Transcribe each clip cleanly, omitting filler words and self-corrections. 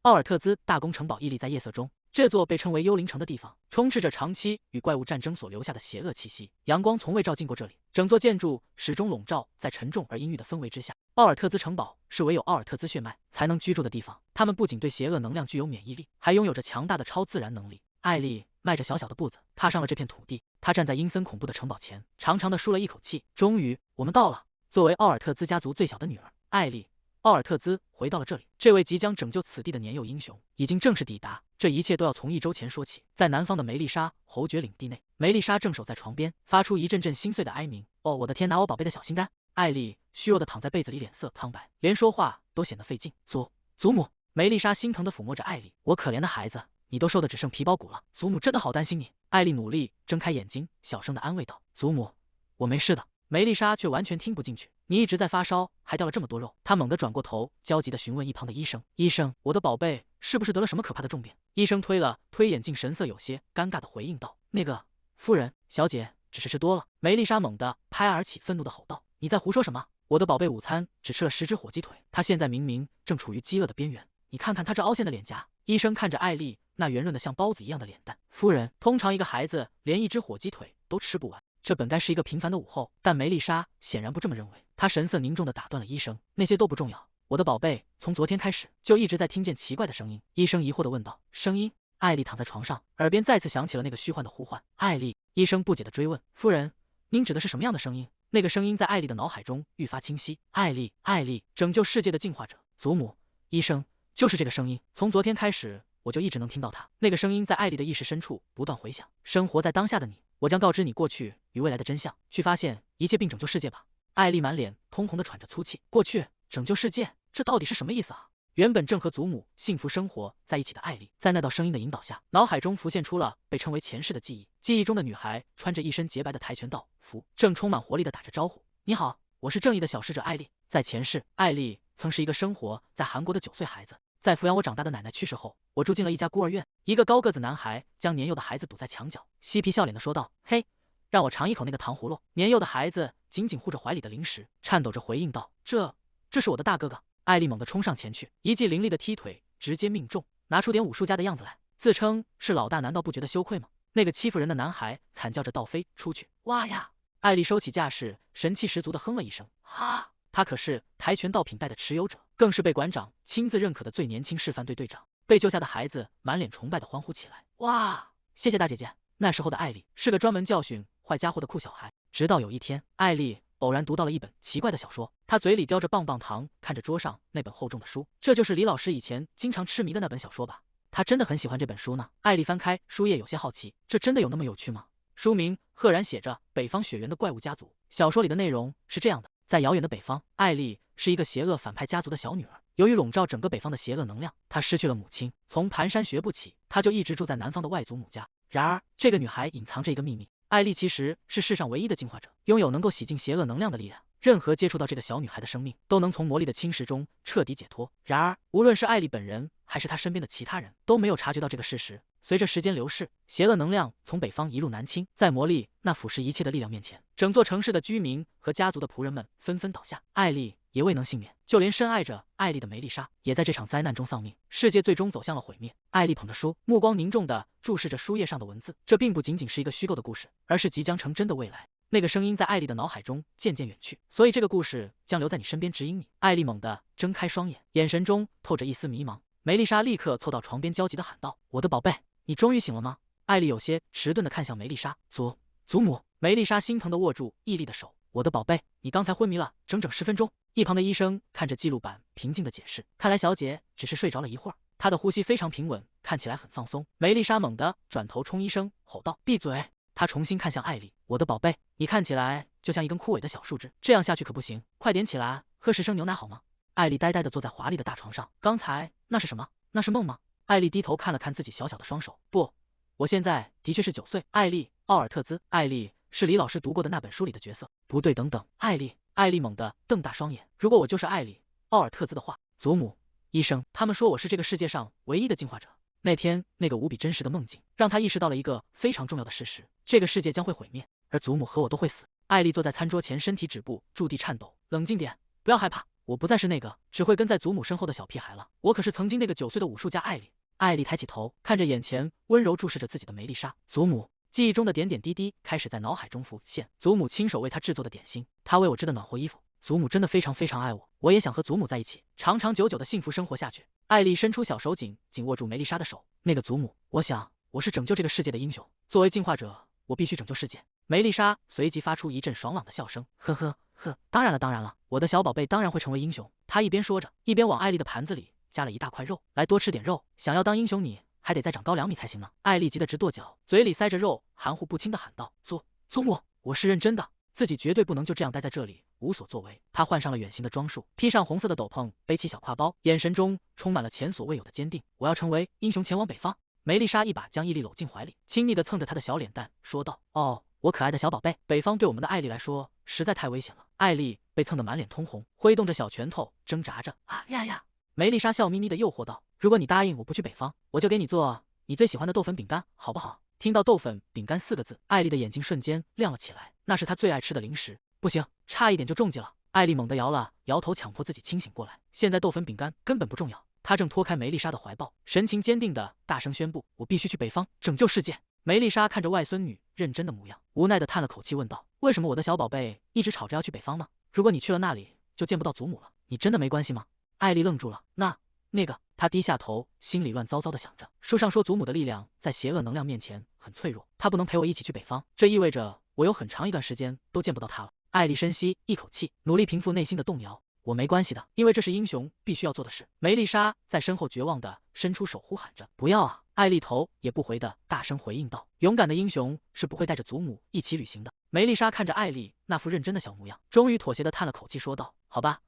奥尔特兹大公城堡屹立在夜色中，这座被称为幽灵城的地方，充斥着长期与怪物战争所留下的邪恶气息。阳光从未照进过这里，整座建筑始终笼罩在沉重而阴郁的氛围之下。奥尔特兹城堡是唯有奥尔特兹血脉才能居住的地方，他们不仅对邪恶能量具有免疫力，还拥有着强大的超自然能力。艾丽迈着小小的步子踏上了这片土地，她站在阴森恐怖的城堡前，长长的舒了一口气。终于，我们到了。作为奥尔特兹家族最小的女儿，艾丽·奥尔特兹回到了这里。这位即将拯救此地的年幼英雄已经正式抵达。这一切都要从1周前说起。在南方的梅丽莎侯爵领地内，梅丽莎正守在床边，发出一阵阵心碎的哀鸣。哦，我的天哪，我宝贝的小心肝！艾丽虚弱的躺在被子里，脸色苍白，连说话都显得费劲。祖母，梅丽莎心疼的抚摸着艾丽，我可怜的孩子，你都瘦得只剩皮包骨了，祖母真的好担心你。艾丽努力睁开眼睛，小声的安慰道：“祖母，我没事的。”梅丽莎却完全听不进去。你一直在发烧，还掉了这么多肉。她猛地转过头，焦急地询问一旁的医生：“医生，我的宝贝是不是得了什么可怕的重病？”医生推了推眼镜，神色有些尴尬地回应道：“那个，夫人，小姐只是吃多了。”梅丽莎猛地拍而起，愤怒地吼道：“你在胡说什么？我的宝贝午餐只吃了10只火鸡腿，他现在明明正处于饥饿的边缘。你看看他这凹陷的脸颊。”医生看着艾丽那圆润的像包子一样的脸蛋：“夫人，通常一个孩子连1只火鸡腿都吃不完。”这本该是一个平凡的午后，但梅丽莎显然不这么认为。她神色凝重地打断了医生：“那些都不重要。我的宝贝从昨天开始就一直在听见奇怪的声音。”医生疑惑地问道：“声音？”艾丽躺在床上，耳边再次响起了那个虚幻的呼唤：“艾丽。”医生不解地追问：“夫人，您指的是什么样的声音？”那个声音在艾丽的脑海中愈发清晰：“艾丽，艾丽，拯救世界的进化者，祖母。”医生：“就是这个声音，从昨天开始我就一直能听到它。”那个声音在艾丽的意识深处不断回响：“生活在当下的你，我将告知你过去与未来的真相，去发现一切并拯救世界吧。”艾丽满脸通红地喘着粗气：“过去拯救世界，这到底是什么意思啊？”原本正和祖母幸福生活在一起的艾丽，在那道声音的引导下，脑海中浮现出了被称为前世的记忆。记忆中的女孩穿着一身洁白的跆拳道服，正充满活力地打着招呼：“你好，我是正义的小使者艾丽。”在前世，艾丽曾是一个生活在韩国的9岁孩子。在抚养我长大的奶奶去世后，我住进了一家孤儿院。一个高个子男孩将年幼的孩子堵在墙角，嬉皮笑脸地说道：“嘿，让我尝一口那个糖葫芦。”年幼的孩子紧紧护着怀里的零食，颤抖着回应道：“这是我的大哥哥。”艾丽猛地冲上前去，一记凌厉的踢腿直接命中，拿出点武术家的样子来，自称是老大，难道不觉得羞愧吗？那个欺负人的男孩惨叫着倒飞出去。哇呀！艾丽收起架势，神气十足地哼了一声：“哈！”他可是跆拳道品带的持有者，更是被馆长亲自认可的最年轻示范队队长。被救下的孩子满脸崇拜地欢呼起来：“哇，谢谢大姐姐！”那时候的艾丽是个专门教训坏家伙的酷小孩。直到有一天，艾丽偶然读到了一本奇怪的小说，她嘴里叼着棒棒糖，看着桌上那本厚重的书。这就是李老师以前经常痴迷的那本小说吧？她真的很喜欢这本书呢。艾丽翻开书页，有些好奇，这真的有那么有趣吗？书名赫然写着《北方雪原的怪物家族》。小说里的内容是这样的：在遥远的北方，艾丽是一个邪恶反派家族的小女儿。由于笼罩整个北方的邪恶能量，她失去了母亲。从蹒跚学步起，她就一直住在南方的外祖母家。然而，这个女孩隐藏着一个秘密：艾丽其实是世上唯一的进化者，拥有能够洗净邪恶能量的力量。任何接触到这个小女孩的生命，都能从魔力的侵蚀中彻底解脱。然而，无论是艾丽本人，还是她身边的其他人，都没有察觉到这个事实。随着时间流逝，邪恶能量从北方移入南侵，在魔力那腐蚀一切的力量面前，整座城市的居民和家族的仆人们纷纷倒下，艾丽也未能幸免。就连深爱着艾丽的梅丽莎，也在这场灾难中丧命。世界最终走向了毁灭。艾丽捧着书，目光凝重地注视着书页上的文字。这并不仅仅是一个虚构的故事，而是即将成真的未来。那个声音在艾丽的脑海中渐渐远去，所以这个故事将留在你身边，指引你。艾丽猛地睁开双眼，眼神中透着一丝迷茫。梅丽莎立刻凑到床边，焦急地喊道：“我的宝贝，你终于醒了吗？”艾丽有些迟钝地看向梅丽莎：“祖母。”梅丽莎心疼地握住毅力的手：“我的宝贝，你刚才昏迷了整整10分钟。”一旁的医生看着记录板，平静地解释：“看来小姐只是睡着了一会儿，她的呼吸非常平稳，看起来很放松。”梅丽莎猛地转头冲医生吼道：“闭嘴！”她重新看向艾丽：“我的宝贝，你看起来就像一根枯萎的小树枝，这样下去可不行，快点起来，喝10升牛奶好吗？”艾丽呆呆地坐在华丽的大床上。刚才那是什么？那是梦吗？艾丽低头看了看自己小小的双手。不，我现在的确是9岁。艾丽·奥尔特兹。艾丽是李老师读过的那本书里的角色。不对，等等，艾丽猛地瞪大双眼。如果我就是艾丽·奥尔特兹的话，祖母、医生，他们说我是这个世界上唯一的进化者。那天那个无比真实的梦境，让他意识到了一个非常重要的事实：这个世界将会毁灭，而祖母和我都会死。艾丽坐在餐桌前，身体止步，驻地颤抖。冷静点，不要害怕。我不再是那个只会跟在祖母身后的小屁孩了，我可是曾经那个9岁的武术家艾莉。艾莉抬起头，看着眼前温柔注视着自己的梅丽莎。祖母，记忆中的点点滴滴开始在脑海中浮现。祖母亲手为她制作的点心，她为我织的暖和衣服。祖母真的非常非常爱我，我也想和祖母在一起，长长久久的幸福生活下去。艾莉伸出小手紧握住梅丽莎的手。那个祖母，我想我是拯救这个世界的英雄。作为进化者，我必须拯救世界。梅丽莎随即发出一阵爽朗的笑声，呵呵呵，当然了当然了，我的小宝贝当然会成为英雄。她一边说着，一边往艾莉的盘子里加了一大块肉，来多吃点肉，想要当英雄你还得再长高2米才行呢。艾莉急得直跺脚，嘴里塞着肉，含糊不清的喊道：祖母，我是认真的，自己绝对不能就这样待在这里无所作为。她换上了远行的装束，披上红色的斗篷，背起小挎包，眼神中充满了前所未有的坚定。我要成为英雄，前往北方。梅丽莎一把将伊利搂进怀里，亲昵地蹭着她的小脸蛋，说道：“哦，我可爱的小宝贝，北方对我们的艾莉来说实在太危险了。”艾莉被蹭得满脸通红，挥动着小拳头，挣扎着：“啊呀呀！”梅丽莎笑眯眯地诱惑道：“如果你答应我不去北方，我就给你做你最喜欢的豆粉饼干，好不好？”听到豆粉饼干4个字，艾莉的眼睛瞬间亮了起来，那是她最爱吃的零食。不行，差一点就中计了。艾莉猛地摇了摇头，强迫自己清醒过来。现在豆粉饼干根本不重要。她正脱开梅丽莎的怀抱，神情坚定地大声宣布：“我必须去北方拯救世界。”梅丽莎看着外孙女认真的模样，无奈地叹了口气，问道：“为什么我的小宝贝一直吵着要去北方呢？如果你去了那里，就见不到祖母了，你真的没关系吗？”艾莉愣住了，那个，她低下头，心里乱糟糟的想着。书上说祖母的力量在邪恶能量面前很脆弱，她不能陪我一起去北方，这意味着我有很长一段时间都见不到她了。艾莉深吸一口气，努力平复内心的动摇。我没关系的，因为这是英雄必须要做的事。梅丽莎在身后绝望地伸出手呼喊着：“不要啊！”艾莉头也不回地大声回应道：“勇敢的英雄是不会带着祖母一起旅行的。”梅丽莎看着艾莉那副认真的小模样，终于妥协地叹了口气，说道：“好吧，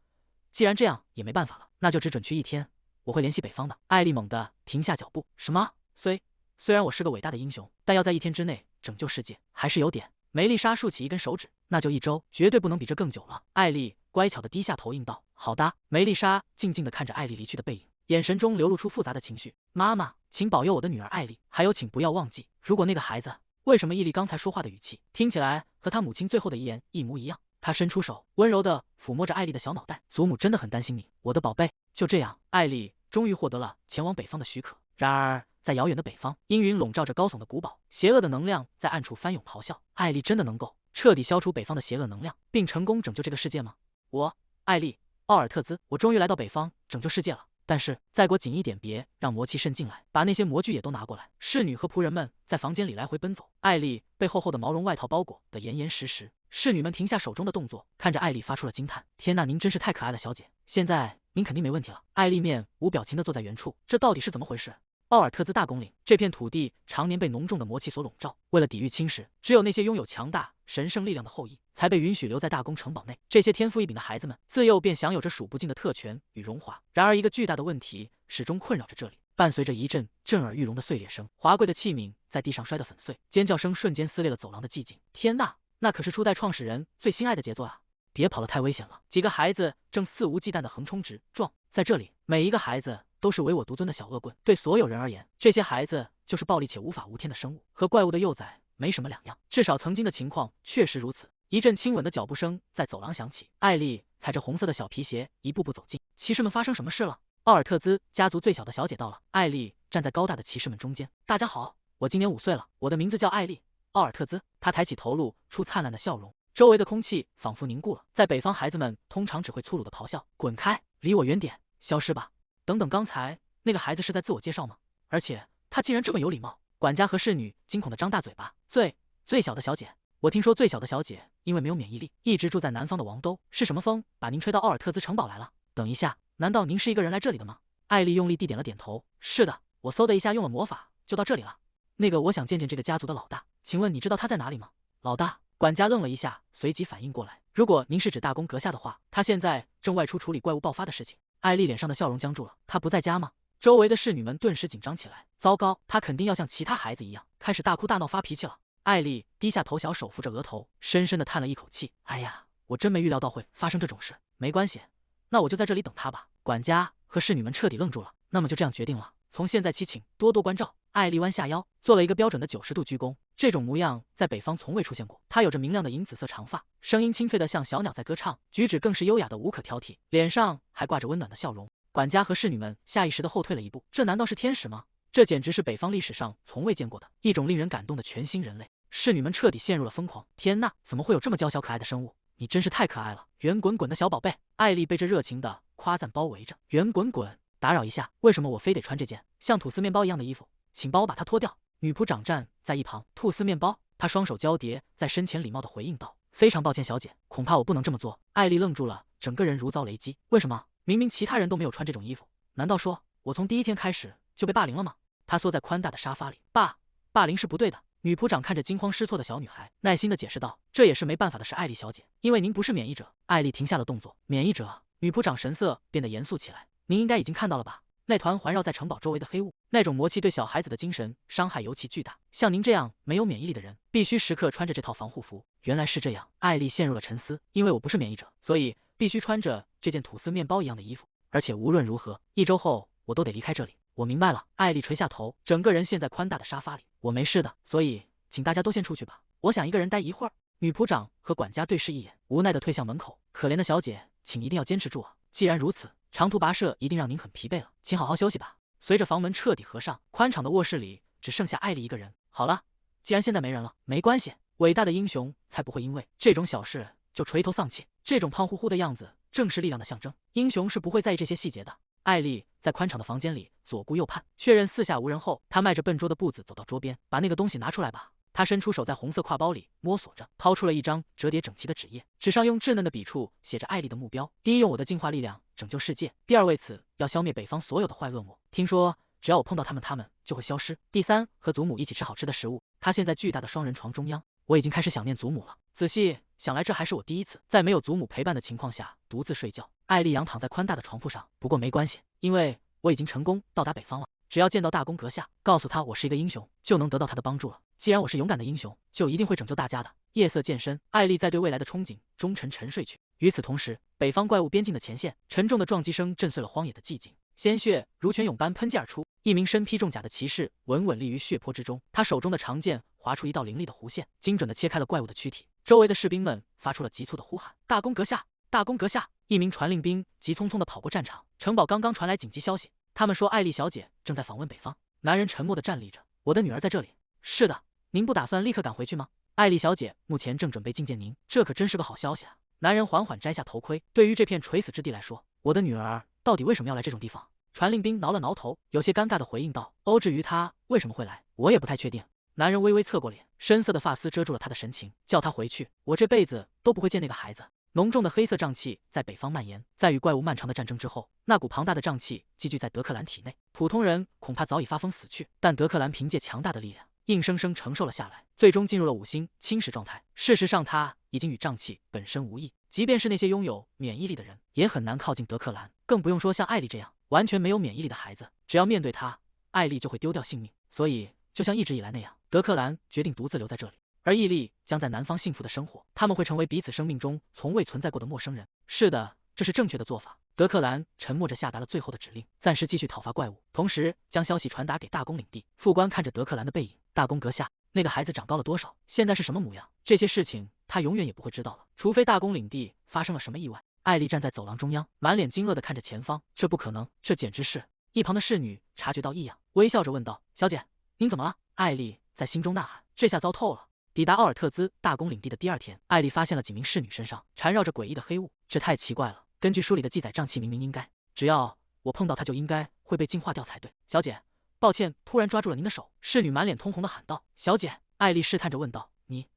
既然这样也没办法了，那就只准去1天。我会联系北方的。”艾莉猛地停下脚步：“什么？虽然我是个伟大的英雄，但要在1天之内拯救世界，还是有点……”梅丽莎竖起一根手指：“那就1周，绝对不能比这更久了。”艾莉乖巧地低下头应道：“好的。”梅丽莎静静地看着艾莉离去的背影，眼神中流露出复杂的情绪。妈妈，请保佑我的女儿艾莉，还有请不要忘记，如果那个孩子……为什么伊利刚才说话的语气听起来和她母亲最后的遗言一模一样？她伸出手，温柔地抚摸着艾莉的小脑袋。祖母真的很担心你，我的宝贝。就这样，艾莉终于获得了前往北方的许可。然而，在遥远的北方，阴云笼罩着高耸的古堡，邪恶的能量在暗处翻涌咆哮。艾莉真的能够彻底消除北方的邪恶能量，并成功拯救这个世界吗？我，艾莉·奥尔特兹，我终于来到北方拯救世界了。但是再给我紧一点，别让魔气渗进来，把那些魔具也都拿过来。侍女和仆人们在房间里来回奔走，艾莉被厚厚的毛绒外套包裹得严严实实。侍女们停下手中的动作，看着艾莉发出了惊叹：“天哪，您真是太可爱了，小姐！现在您肯定没问题了。”艾莉面无表情地坐在原处，这到底是怎么回事？奥尔特兹大公领这片土地常年被浓重的魔气所笼罩，为了抵御侵蚀，只有那些拥有强大神圣力量的后裔才被允许留在大公城堡内。这些天赋异禀的孩子们自幼便享有着数不尽的特权与荣华。然而，一个巨大的问题始终困扰着这里。伴随着一阵震耳欲聋的碎裂声，华贵的器皿在地上摔得粉碎，尖叫声瞬间撕裂了走廊的寂静。天哪，那可是初代创始人最心爱的杰作啊！别跑了，太危险了！几个孩子正肆无忌惮地横冲直撞，在这里，每一个孩子都是唯我独尊的小恶棍。对所有人而言，这些孩子就是暴力且无法无天的生物，和怪物的幼崽没什么两样。至少曾经的情况确实如此。一阵轻稳的脚步声在走廊响起，艾莉踩着红色的小皮鞋一步步走近。骑士们，发生什么事了？奥尔特兹家族最小的小姐到了。艾莉站在高大的骑士们中间。大家好，我今年5岁了，我的名字叫艾莉·奥尔特兹。她抬起头，露出灿烂的笑容。周围的空气仿佛凝固了。在北方，孩子们通常只会粗鲁的咆哮：“滚开，离我远点，消失吧！”等等，刚才那个孩子是在自我介绍吗？而且他竟然这么有礼貌。管家和侍女惊恐地张大嘴巴。最小的小姐，我听说最小的小姐因为没有免疫力，一直住在南方的王都。是什么风把您吹到奥尔特兹城堡来了？等一下，难道您是一个人来这里的吗？艾莉用力地点了点头。是的，我嗖的一下用了魔法，就到这里了。那个，我想见见这个家族的老大，请问你知道他在哪里吗？老大？管家愣了一下，随即反应过来。如果您是指大公阁下的话，他现在正外出处理怪物爆发的事情。艾莉脸上的笑容僵住了。他不在家吗？周围的侍女们顿时紧张起来。糟糕，他肯定要像其他孩子一样，开始大哭大闹发脾气了。艾莉低下头，小手扶着额头，深深地叹了一口气。哎呀，我真没预料到会发生这种事。没关系，那我就在这里等他吧。管家和侍女们彻底愣住了。那么就这样决定了，从现在起请多多关照。艾丽弯下腰，做了一个标准的90度鞠躬。这种模样在北方从未出现过。她有着明亮的银紫色长发，声音清脆的像小鸟在歌唱，举止更是优雅的无可挑剔，脸上还挂着温暖的笑容。管家和侍女们下意识地后退了一步，这难道是天使吗？这简直是北方历史上从未见过的一种令人感动的全新人类。侍女们彻底陷入了疯狂。天呐，怎么会有这么娇小可爱的生物？你真是太可爱了，圆滚滚的小宝贝！艾丽被这热情的夸赞包围着。圆滚滚，打扰一下，为什么我非得穿这件像吐司面包一样的衣服？请帮我把它脱掉。女仆长站在一旁，吐司面包。她双手交叠在身前，礼貌地回应道：“非常抱歉，小姐，恐怕我不能这么做。”艾丽愣住了，整个人如遭雷击。为什么？明明其他人都没有穿这种衣服，难道说我从第一天开始就被霸凌了吗？她缩在宽大的沙发里，霸凌是不对的。女仆长看着惊慌失措的小女孩，耐心地解释道：“这也是没办法的事，艾丽小姐，因为您不是免疫者。”艾丽停下了动作。免疫者？女仆长神色变得严肃起来。您应该已经看到了吧？那团环绕在城堡周围的黑雾，那种魔气对小孩子的精神伤害尤其巨大。像您这样没有免疫力的人，必须时刻穿着这套防护服。原来是这样，艾丽陷入了沉思。因为我不是免疫者，所以必须穿着这件吐司面包一样的衣服，而且无论如何，1周后我都得离开这里。我明白了。艾丽垂下头，整个人陷在宽大的沙发里。我没事的，所以请大家都先出去吧，我想一个人待一会儿。女仆长和管家对视一眼，无奈地退向门口。可怜的小姐，请一定要坚持住啊！既然如此，长途跋涉一定让您很疲惫了，请好好休息吧。随着房门彻底合上，宽敞的卧室里只剩下艾丽一个人。好了，既然现在没人了，没关系。伟大的英雄才不会因为这种小事就垂头丧气。这种胖乎乎的样子正是力量的象征，英雄是不会在意这些细节的。艾丽在宽敞的房间里左顾右盼，确认四下无人后，她迈着笨拙的步子走到桌边，把那个东西拿出来吧。她伸出手在红色挎包里摸索着，掏出了一张折叠整齐的纸页，纸上用稚嫩的笔触写着艾丽的目标：第一，用我的进化力量拯救世界；第二，为此要消灭北方所有的坏恶魔。听说只要我碰到他们就会消失。第三，和祖母一起吃好吃的食物。她现在巨大的双人床中央，我已经开始想念祖母了。仔细想来，这还是我第一次在没有祖母陪伴的情况下独自睡觉。艾丽仰躺在宽大的床铺上，不过没关系，因为我已经成功到达北方了。只要见到大公阁下，告诉他我是一个英雄，就能得到他的帮助了。既然我是勇敢的英雄，就一定会拯救大家的。夜色渐深，艾丽在对未来的憧憬中沉睡去。与此同时，北方怪物边境的前线，沉重的撞击声震碎了荒野的寂静，鲜血如泉涌般喷溅而出。一名身披重甲的骑士稳稳立于血泊之中，他手中的长剑划出一道凌厉的弧线，精准地切开了怪物的躯体。周围的士兵们发出了急促的呼喊：“大公阁下！大公阁下！”一名传令兵急匆匆地跑过战场，城堡刚刚传来紧急消息，他们说艾丽小姐正在访问北方。男人沉默地站立着：“我的女儿在这里。”“是的，您不打算立刻赶回去吗？”“艾丽小姐目前正准备觐见您，这可真是个好消息啊！”男人缓缓摘下头盔。对于这片垂死之地来说，我的女儿到底为什么要来这种地方？传令兵挠了挠头，有些尴尬地回应道：“哦，至于她为什么会来，我也不太确定。”男人微微侧过脸，深色的发丝遮住了他的神情。“叫他回去，我这辈子都不会见那个孩子。”浓重的黑色瘴气在北方蔓延，在与怪物漫长的战争之后，那股庞大的瘴气积聚在德克兰体内，普通人恐怕早已发疯死去，但德克兰凭借强大的力量，硬生生承受了下来，最终进入了5星侵蚀状态。事实上，他已经与瘴气本身无异，即便是那些拥有免疫力的人，也很难靠近德克兰，更不用说像艾丽这样完全没有免疫力的孩子。只要面对他，艾丽就会丢掉性命。所以，就像一直以来那样，德克兰决定独自留在这里。而毅力将在南方幸福的生活，他们会成为彼此生命中从未存在过的陌生人。是的，这是正确的做法。德克兰沉默着下达了最后的指令，暂时继续讨伐怪物，同时将消息传达给大公领地。副官看着德克兰的背影，大公阁下，那个孩子长高了多少？现在是什么模样？这些事情他永远也不会知道了，除非大公领地发生了什么意外。艾丽站在走廊中央，满脸惊愕地看着前方。这不可能，这简直是……一旁的侍女察觉到异样，微笑着问道：“小姐，您怎么了？”艾丽在心中呐喊，这下糟透了。抵达奥尔特兹大公领地的第2天，艾丽发现了几名侍女身上缠绕着诡异的黑雾，这太奇怪了。根据书里的记载，瘴气明明应该只要我碰到它就应该会被净化掉才对。小姐，抱歉，突然抓住了您的手。侍女满脸通红地喊道。小姐，艾丽试探着问道：“你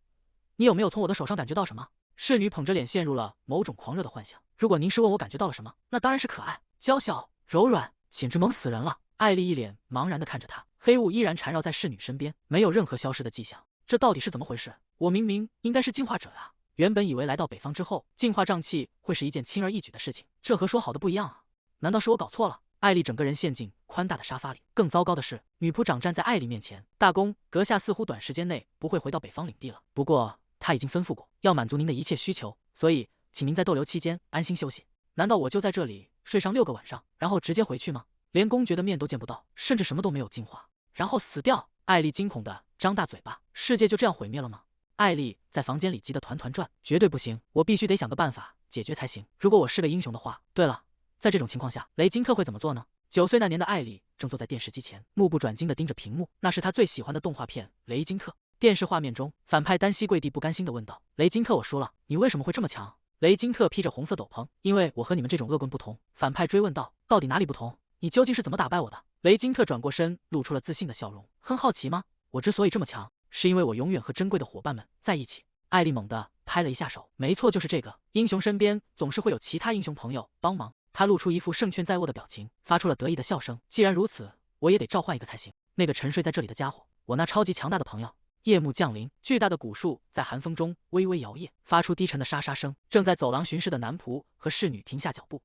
有没有从我的手上感觉到什么？”侍女捧着脸陷入了某种狂热的幻想。如果您是问我感觉到了什么，那当然是可爱、娇小、柔软，简直萌死人了。艾丽一脸茫然地看着他，黑雾依然缠绕在侍女身边，没有任何消失的迹象。这到底是怎么回事？我明明应该是进化者啊！原本以为来到北方之后，净化瘴气会是一件轻而易举的事情，这和说好的不一样啊！难道是我搞错了？艾丽整个人陷进宽大的沙发里。更糟糕的是，女仆长站在艾丽面前。大公阁下似乎短时间内不会回到北方领地了，不过他已经吩咐过要满足您的一切需求，所以请您在逗留期间安心休息。难道我就在这里睡上6个晚上，然后直接回去吗？连公爵的面都见不到，甚至什么都没有进化，然后死掉。艾丽惊恐的张大嘴巴，世界就这样毁灭了吗？艾丽在房间里急得团团转，绝对不行，我必须得想个办法解决才行。如果我是个英雄的话，对了，在这种情况下，雷金特会怎么做呢？9岁那年的艾丽正坐在电视机前，目不转睛地盯着屏幕，那是她最喜欢的动画片《雷金特》。电视画面中，反派丹西跪地不甘心地问道：“雷金特，我输了，你为什么会这么强？”雷金特披着红色斗篷，因为我和你们这种恶棍不同。反派追问道：“到底哪里不同？你究竟是怎么打败我的？”雷金特转过身，露出了自信的笑容。很好奇吗？我之所以这么强，是因为我永远和珍贵的伙伴们在一起。艾丽猛地拍了一下手，没错，就是这个。英雄身边总是会有其他英雄朋友帮忙。他露出一副胜券在握的表情，发出了得意的笑声。既然如此，我也得召唤一个才行。那个沉睡在这里的家伙，我那超级强大的朋友。夜幕降临，巨大的古树在寒风中微微摇曳，发出低沉的沙沙声。正在走廊巡视的男仆和侍女停下脚步。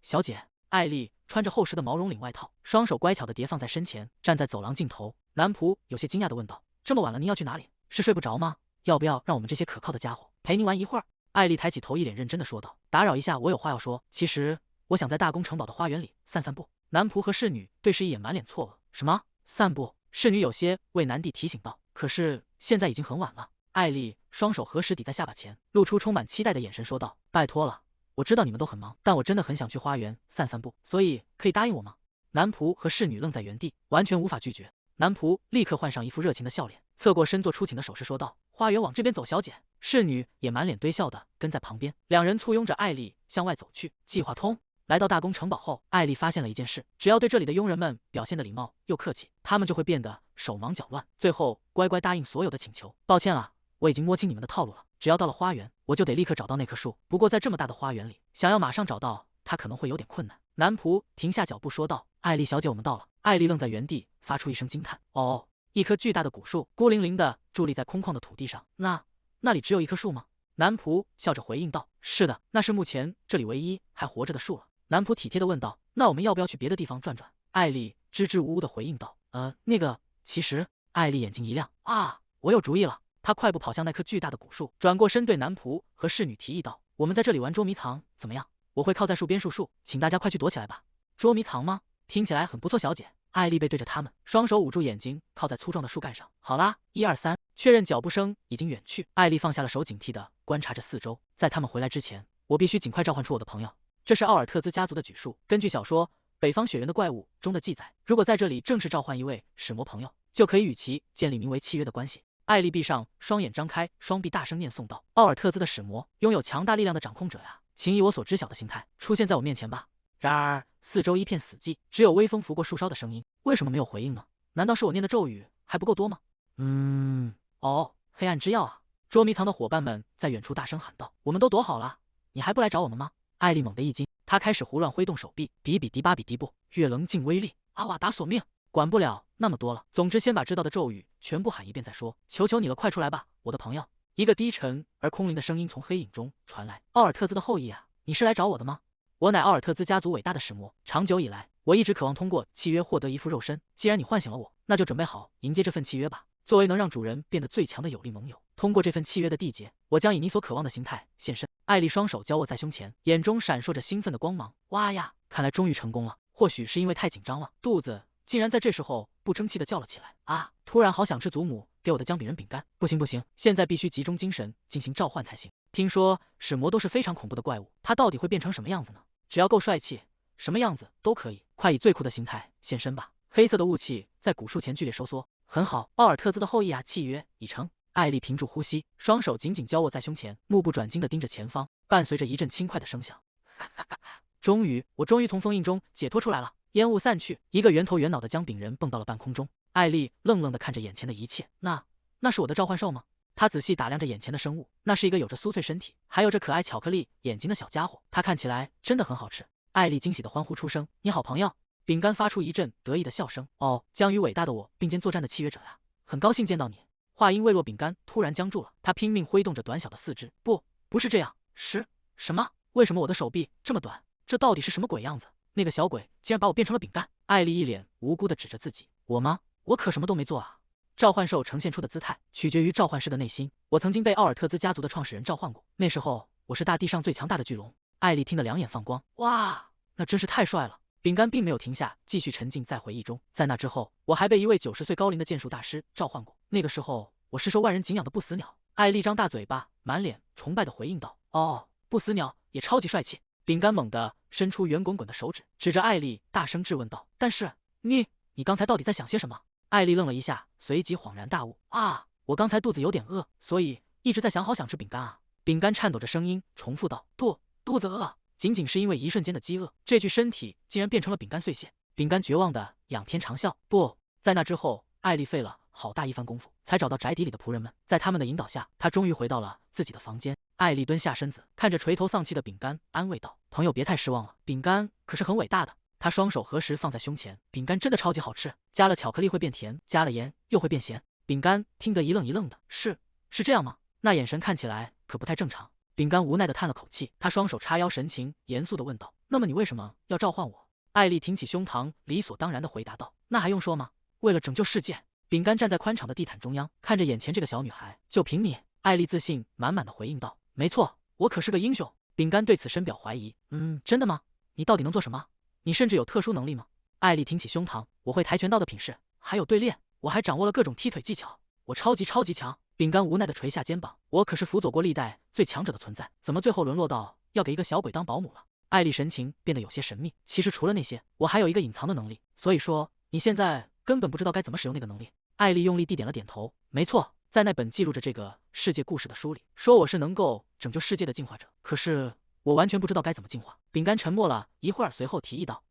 小姐。艾丽穿着厚实的毛绒领外套，双手乖巧地叠放在身前，站在走廊尽头。男仆有些惊讶地问道：“这么晚了，您要去哪里？是睡不着吗？要不要让我们这些可靠的家伙陪您玩一会儿？”艾丽抬起头，一脸认真地说道：“打扰一下，我有话要说。其实我想在大公城堡的花园里散散步。”男仆和侍女对视一眼，满脸错愕：“什么？散步？”侍女有些为男帝提醒道：“可是现在已经很晚了。”艾丽双手合十抵在下巴前，露出充满期待的眼神说道：“拜托了，我知道你们都很忙，但我真的很想去花园散散步，所以可以答应我吗？”男仆和侍女愣在原地，完全无法拒绝。男仆立刻换上一副热情的笑脸，侧过身做出请的手势说道：“花园往这边走，小姐。”侍女也满脸堆笑的跟在旁边，两人簇拥着艾丽向外走去。计划通。来到大公城堡后，艾丽发现了一件事：只要对这里的佣人们表现得礼貌又客气，他们就会变得手忙脚乱，最后乖乖答应所有的请求。抱歉了，我已经摸清你们的套路了。只要到了花园，我就得立刻找到那棵树。不过在这么大的花园里，想要马上找到它可能会有点困难。男仆停下脚步说道：“艾丽小姐，我们到了。”艾丽愣在原地，发出一声惊叹：“哦！”一棵巨大的古树孤零零地伫立在空旷的土地上。那里只有一棵树吗？男仆笑着回应道：“是的，那是目前这里唯一还活着的树了。”男仆体贴地问道：“那我们要不要去别的地方转转？”艾丽支支吾吾地回应道：“其实……”艾丽眼睛一亮：“啊，我有主意了！”她快步跑向那棵巨大的古树，转过身对男仆和侍女提议道：“我们在这里玩捉迷藏，怎么样？我会靠在树边树，请大家快去躲起来吧。”捉迷藏吗？听起来很不错，小姐。艾丽背对着他们，双手捂住眼睛，靠在粗壮的树干上。好啦，1、2、3，确认脚步声已经远去。艾丽放下了手，警惕地观察着四周。在他们回来之前，我必须尽快召唤出我的朋友。这是奥尔特兹家族的举树。根据小说《北方雪原的怪物》中的记载，如果在这里正式召唤一位使魔朋友，就可以与其建立名为契约的关系。艾丽闭上双眼，张开双臂，大声念诵道：“奥尔特兹的使魔，拥有强大力量的掌控者呀，请以我所知晓的形态出现在我面前吧。”然而四周一片死寂，只有微风拂过树梢的声音。为什么没有回应呢？难道是我念的咒语还不够多吗？哦，黑暗之药啊！捉迷藏的伙伴们在远处大声喊道：“我们都躲好了，你还不来找我们吗？”艾丽猛地一惊，她开始胡乱挥动手臂，比比迪巴比迪布，月棱镜威力，阿瓦达索命，管不了那么多了。总之，先把知道的咒语全部喊一遍再说。求求你了，快出来吧，我的朋友！一个低沉而空灵的声音从黑影中传来：“奥尔特兹的后裔啊，你是来找我的吗？我乃奥尔特兹家族伟大的使魔，长久以来，我一直渴望通过契约获得一副肉身。既然你唤醒了我，那就准备好迎接这份契约吧。作为能让主人变得最强的有力盟友，通过这份契约的缔结，我将以你所渴望的形态现身。”艾丽双手交握在胸前，眼中闪烁着兴奋的光芒。哇呀，看来终于成功了。或许是因为太紧张了，肚子竟然在这时候不争气地叫了起来。啊！突然好想吃祖母给我的姜饼人饼干。不行，现在必须集中精神进行召唤才行。听说使魔都是非常恐怖的怪物，它到底会变成什么样子呢？只要够帅气，什么样子都可以。快以最酷的形态现身吧！黑色的雾气在古树前剧烈收缩。很好，奥尔特兹的后裔啊，契约已成。艾丽屏住呼吸，双手紧紧交握在胸前，目不转睛地盯着前方，伴随着一阵轻快的声响。我终于从封印中解脱出来了。烟雾散去，一个圆头圆脑的姜饼人蹦到了半空中。艾丽愣愣地看着眼前的一切，那是我的召唤兽吗？她仔细打量着眼前的生物，那是一个有着酥脆身体，还有着可爱巧克力眼睛的小家伙，它看起来真的很好吃。艾丽惊喜地欢呼出声：“你好，朋友！”饼干发出一阵得意的笑声：“哦，将与伟大的我并肩作战的契约者呀，很高兴见到你。”话音未落，饼干突然僵住了，他拼命挥动着短小的四肢。不是这样，是什么？为什么我的手臂这么短？这到底是什么鬼样子？那个小鬼竟然把我变成了饼干！艾丽一脸无辜地指着自己：“我吗？我可什么都没做啊！”召唤兽呈现出的姿态取决于召唤师的内心。我曾经被奥尔特兹家族的创始人召唤过，那时候我是大地上最强大的巨龙。艾丽听得两眼放光，哇，那真是太帅了！饼干并没有停下，继续沉浸在回忆中。在那之后，我还被一位90岁高龄的剑术大师召唤过。那个时候，我是受万人敬仰的不死鸟。艾丽张大嘴巴，满脸崇拜的回应道：“哦，不死鸟也超级帅气。”饼干猛地伸出圆滚滚的手指，指着艾丽大声质问道：“但是你刚才到底在想些什么？”艾丽愣了一下，随即恍然大悟：“啊，我刚才肚子有点饿，所以一直在想好想吃饼干啊。”饼干颤抖着声音重复道：“肚子饿。”仅仅是因为一瞬间的饥饿，这具身体竟然变成了饼干碎屑。饼干绝望的仰天长啸。不在那之后，艾丽费了好大一番功夫，才找到宅邸里的仆人们。在他们的引导下，她终于回到了自己的房间。艾丽蹲下身子，看着垂头丧气的饼干，安慰道：“朋友，别太失望了，饼干可是很伟大的。”她双手合十放在胸前，饼干真的超级好吃，加了巧克力会变甜，加了盐又会变咸。饼干听得一愣一愣的，是这样吗？那眼神看起来可不太正常。饼干无奈地叹了口气，他双手叉腰，神情严肃地问道：“那么你为什么要召唤我？”艾丽挺起胸膛，理所当然地回答道：“那还用说吗？为了拯救世界。”饼干站在宽敞的地毯中央，看着眼前这个小女孩，就凭你？艾丽自信满满地回应道：“没错，我可是个英雄。”饼干对此深表怀疑：“真的吗？你到底能做什么？你甚至有特殊能力吗？”艾丽挺起胸膛：“我会跆拳道的品势，还有对练，我还掌握了各种踢腿技巧，我超级强。”饼干无奈地垂下肩膀：“我可是辅佐过历代最强者的存在，怎么最后沦落到要给一个小鬼当保姆了？”艾丽神情变得有些神秘：“其实除了那些，我还有一个隐藏的能力，所以说你现在根本不知道该怎么使用那个能力。”艾丽用力地点了点头：“没错，在那本记录着这个世界故事的书里，说我是能够拯救世界的进化者，可是我完全不知道该怎么进化。”饼干沉默了一会儿，随后提议道：“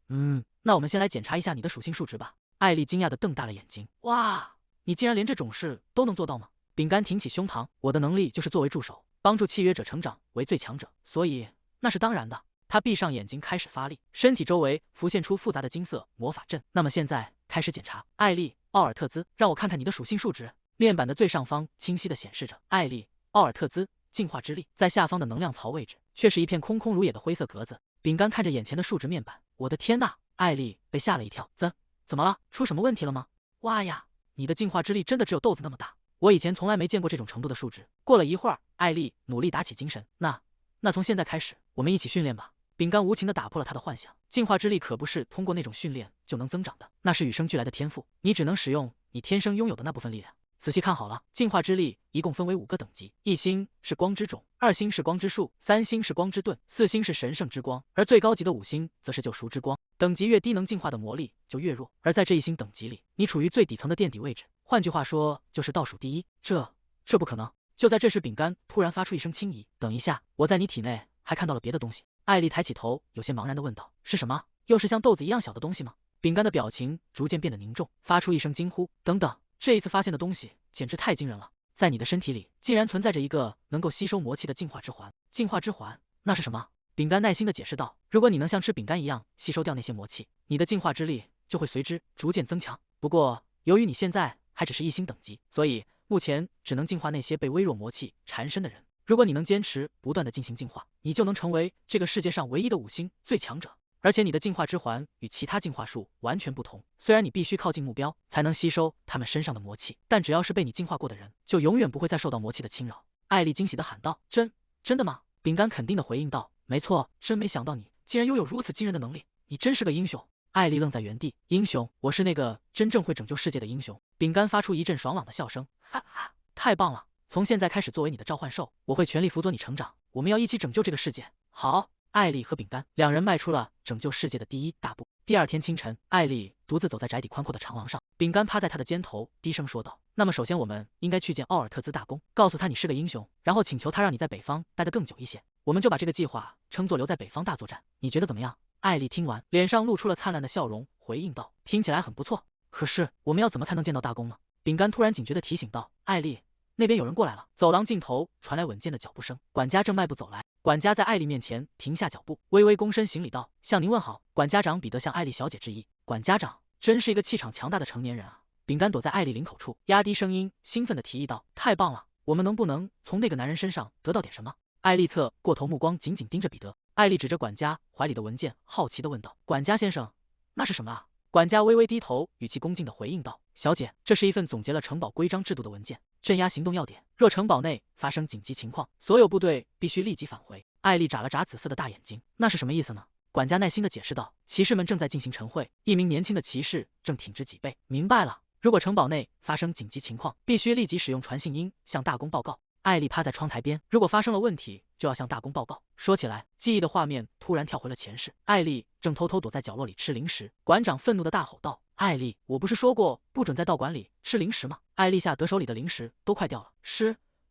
那我们先来检查一下你的属性数值吧。”艾丽惊讶地瞪大了眼睛：“哇，你竟然连这种事都能做到吗？”饼干挺起胸膛：“我的能力就是作为助手，帮助契约者成长为最强者，所以那是当然的。”他闭上眼睛开始发力，身体周围浮现出复杂的金色魔法阵。那么现在开始检查，艾丽·奥尔特兹，让我看看你的属性数值。面板的最上方清晰地显示着艾丽·奥尔特兹进化之力，在下方的能量槽位置却是一片空空如也的灰色格子。饼干看着眼前的数值面板，我的天呐！艾丽被吓了一跳，怎么了？出什么问题了吗？哇呀，你的进化之力真的只有豆子那么大，我以前从来没见过这种程度的数值。过了一会儿，艾丽努力打起精神，那从现在开始，我们一起训练吧。饼干无情地打破了他的幻想，进化之力可不是通过那种训练就能增长的，那是与生俱来的天赋，你只能使用你天生拥有的那部分力量。仔细看好了，进化之力一共分为5个等级，1星是光之种，2星是光之术，3星是光之盾，4星是神圣之光，而最高级的5星则是救赎之光。等级越低，能进化的魔力就越弱，而在这1星等级里，你处于最底层的垫底位置，换句话说就是倒数第一。这不可能！就在这时，饼干突然发出一声轻疑：“等一下，我在你体内还看到了别的东西。”艾丽抬起头，有些茫然地问道：“是什么？又是像豆子一样小的东西吗？”饼干的表情逐渐变得凝重，发出一声惊呼：“等等！这一次发现的东西简直太惊人了！在你的身体里竟然存在着一个能够吸收魔气的进化之环。进化之环，那是什么？”饼干耐心地解释道：“如果你能像吃饼干一样吸收掉那些魔气，你的进化之力就会随之逐渐增强。不过，由于你现在还只是1星等级，所以目前只能净化那些被微弱魔气缠身的人。如果你能坚持不断地进行净化，你就能成为这个世界上唯一的5星最强者。而且你的进化之环与其他进化术完全不同，虽然你必须靠近目标才能吸收他们身上的魔气，但只要是被你净化过的人，就永远不会再受到魔气的侵扰。”艾丽惊喜地喊道：“真的吗？”饼干肯定地回应道：“没错，真没想到你竟然拥有如此惊人的能力，你真是个英雄。”艾丽愣在原地：“英雄？我是那个真正会拯救世界的英雄。”饼干发出一阵爽朗的笑声：“哈哈，太棒了！从现在开始，作为你的召唤兽，我会全力辅佐你成长，我们要一起拯救这个世界。”好。艾丽和饼干两人迈出了拯救世界的第一大步。第二天清晨，艾丽独自走在宅邸宽阔的长廊上，饼干趴在她的肩头，低声说道：“那么首先我们应该去见奥尔特兹大公，告诉他你是个英雄，然后请求他让你在北方待得更久一些。我们就把这个计划称作留在北方大作战，你觉得怎么样？”艾丽听完，脸上露出了灿烂的笑容，回应道：“听起来很不错。可是我们要怎么才能见到大公呢？”饼干突然警觉地提醒道：“艾丽，那边有人过来了。”走廊尽头传来稳健的脚步声，管家正迈步走来。管家在艾丽面前停下脚步，微微躬身行礼道：“向您问好。”管家长彼得向艾丽小姐致意。管家长真是一个气场强大的成年人啊！饼干躲在艾丽领口处，压低声音，兴奋地提议道：“太棒了，我们能不能从那个男人身上得到点什么？”艾丽侧过头，目光紧紧盯着彼得。艾丽指着管家怀里的文件，好奇地问道：“管家先生，那是什么啊？”管家微微低头，语气恭敬地回应道：“小姐，这是一份总结了城堡规章制度的文件，镇压行动要点。若城堡内发生紧急情况，所有部队必须立即返回。”艾丽眨了眨紫色的大眼睛，那是什么意思呢？管家耐心地解释道：“骑士们正在进行晨会，一名年轻的骑士正挺直脊背。明白了，如果城堡内发生紧急情况，必须立即使用传信音向大公报告。”艾丽趴在窗台边，如果发生了问题，就要向大公报告。说起来，记忆的画面突然跳回了前世。艾丽正偷偷躲在角落里吃零食，馆长愤怒地大吼道：“艾丽，我不是说过不准在道馆里吃零食吗？”艾丽吓得手里的零食都快掉了。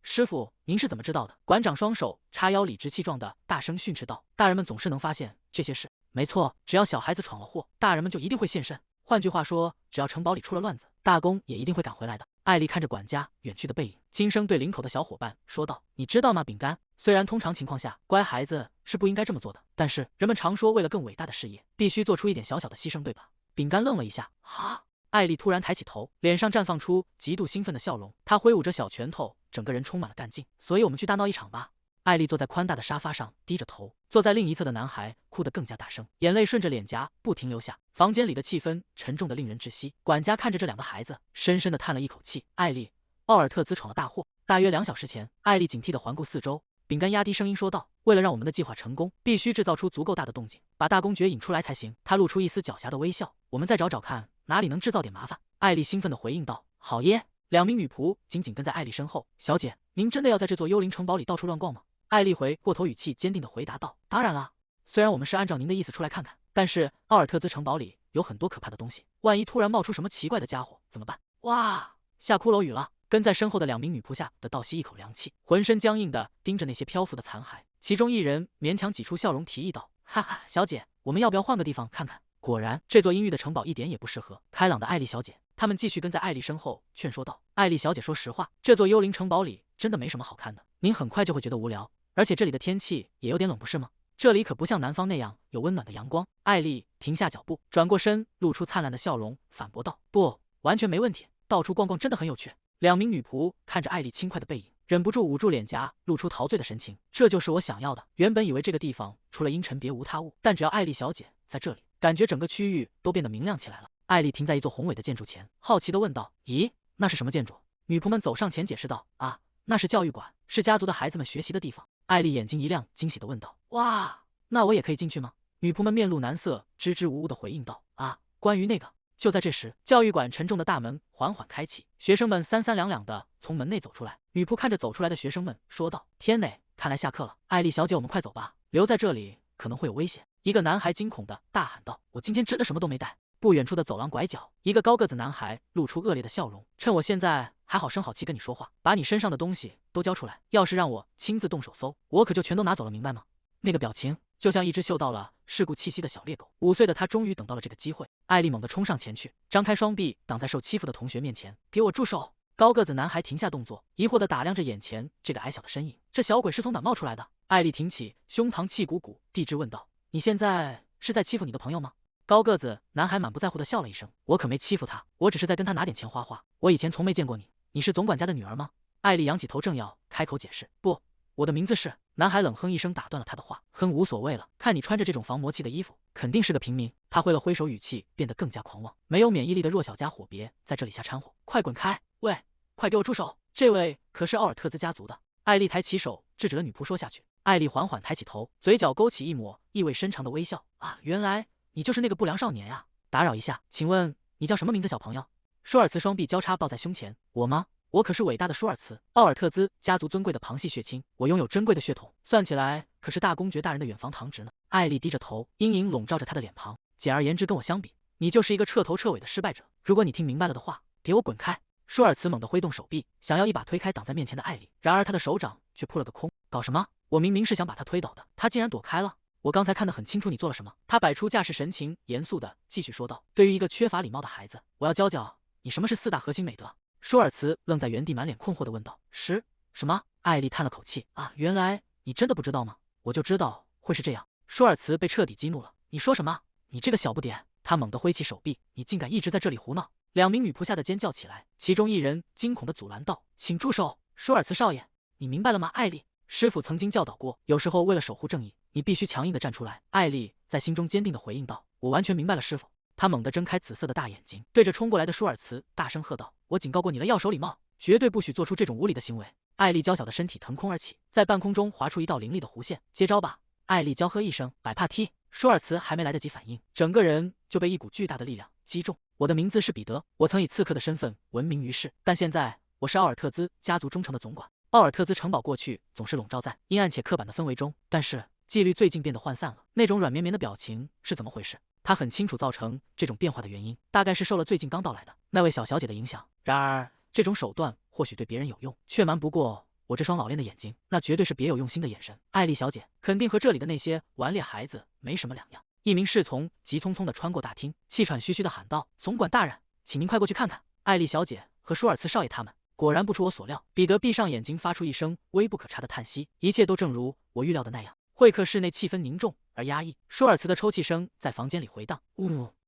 师傅，您是怎么知道的？馆长双手叉腰，理直气壮地大声训斥道：“大人们总是能发现这些事。没错，只要小孩子闯了祸，大人们就一定会现身。换句话说，只要城堡里出了乱子，大公也一定会赶回来的。”艾丽看着管家远去的背影，轻声对领口的小伙伴说道：“你知道吗，饼干？虽然通常情况下，乖孩子是不应该这么做的，但是人们常说，为了更伟大的事业，必须做出一点小小的牺牲，对吧？”饼干愣了一下，哈。艾丽突然抬起头，脸上绽放出极度兴奋的笑容，她挥舞着小拳头，整个人充满了干劲。所以我们去大闹一场吧。艾丽坐在宽大的沙发上，低着头。坐在另一侧的男孩哭得更加大声，眼泪顺着脸颊不停流下。房间里的气氛沉重的令人窒息。管家看着这两个孩子，深深地叹了一口气。艾丽，奥尔特兹闯了大祸。大约2小时前，艾丽警惕地环顾四周。饼干压低声音说道：“为了让我们的计划成功，必须制造出足够大的动静，把大公爵引出来才行。”他露出一丝狡黠的微笑。我们再找找看，哪里能制造点麻烦。艾丽兴奋地回应道：“好耶！”2名女仆紧紧跟在艾丽身后。小姐，您真的要在这座幽灵城堡里到处乱逛吗？艾丽回过头，语气坚定地回答道：“当然啦，虽然我们是按照您的意思出来看看，但是奥尔特兹城堡里有很多可怕的东西，万一突然冒出什么奇怪的家伙怎么办？”哇！下骷髅雨了。跟在身后的2名女仆吓得倒吸一口凉气，浑身僵硬地盯着那些漂浮的残骸。其中一人勉强挤出笑容，提议道：“哈哈，小姐，我们要不要换个地方看看？”果然，这座阴郁的城堡一点也不适合开朗的艾丽小姐。他们继续跟在艾丽身后，劝说道：“艾丽小姐，说实话，这座幽灵城堡里真的没什么好看的，您很快就会觉得无聊。而且这里的天气也有点冷，不是吗？这里可不像南方那样有温暖的阳光。”艾丽停下脚步，转过身，露出灿烂的笑容，反驳道：“不，完全没问题，到处逛逛真的很有趣。”2名女仆看着艾丽轻快的背影，忍不住捂住脸颊，露出陶醉的神情。这就是我想要的。原本以为这个地方除了阴沉别无他物，但只要艾丽小姐在这里，感觉整个区域都变得明亮起来了。艾丽停在一座宏伟的建筑前，好奇地问道：“咦，那是什么建筑？”女仆们走上前解释道：“啊，那是教育馆，是家族的孩子们学习的地方。”艾丽眼睛一亮，惊喜地问道：“哇，那我也可以进去吗？”女仆们面露难色，支支吾吾地回应道：“啊，关于那个……”就在这时，教育馆沉重的大门缓缓开启，学生们三三两两的从门内走出来。女仆看着走出来的学生们说道：“天哪，看来下课了。艾丽小姐，我们快走吧，留在这里可能会有危险。”一个男孩惊恐的大喊道：“我今天真的什么都没带。”不远处的走廊拐角，一个高个子男孩露出恶劣的笑容：“趁我现在还好声好气跟你说话，把你身上的东西都交出来，要是让我亲自动手搜，我可就全都拿走了，明白吗？”那个表情就像一只嗅到了世故气息的小猎狗。5岁的他终于等到了这个机会。艾丽猛地冲上前去，张开双臂挡在受欺负的同学面前：“给我住手！”高个子男孩停下动作，疑惑地打量着眼前这个矮小的身影。这小鬼是从哪冒出来的？艾丽挺起胸膛，气鼓鼓，地质问道：“你现在是在欺负你的朋友吗？”高个子男孩满不在乎地笑了一声：“我可没欺负他，我只是在跟他拿点钱花花。我以前从没见过你，你是总管家的女儿吗？”艾丽扬起头，正要开口解释：“不，我的名字是……”男孩冷哼一声，打断了他的话：“哼，无所谓了，看你穿着这种防魔气的衣服，肯定是个平民。”他挥了挥手，语气变得更加狂妄：“没有免疫力的弱小家伙，别在这里瞎掺和，快滚开！喂，快给我住手！这位可是奥尔特兹家族的。”艾丽抬起手制止了女仆说下去。艾丽缓缓抬起头，嘴角勾起一抹意味深长的微笑：“啊，原来你就是那个不良少年呀！打扰一下，请问你叫什么名字，小朋友？”舒尔茨双臂交叉抱在胸前：“我吗？我可是伟大的舒尔茨，奥尔特兹家族尊贵的旁系血亲，我拥有珍贵的血统，算起来可是大公爵大人的远房堂侄呢。”艾丽低着头，阴影笼罩着她的脸庞。简而言之，跟我相比，你就是一个彻头彻尾的失败者。如果你听明白了的话，给我滚开！舒尔茨猛地挥动手臂，想要一把推开挡在面前的艾丽，然而他的手掌却扑了个空。搞什么？我明明是想把他推倒的，他竟然躲开了。我刚才看得很清楚，你做了什么？他摆出架势神情，严肃地继续说道：“对于一个缺乏礼貌的孩子，我要教教你什么是4大核心美德。”舒尔茨愣在原地，满脸困惑地问道：“什么？”艾丽叹了口气：“啊，原来你真的不知道吗？我就知道会是这样。”舒尔茨被彻底激怒了：“你说什么？你这个小不点！”他猛地挥起手臂：“你竟敢一直在这里胡闹！”2名女仆吓得尖叫起来，其中一人惊恐地阻拦道：“请住手！舒尔茨少爷，你明白了吗？艾丽师傅曾经教导过，有时候为了守护正义，你必须强硬地站出来。”艾丽在心中坚定地回应道：“我完全明白了，师傅。”他猛地睁开紫色的大眼睛，对着冲过来的舒尔茨大声喝道：“我警告过你了，要守礼貌，绝对不许做出这种无礼的行为！”艾丽娇小的身体腾空而起，在半空中划出一道凌厉的弧线。“接招吧！”艾丽娇喝一声，摆帕踢。舒尔茨还没来得及反应，整个人就被一股巨大的力量击中。我的名字是彼得，我曾以刺客的身份闻名于世，但现在我是奥尔特兹家族忠诚的总管。奥尔特兹城堡过去总是笼罩在阴暗且刻板的氛围中，但是纪律最近变得涣散了。那种软绵绵的表情是怎么回事？他很清楚造成这种变化的原因，大概是受了最近刚到来的那位小小姐的影响。然而，这种手段或许对别人有用，却瞒不过我这双老练的眼睛，那绝对是别有用心的眼神。艾丽小姐肯定和这里的那些顽劣孩子没什么两样。一名侍从急匆匆地穿过大厅，气喘吁吁地喊道：“总管大人，请您快过去看看，艾丽小姐和舒尔茨少爷他们。”果然不出我所料，彼得闭上眼睛，发出一声微不可察的叹息。一切都正如我预料的那样。会客室内气氛凝重而压抑，舒尔茨的抽泣声在房间里回荡。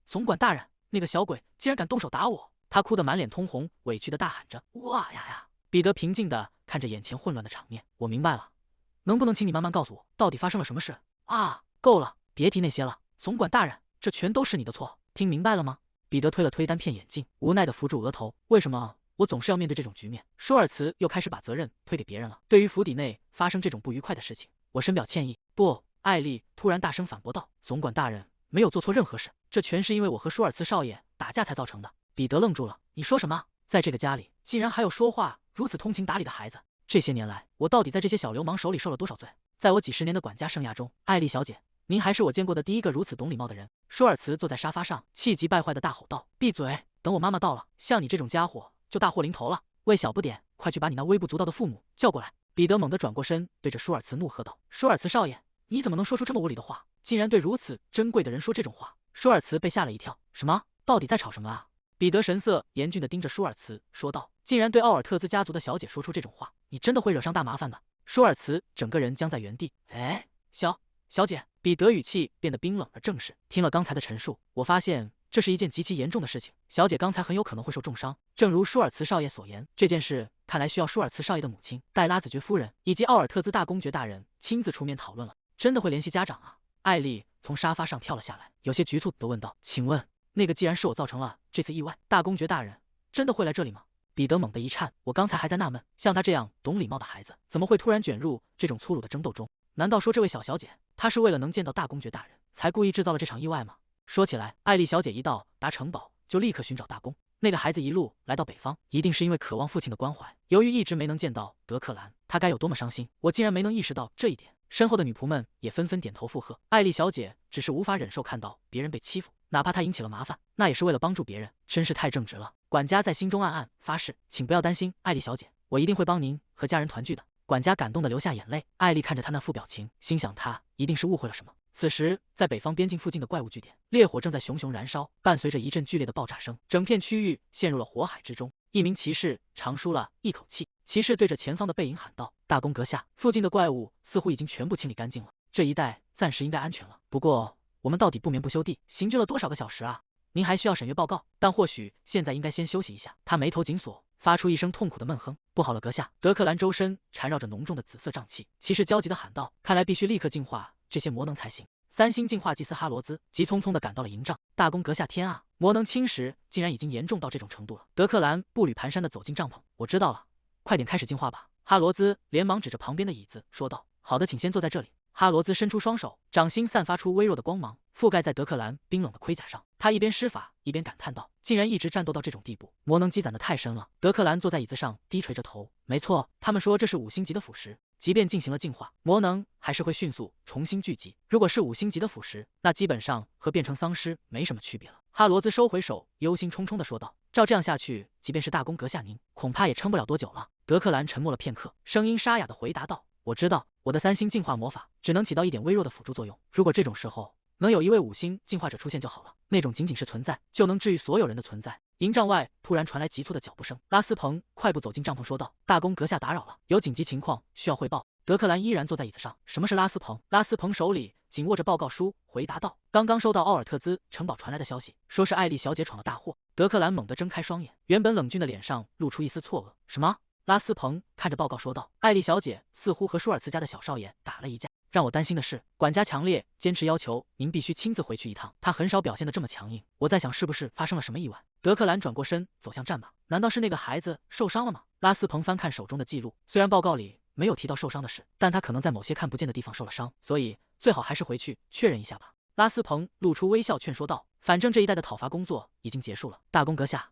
总管大人，那个小鬼竟然敢动手打我！他哭得满脸通红，委屈地大喊着：“哇呀呀！”彼得平静地看着眼前混乱的场面，我明白了，能不能请你慢慢告诉我，到底发生了什么事？啊，够了，别提那些了，总管大人，这全都是你的错，听明白了吗？彼得推了推单片眼镜，无奈地扶住额头。为什么我总是要面对这种局面？舒尔茨又开始把责任推给别人了。对于府邸内发生这种不愉快的事情，我深表歉意。不，艾丽突然大声反驳道：“总管大人没有做错任何事，这全是因为我和舒尔茨少爷打架才造成的。”彼得愣住了，你说什么？在这个家里竟然还有说话如此通情达理的孩子？这些年来，我到底在这些小流氓手里受了多少罪？在我几十年的管家生涯中，艾丽小姐，您还是我见过的第一个如此懂礼貌的人。舒尔茨坐在沙发上，气急败坏的大吼道：“闭嘴！等我妈妈到了，像你这种家伙就大祸临头了。魏小不点，快去把你那微不足道的父母叫过来！”彼得猛地转过身，对着舒尔茨怒喝道：“舒尔茨少爷，你怎么能说出这么无理的话？竟然对如此珍贵的人说这种话！”舒尔茨被吓了一跳，什么？到底在吵什么啊？彼得神色严峻地盯着舒尔茨说道：“竟然对奥尔特兹家族的小姐说出这种话，你真的会惹上大麻烦的。”舒尔茨整个人僵在原地。小姐，彼得语气变得冰冷而正式。听了刚才的陈述，我发现这是一件极其严重的事情。小姐刚才很有可能会受重伤，正如舒尔茨少爷所言，这件事看来需要舒尔茨少爷的母亲戴拉子爵夫人以及奥尔特兹大公爵大人亲自出面讨论了。真的会联系家长啊？艾丽从沙发上跳了下来，有些局促地问道：“请问，那个既然是我造成了这次意外，大公爵大人真的会来这里吗？”彼得猛地一颤，我刚才还在纳闷，像他这样懂礼貌的孩子，怎么会突然卷入这种粗鲁的争斗中？难道说这位小小姐，她是为了能见到大公爵大人，才故意制造了这场意外吗？说起来，艾丽小姐一到达城堡，就立刻寻找大公。那个孩子一路来到北方，一定是因为渴望父亲的关怀。由于一直没能见到德克兰，他该有多么伤心！我竟然没能意识到这一点。身后的女仆们也纷纷点头附和。艾丽小姐只是无法忍受看到别人被欺负，哪怕她引起了麻烦，那也是为了帮助别人，真是太正直了。管家在心中暗暗发誓，请不要担心，艾丽小姐，我一定会帮您和家人团聚的。管家感动得流下眼泪。艾丽看着他那副表情，心想他一定是误会了什么。此时，在北方边境附近的怪物据点，烈火正在熊熊燃烧，伴随着一阵剧烈的爆炸声，整片区域陷入了火海之中。一名骑士长舒了一口气，骑士对着前方的背影喊道：“大公阁下，附近的怪物似乎已经全部清理干净了，这一带暂时应该安全了。不过，我们到底不眠不休地行军了多少个小时啊？您还需要审阅报告，但或许现在应该先休息一下。”他眉头紧锁，发出一声痛苦的闷哼。不好了，阁下！德克兰周身缠绕着浓重的紫色瘴气，骑士焦急地喊道：“看来必须立刻净化这些魔能才行。”3星净化祭司哈罗兹急匆匆地赶到了营帐。大公阁下，天啊！魔能侵蚀竟然已经严重到这种程度了。德克兰步履蹒跚地走进帐篷。我知道了，快点开始净化吧。哈罗兹连忙指着旁边的椅子说道：“好的，请先坐在这里。”哈罗兹伸出双手，掌心散发出微弱的光芒，覆盖在德克兰冰冷的盔甲上。他一边施法，一边感叹道：“竟然一直战斗到这种地步，魔能积攒得太深了。”德克兰坐在椅子上，低垂着头。没错，他们说这是5星级的腐蚀，即便进行了净化，魔能还是会迅速重新聚集。如果是5星级的腐蚀，那基本上和变成丧尸没什么区别了。哈罗兹收回手，忧心忡忡地说道：“照这样下去，即便是大公阁下您，恐怕也撑不了多久了。”德克兰沉默了片刻，声音沙哑地回答道：“我知道，我的3星净化魔法只能起到一点微弱的辅助作用。如果这种时候能有一位5星净化者出现就好了，那种仅仅是存在就能治愈所有人的存在。”营帐外突然传来急促的脚步声，拉斯彭快步走进帐篷说道：“大公阁下打扰了，有紧急情况需要汇报。”德克兰依然坐在椅子上。什么是拉斯彭？拉斯彭手里紧握着报告书，回答道：“刚刚收到奥尔特兹城堡传来的消息，说是艾丽小姐闯了大祸。”德克兰猛地睁开双眼，原本冷峻的脸上露出一丝错愕。什么？拉斯彭看着报告说道：“艾丽小姐似乎和舒尔茨家的小少爷打了一架。让我担心的是，管家强烈坚持要求您必须亲自回去一趟。他很少表现得这么强硬，我在想是不是发生了什么意外。”德克兰转过身走向战马。难道是那个孩子受伤了吗？拉斯彭翻看手中的记录，虽然报告里没有提到受伤的事，但他可能在某些看不见的地方受了伤，所以最好还是回去确认一下吧。拉斯彭露出微笑劝说道：“反正这一带的讨伐工作已经结束了，大公阁下，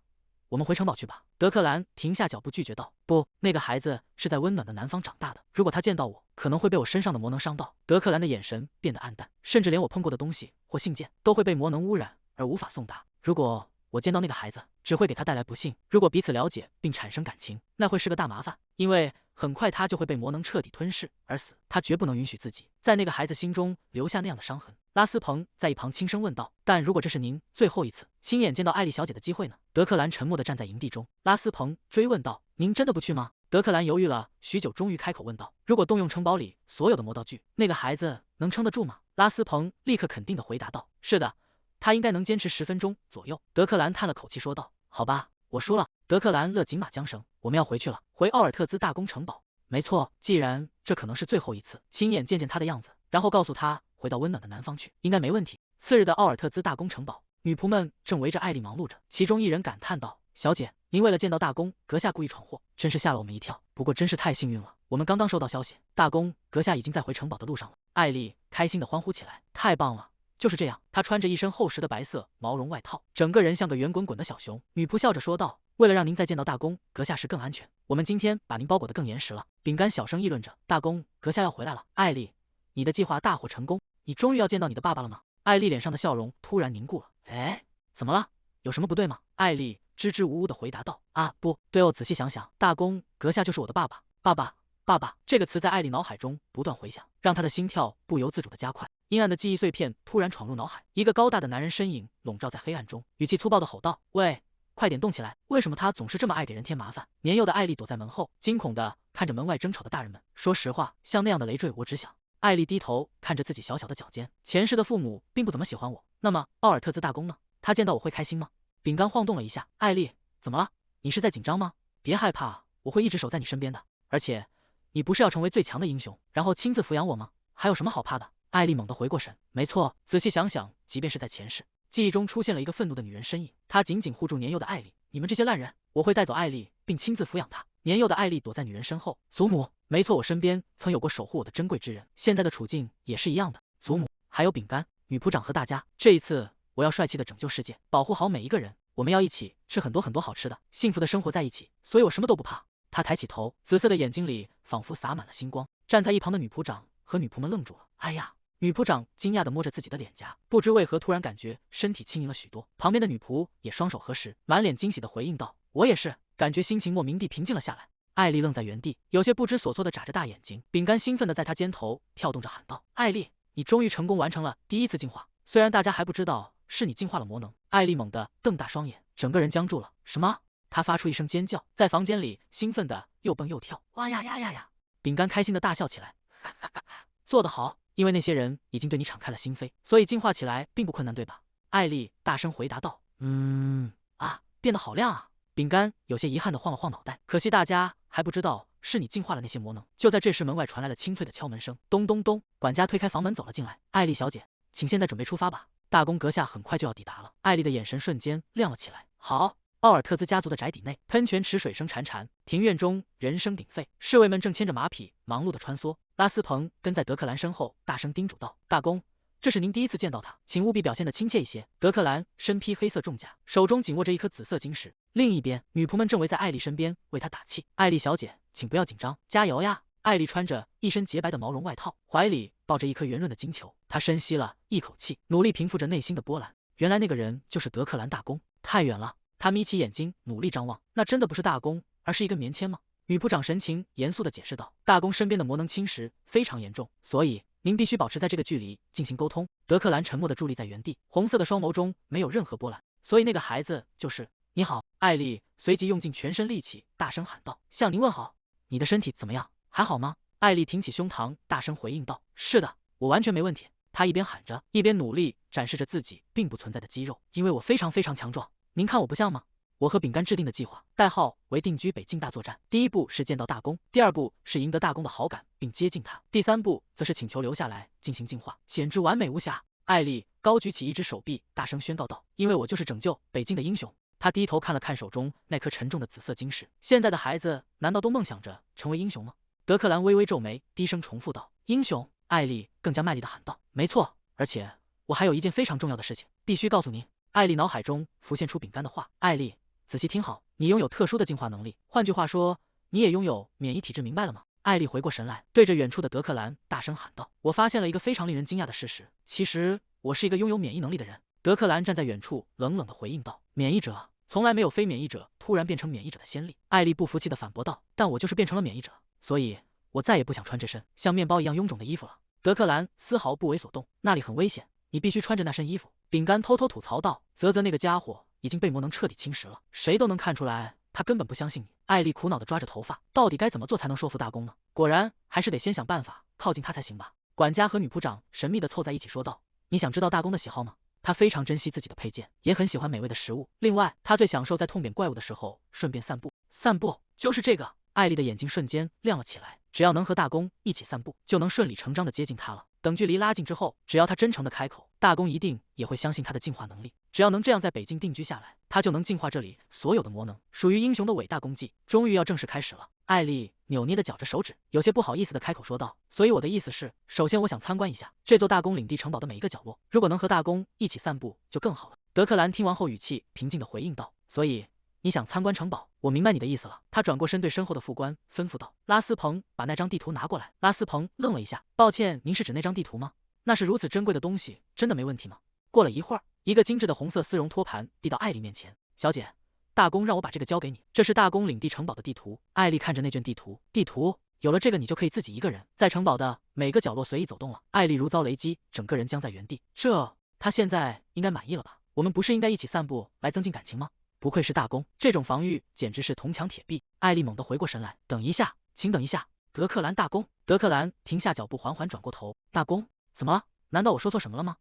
我们回城堡去吧。”德克兰停下脚步拒绝道：“不，那个孩子是在温暖的南方长大的，如果他见到我，可能会被我身上的魔能伤到。”德克兰的眼神变得暗淡，甚至连我碰过的东西或信件都会被魔能污染而无法送达。如果我见到那个孩子，只会给他带来不幸。如果彼此了解并产生感情，那会是个大麻烦，因为很快他就会被魔能彻底吞噬而死。他绝不能允许自己在那个孩子心中留下那样的伤痕。拉斯彭在一旁轻声问道：“但如果这是您最后一次亲眼见到艾丽小姐的机会呢？”德克兰沉默地站在营地中。拉斯彭追问道：“您真的不去吗？”德克兰犹豫了许久，终于开口问道：“如果动用城堡里所有的魔道具，那个孩子能撑得住吗？”拉斯彭立刻肯定地回答道：“是的。”他应该能坚持10分钟左右。德克兰叹了口气说道：“好吧，我输了。”德克兰勒紧马缰绳：“我们要回去了，回奥尔特兹大公城堡。”没错，既然这可能是最后一次，亲眼见见他的样子，然后告诉他回到温暖的南方去，应该没问题。次日的奥尔特兹大公城堡，女仆们正围着艾丽忙碌着，其中一人感叹道：“小姐，您为了见到大公阁下故意闯祸，真是吓了我们一跳。不过真是太幸运了，我们刚刚收到消息，大公阁下已经在回城堡的路上了。”艾丽开心地欢呼起来：“太棒了！”就是这样，她穿着一身厚实的白色毛绒外套，整个人像个圆滚滚的小熊。女仆笑着说道：“为了让您在见到大公阁下时更安全，我们今天把您包裹得更严实了。”饼干小声议论着：“大公阁下要回来了，艾丽，你的计划大获成功，你终于要见到你的爸爸了吗？”艾丽脸上的笑容突然凝固了。“哎，怎么了？有什么不对吗？”艾丽支支吾吾地回答道：“啊，不对哦，仔细想想，大公阁下就是我的爸爸。爸爸，爸爸。”这个词在艾丽脑海中不断回响，让她的心跳不由自主地加快。阴暗的记忆碎片突然闯入脑海，一个高大的男人身影笼罩在黑暗中，语气粗暴地吼道：“喂，快点动起来！为什么他总是这么爱给人添麻烦？”年幼的艾丽躲在门后，惊恐地看着门外争吵的大人们。说实话，像那样的累赘，我只想……艾丽低头看着自己小小的脚尖，前世的父母并不怎么喜欢我，那么奥尔特兹大公呢？他见到我会开心吗？饼干晃动了一下，艾丽，怎么了？你是在紧张吗？别害怕，我会一直守在你身边的。而且，你不是要成为最强的英雄，然后亲自抚养我吗？还有什么好怕的？艾丽猛地回过神，没错，仔细想想，即便是在前世，记忆中出现了一个愤怒的女人身影，她紧紧护住年幼的艾丽。你们这些烂人，我会带走艾丽，并亲自抚养她。年幼的艾丽躲在女人身后，祖母，没错，我身边曾有过守护我的珍贵之人，现在的处境也是一样的。祖母，还有饼干、女仆长和大家，这一次我要帅气的拯救世界，保护好每一个人。我们要一起吃很多很多好吃的，幸福的生活在一起，所以我什么都不怕。她抬起头，紫色的眼睛里仿佛洒满了星光。站在一旁的女仆长和女仆们愣住了。哎呀！女仆长惊讶地摸着自己的脸颊，不知为何突然感觉身体轻盈了许多。旁边的女仆也双手合十，满脸惊喜地回应道：“我也是。”感觉心情莫名地平静了下来。艾丽愣在原地，有些不知所措地眨着大眼睛。饼干兴奋地在她肩头跳动着喊道：“艾丽，你终于成功完成了第一次进化，虽然大家还不知道是你进化了魔能。”艾丽猛地瞪大双眼，整个人僵住了。什么？她发出一声尖叫，在房间里兴奋地又蹦又跳。哇呀呀呀呀！饼干开心地大笑起来，哈哈哈哈，做得好！因为那些人已经对你敞开了心扉，所以进化起来并不困难，对吧？艾丽大声回答道：“变得好亮啊！”饼干有些遗憾地晃了晃脑袋，可惜大家还不知道是你进化了那些魔能。就在这时，门外传来了清脆的敲门声，咚咚咚，管家推开房门走了进来。艾丽小姐，请现在准备出发吧，大公阁下很快就要抵达了。艾丽的眼神瞬间亮了起来。好。奥尔特兹家族的宅邸内，喷泉池水声潺潺，庭院中人声鼎沸，侍卫们正牵着马匹忙碌地穿梭。拉斯彭跟在德克兰身后，大声叮嘱道：“大公，这是您第一次见到他，请务必表现得亲切一些。”德克兰身披黑色重甲，手中紧握着一颗紫色晶石。另一边，女仆们正围在艾丽身边为她打气：“艾丽小姐，请不要紧张，加油呀！”艾丽穿着一身洁白的毛绒外套，怀里抱着一颗圆润的金球。她深吸了一口气，努力平复着内心的波澜。原来那个人就是德克兰大公，太远了。他眯起眼睛，努力张望，那真的不是大公，而是一根棉签吗？女仆长神情严肃地解释道：“大公身边的魔能侵蚀非常严重，所以您必须保持在这个距离进行沟通。”德克兰沉默地伫立在原地，红色的双眸中没有任何波澜。所以那个孩子就是你好，艾丽随即用尽全身力气，大声喊道：“向您问好，你的身体怎么样？还好吗？”艾丽挺起胸膛，大声回应道：“是的，我完全没问题。”她一边喊着，一边努力展示着自己并不存在的肌肉，因为我非常非常强壮。您看我不像吗？我和饼干制定的计划，代号为定居北境大作战。第一步是见到大公，第二步是赢得大公的好感并接近他，第三步则是请求留下来进行进化，简直完美无瑕。艾丽高举起一只手臂，大声宣告道：“因为我就是拯救北境的英雄。”他低头看了看手中那颗沉重的紫色晶石。现在的孩子难道都梦想着成为英雄吗？德克兰微微皱眉，低声重复道：“英雄。”艾丽更加卖力地喊道：“没错，而且我还有一件非常重要的事情必须告诉您。”艾丽脑海中浮现出饼干的话：“艾丽，仔细听好，你拥有特殊的进化能力，换句话说，你也拥有免疫体质，明白了吗？”艾丽回过神来，对着远处的德克兰大声喊道：“我发现了一个非常令人惊讶的事实，其实我是一个拥有免疫能力的人。”德克兰站在远处，冷冷地回应道：“免疫者？从来没有非免疫者突然变成免疫者的先例。”艾丽不服气地反驳道：“但我就是变成了免疫者，所以我再也不想穿这身像面包一样臃肿的衣服了。”德克兰丝毫不为所动：“那里很危险，你必须穿着那身衣服。”饼干偷偷吐槽道：“啧，那个家伙已经被魔能彻底侵蚀了，谁都能看出来他根本不相信你。”艾丽苦恼地抓着头发，到底该怎么做才能说服大公呢？果然还是得先想办法靠近他才行吧。管家和女仆长神秘地凑在一起说道：“你想知道大公的喜好吗？他非常珍惜自己的配件，也很喜欢美味的食物。另外，他最享受在痛扁怪物的时候顺便散步。散步就是这个。”艾丽的眼睛瞬间亮了起来，只要能和大公一起散步，就能顺理成章地接近他了。等距离拉近之后，只要他真诚地开口，大公一定也会相信他的进化能力。只要能这样在北境定居下来，他就能净化这里所有的魔能，属于英雄的伟大功绩终于要正式开始了。艾丽扭捏地绞着手指，有些不好意思地开口说道：“所以我的意思是，首先我想参观一下这座大公领地城堡的每一个角落，如果能和大公一起散步就更好了。”德克兰听完后语气平静地回应道：“所以你想参观城堡？我明白你的意思了。”他转过身对身后的副官吩咐道：“拉斯彭，把那张地图拿过来。”拉斯彭愣了一下：“抱歉，您是指那张地图吗？那是如此珍贵的东西，真的没问题吗？”过了一会儿，一个精致的红色丝绒托盘递到艾丽面前：“小姐，大公让我把这个交给你，这是大公领地城堡的地图。”艾丽看着那卷地图，有了这个，你就可以自己一个人在城堡的每个角落随意走动了。艾丽如遭雷击，整个人僵在原地。他现在应该满意了吧？我们不是应该一起散步来增进感情吗？不愧是大公，这种防御简直是铜墙铁壁。艾丽猛地回过神来：“等一下，请等一下，德克兰大公。”德克兰停下脚步，缓缓转过头：“大公，怎么了？难道我说错什么了吗？”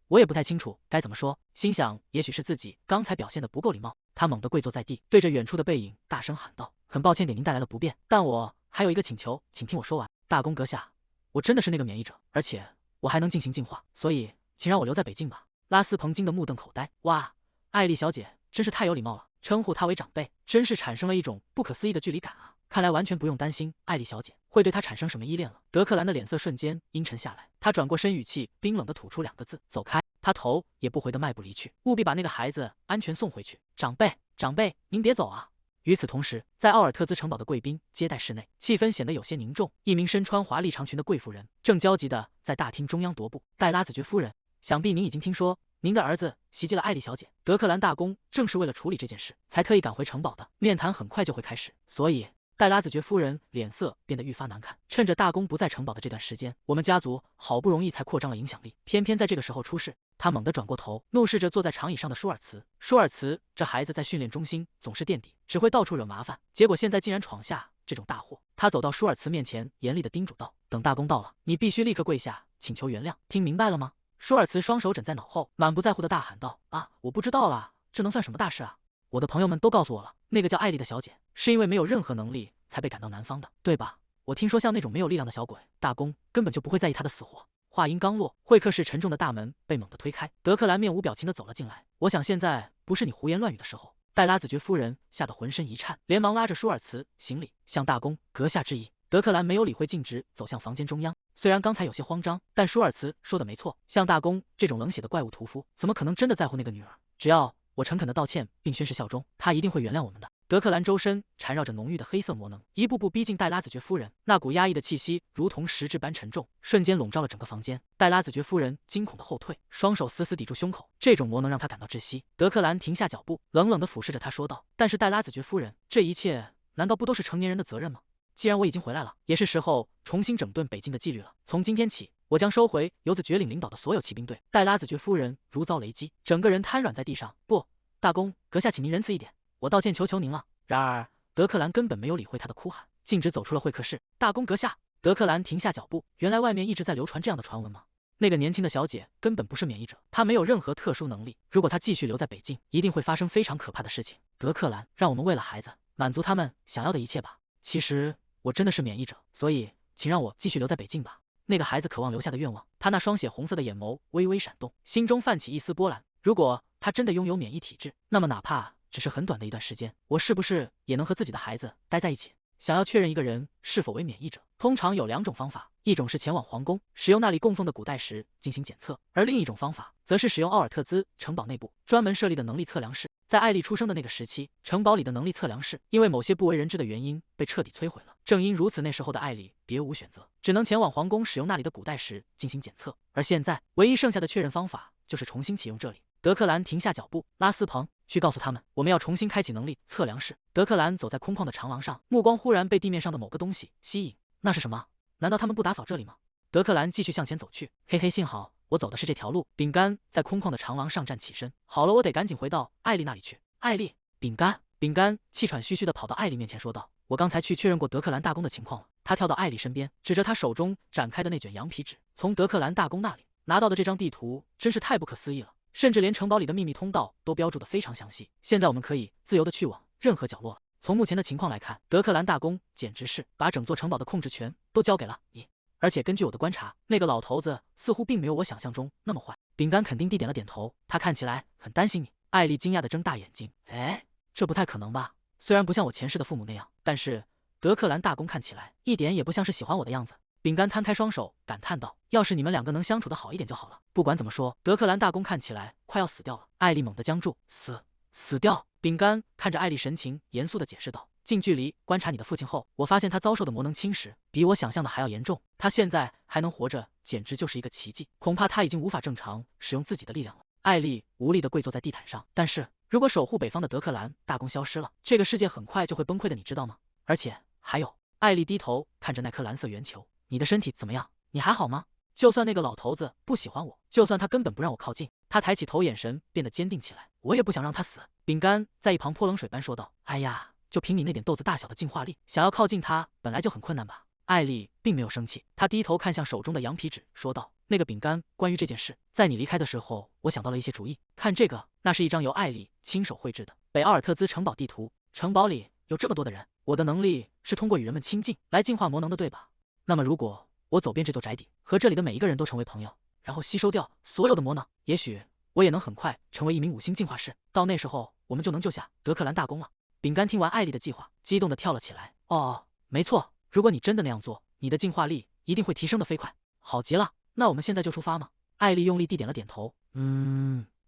我也不太清楚该怎么说，心想也许是自己刚才表现得不够礼貌。他猛地跪坐在地，对着远处的背影大声喊道：“很抱歉给您带来了不便，但我还有一个请求，请听我说完。大公阁下，我真的是那个免疫者，而且我还能进行进化，所以请让我留在北境吧。”拉斯彭惊得目瞪口呆：“哇，艾丽小姐真是太有礼貌了，称呼她为长辈，真是产生了一种不可思议的距离感啊！看来完全不用担心艾丽小姐会对她产生什么依恋了。”德克兰的脸色瞬间阴沉下来，他转过身，语气冰冷地吐出2个字：“走开。”他头也不回地迈步离去：“务必把那个孩子安全送回去。”长辈，您别走啊！与此同时，在奥尔特兹城堡的贵宾接待室内，气氛显得有些凝重。一名身穿华丽长裙的贵妇人正焦急地在大厅中央踱步。“戴拉子爵夫人，想必您已经听说您的儿子袭击了艾丽小姐。德克兰大公正是为了处理这件事才特意赶回城堡的，面谈很快就会开始，所以……”戴拉子爵夫人脸色变得愈发难看。趁着大公不在城堡的这段时间，我们家族好不容易才扩张了影响力，偏偏在这个时候出事。他猛地转过头，怒视着坐在长椅上的舒尔茨。舒尔茨这孩子在训练中心总是垫底，只会到处惹麻烦，结果现在竟然闯下这种大祸。他走到舒尔茨面前，严厉地叮嘱道：“等大公到了，你必须立刻跪下请求原谅，听明白了吗？”舒尔茨双手枕在脑后，满不在乎地大喊道：“啊，我不知道啦，这能算什么大事啊？我的朋友们都告诉我了，那个叫艾丽的小姐是因为没有任何能力才被赶到南方的，对吧？我听说像那种没有力量的小鬼，大公根本就不会在意他的死活。”话音刚落，会客室沉重的大门被猛地推开，德克兰面无表情地走了进来。“我想现在不是你胡言乱语的时候。”戴拉子爵夫人吓得浑身一颤，连忙拉着舒尔茨行礼，向大公阁下致意。德克兰没有理会，径直走向房间中央。虽然刚才有些慌张，但舒尔茨说的没错，像大公这种冷血的怪物屠夫，怎么可能真的在乎那个女儿？只要我诚恳地道歉并宣誓效忠，他一定会原谅我们的。德克兰周身缠绕着浓郁的黑色魔能，一步步逼近戴拉子爵夫人。那股压抑的气息如同石质般沉重，瞬间笼罩了整个房间。戴拉子爵夫人惊恐地后退，双手死死抵住胸口。这种魔能让她感到窒息。德克兰停下脚步，冷冷地俯视着她说道：“但是戴拉子爵夫人，这一切难道不都是成年人的责任吗？既然我已经回来了，也是时候重新整顿北境的纪律了。从今天起，我将收回由子爵领领导的所有骑兵队。”戴拉子爵夫人如遭雷击，整个人瘫软在地上。“不，大公阁下，请您仁慈一点，我道歉，求您了。”然而德克兰根本没有理会他的哭喊，径直走出了会客室。“大公阁下！”德克兰停下脚步，原来外面一直在流传这样的传闻吗？那个年轻的小姐根本不是免疫者，她没有任何特殊能力，如果她继续留在北境，一定会发生非常可怕的事情。德克兰，让我们为了孩子满足他们想要的一切吧。其实我真的是免疫者，所以请让我继续留在北境吧。那个孩子渴望留下的愿望，他那双血红色的眼眸微微闪动，心中泛起一丝波澜。如果他真的拥有免疫体质，那么哪怕只是很短的一段时间，我是不是也能和自己的孩子待在一起？想要确认一个人是否为免疫者，通常有2种方法，一种是前往皇宫，使用那里供奉的古代石进行检测，而另一种方法则是使用奥尔特兹城堡内部专门设立的能力测量室。在艾丽出生的那个时期，城堡里的能力测量室因为某些不为人知的原因被彻底摧毁了。正因如此，那时候的艾丽别无选择，只能前往皇宫使用那里的古代石进行检测。而现在，唯一剩下的确认方法就是重新启用这里。德克兰停下脚步，拉斯彭，去告诉他们，我们要重新开启能力测量室。德克兰走在空旷的长廊上，目光忽然被地面上的某个东西吸引。那是什么？难道他们不打扫这里吗？德克兰继续向前走去，嘿嘿，幸好我走的是这条路。饼干在空旷的长廊上站起身，好了，我得赶紧回到艾丽那里去。艾丽，饼干气喘吁吁地跑到艾丽面前说道：“我刚才去确认过德克兰大公的情况了。”他跳到艾丽身边，指着他手中展开的那卷羊皮纸，从德克兰大公那里拿到的这张地图真是太不可思议了，甚至连城堡里的秘密通道都标注得非常详细。现在我们可以自由地去往任何角落了。从目前的情况来看，德克兰大公简直是把整座城堡的控制权都交给了你。而且根据我的观察，那个老头子似乎并没有我想象中那么坏。饼干肯定地点了点头，他看起来很担心你。艾丽惊讶地睁大眼睛，哎，这不太可能吧？虽然不像我前世的父母那样，但是德克兰大公看起来一点也不像是喜欢我的样子。饼干摊开双手感叹道：“要是你们2个能相处得好一点就好了。”不管怎么说，德克兰大公看起来快要死掉了。艾丽猛地僵住，死掉？饼干看着艾丽，神情严肃地解释道：“近距离观察你的父亲后，我发现他遭受的魔能侵蚀比我想象的还要严重。他现在还能活着，简直就是一个奇迹。恐怕他已经无法正常使用自己的力量了。”艾丽无力地跪坐在地毯上。但是如果守护北方的德克兰大公消失了，这个世界很快就会崩溃的，你知道吗？而且还有，艾丽低头看着那颗蓝色圆球，你的身体怎么样？你还好吗？就算那个老头子不喜欢我，就算他根本不让我靠近，他抬起头，眼神变得坚定起来，我也不想让他死。饼干在一旁泼冷水般说道：“哎呀，就凭你那点豆子大小的进化力，想要靠近他本来就很困难吧？”艾丽并没有生气，她低头看向手中的羊皮纸，说道：“那个饼干，关于这件事，在你离开的时候，我想到了一些主意。看这个，那是一张由艾丽亲手绘制的北奥尔特兹城堡地图。城堡里有这么多的人，我的能力是通过与人们亲近来净化魔能的，对吧？那么如果我走遍这座宅邸，和这里的每一个人都成为朋友，然后吸收掉所有的魔能，也许我也能很快成为一名5星进化师。到那时候，我们就能救下德克兰大公了。”饼干听完艾丽的计划，激动地跳了起来。哦，没错，如果你真的那样做，你的进化力一定会提升得飞快。好极了，那我们现在就出发吗？艾丽用力地点了点头。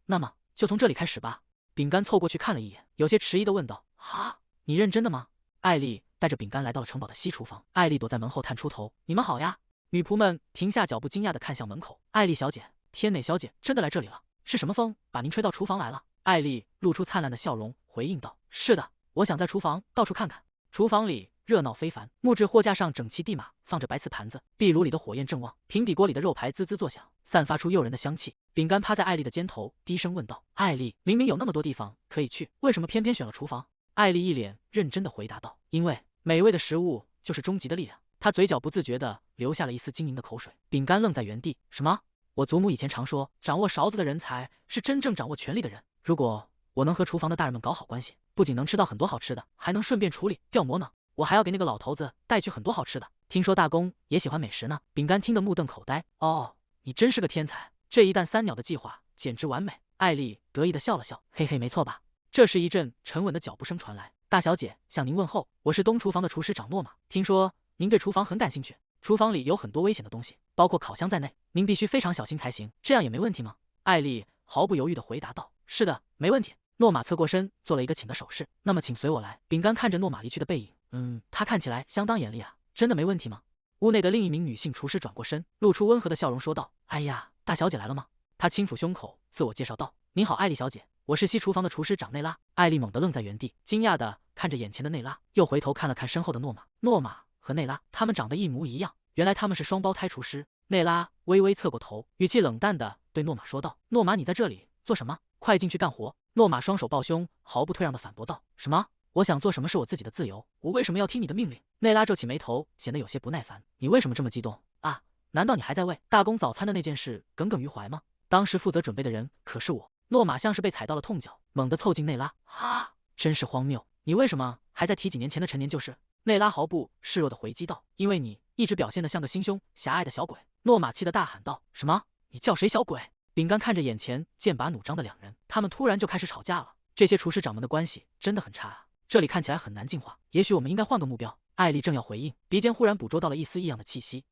那么就从这里开始吧。饼干凑过去看了一眼，有些迟疑地问道：“哈，你认真的吗？”艾丽带着饼干来到了城堡的西厨房。艾丽躲在门后探出头：“你们好呀。”女仆们停下脚步，惊讶地看向门口。艾丽小姐，天哪，小姐真的来这里了？是什么风把您吹到厨房来了？艾丽露出灿烂的笑容回应道：“是的，我想在厨房到处看看。”厨房里热闹非凡，木质货架上整齐地码放着白瓷盘子，壁炉里的火焰正旺，平底锅里的肉排滋滋作响，散发出诱人的香气。饼干趴在艾丽的肩头，低声问道：“艾丽，明明有那么多地方可以去，为什么偏偏选了厨房？”艾丽一脸认真地回答道：“因为美味的食物就是终极的力量。”她嘴角不自觉地流下了一丝晶莹的口水。饼干愣在原地：“什么？我祖母以前常说，掌握勺子的人才是真正掌握权力的人。如果我能和厨房的大人们搞好关系，不仅能吃到很多好吃的，还能顺便处理掉魔能。我还要给那个老头子带去很多好吃的。听说大公也喜欢美食呢。”饼干听得目瞪口呆。“哦，你真是个天才，这一弹3鸟的计划简直完美。”艾丽得意地笑了笑：“嘿嘿，没错吧？”这时一阵沉稳的脚步声传来：“大小姐，向您问候，我是东厨房的厨师长诺玛。听说您对厨房很感兴趣，厨房里有很多危险的东西，包括烤箱在内，您必须非常小心才行。这样也没问题吗？”艾丽毫不犹豫地回答道：“是的，没问题。”诺玛侧过身，做了一个请的手势。“那么请随我来。”饼干看着诺玛离去的背影，他看起来相当严厉啊，真的没问题吗？屋内的另一名女性厨师转过身，露出温和的笑容，说道：“哎呀，大小姐来了吗？”她轻抚胸口，自我介绍道：“您好，艾丽小姐，我是西厨房的厨师长内拉。”艾丽猛地愣在原地，惊讶地看着眼前的内拉，又回头看了看身后的诺玛。诺玛和内拉，他们长得一模一样，原来他们是双胞胎厨师。内拉微微侧过头，语气冷淡地对诺玛说道：“诺玛，你在这里做什么？快进去干活！”诺玛双手抱胸，毫不退让地反驳道：“什么？我想做什么是我自己的自由，我为什么要听你的命令？”内拉皱起眉头，显得有些不耐烦：“你为什么这么激动啊？难道你还在为大公早餐的那件事耿耿于怀吗？当时负责准备的人可是我。”诺玛像是被踩到了痛脚，猛地凑近内拉：“哈，真是荒谬！你为什么还在提几年前的陈年旧事？”内拉毫不示弱地回击道：“因为你一直表现得像个心胸狭隘的小鬼。”诺玛气得大喊道：“什么？你叫谁小鬼？”饼干看着眼前剑拔弩张的2人，他们突然就开始吵架了。这些厨师长们的关系真的很差啊！这里看起来很难进化，也许我们应该换个目标。艾丽正要回应，鼻尖忽然捕捉到了一丝异样的气息。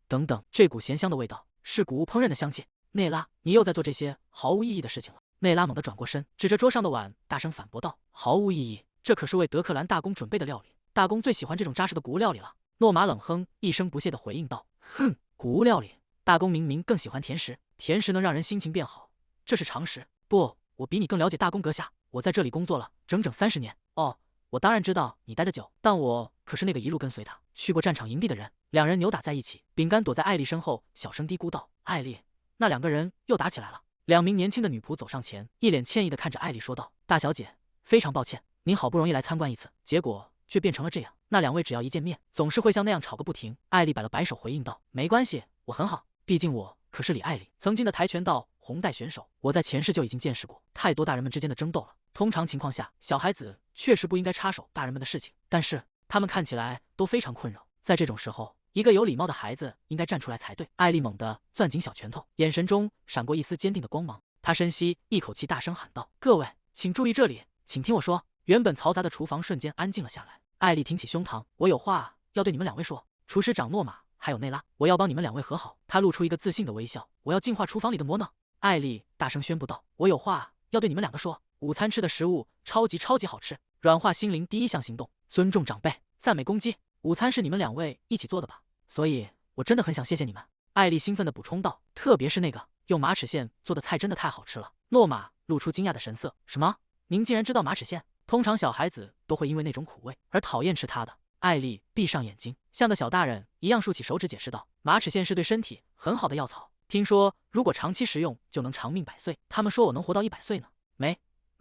等等，这股咸香的味道是谷物烹饪的香气。内拉，你又在做这些毫无意义的事情了。内拉猛地转过身，指着桌上的碗，大声反驳道：“毫无意义，这可是为德克兰大公准备的料理，大公最喜欢这种扎实的谷物料理了。”诺玛冷哼一声，不屑地回应道：“哼，谷物料理，大公明明更喜欢甜食，甜食能让人心情变好，这是常识。不，我比你更了解大公阁下，我在这里工作了整整30年。哦，我当然知道你待得久，但我可是那个一路跟随他去过战场营地的人。”两人扭打在一起，饼干躲在艾丽身后，小声嘀咕道：“艾丽，那两个人又打起来了。”两名年轻的女仆走上前，一脸歉意地看着艾丽说道：“大小姐，非常抱歉，您好不容易来参观一次，结果却变成了这样。那两位只要一见面，总是会像那样吵个不停。”艾丽摆了摆手回应道：“没关系，我很好，毕竟我可是李艾丽，曾经的跆拳道红带选手，我在前世就已经见识过太多大人们之间的争斗了。通常情况下，小孩子确实不应该插手大人们的事情，但是他们看起来都非常困扰，在这种时候，一个有礼貌的孩子应该站出来才对。”艾丽猛地攥紧小拳头，眼神中闪过一丝坚定的光芒。她深吸一口气，大声喊道：“各位，请注意这里，请听我说。”原本嘈杂的厨房瞬间安静了下来。艾丽挺起胸膛：“我有话要对你们两位说。厨师长诺玛还有内拉，我要帮你们两位和好。”她露出一个自信的微笑：“我要净化厨房里的魔能。”艾丽大声宣布道：“我有话要对你们两个说。午餐吃的食物超级好吃，软化心灵第一项行动，尊重长辈，赞美公鸡。午餐是你们两位一起做的吧？所以我真的很想谢谢你们。”艾丽兴奋地补充道：“特别是那个用马齿苋做的菜，真的太好吃了。”诺玛露出惊讶的神色：“什么？您竟然知道马齿苋？通常小孩子都会因为那种苦味而讨厌吃它的。”艾丽闭上眼睛，像个小大人一样竖起手指解释道：“马齿苋是对身体很好的药草，听说如果长期食用就能长命100岁。他们说我能活到100岁呢。”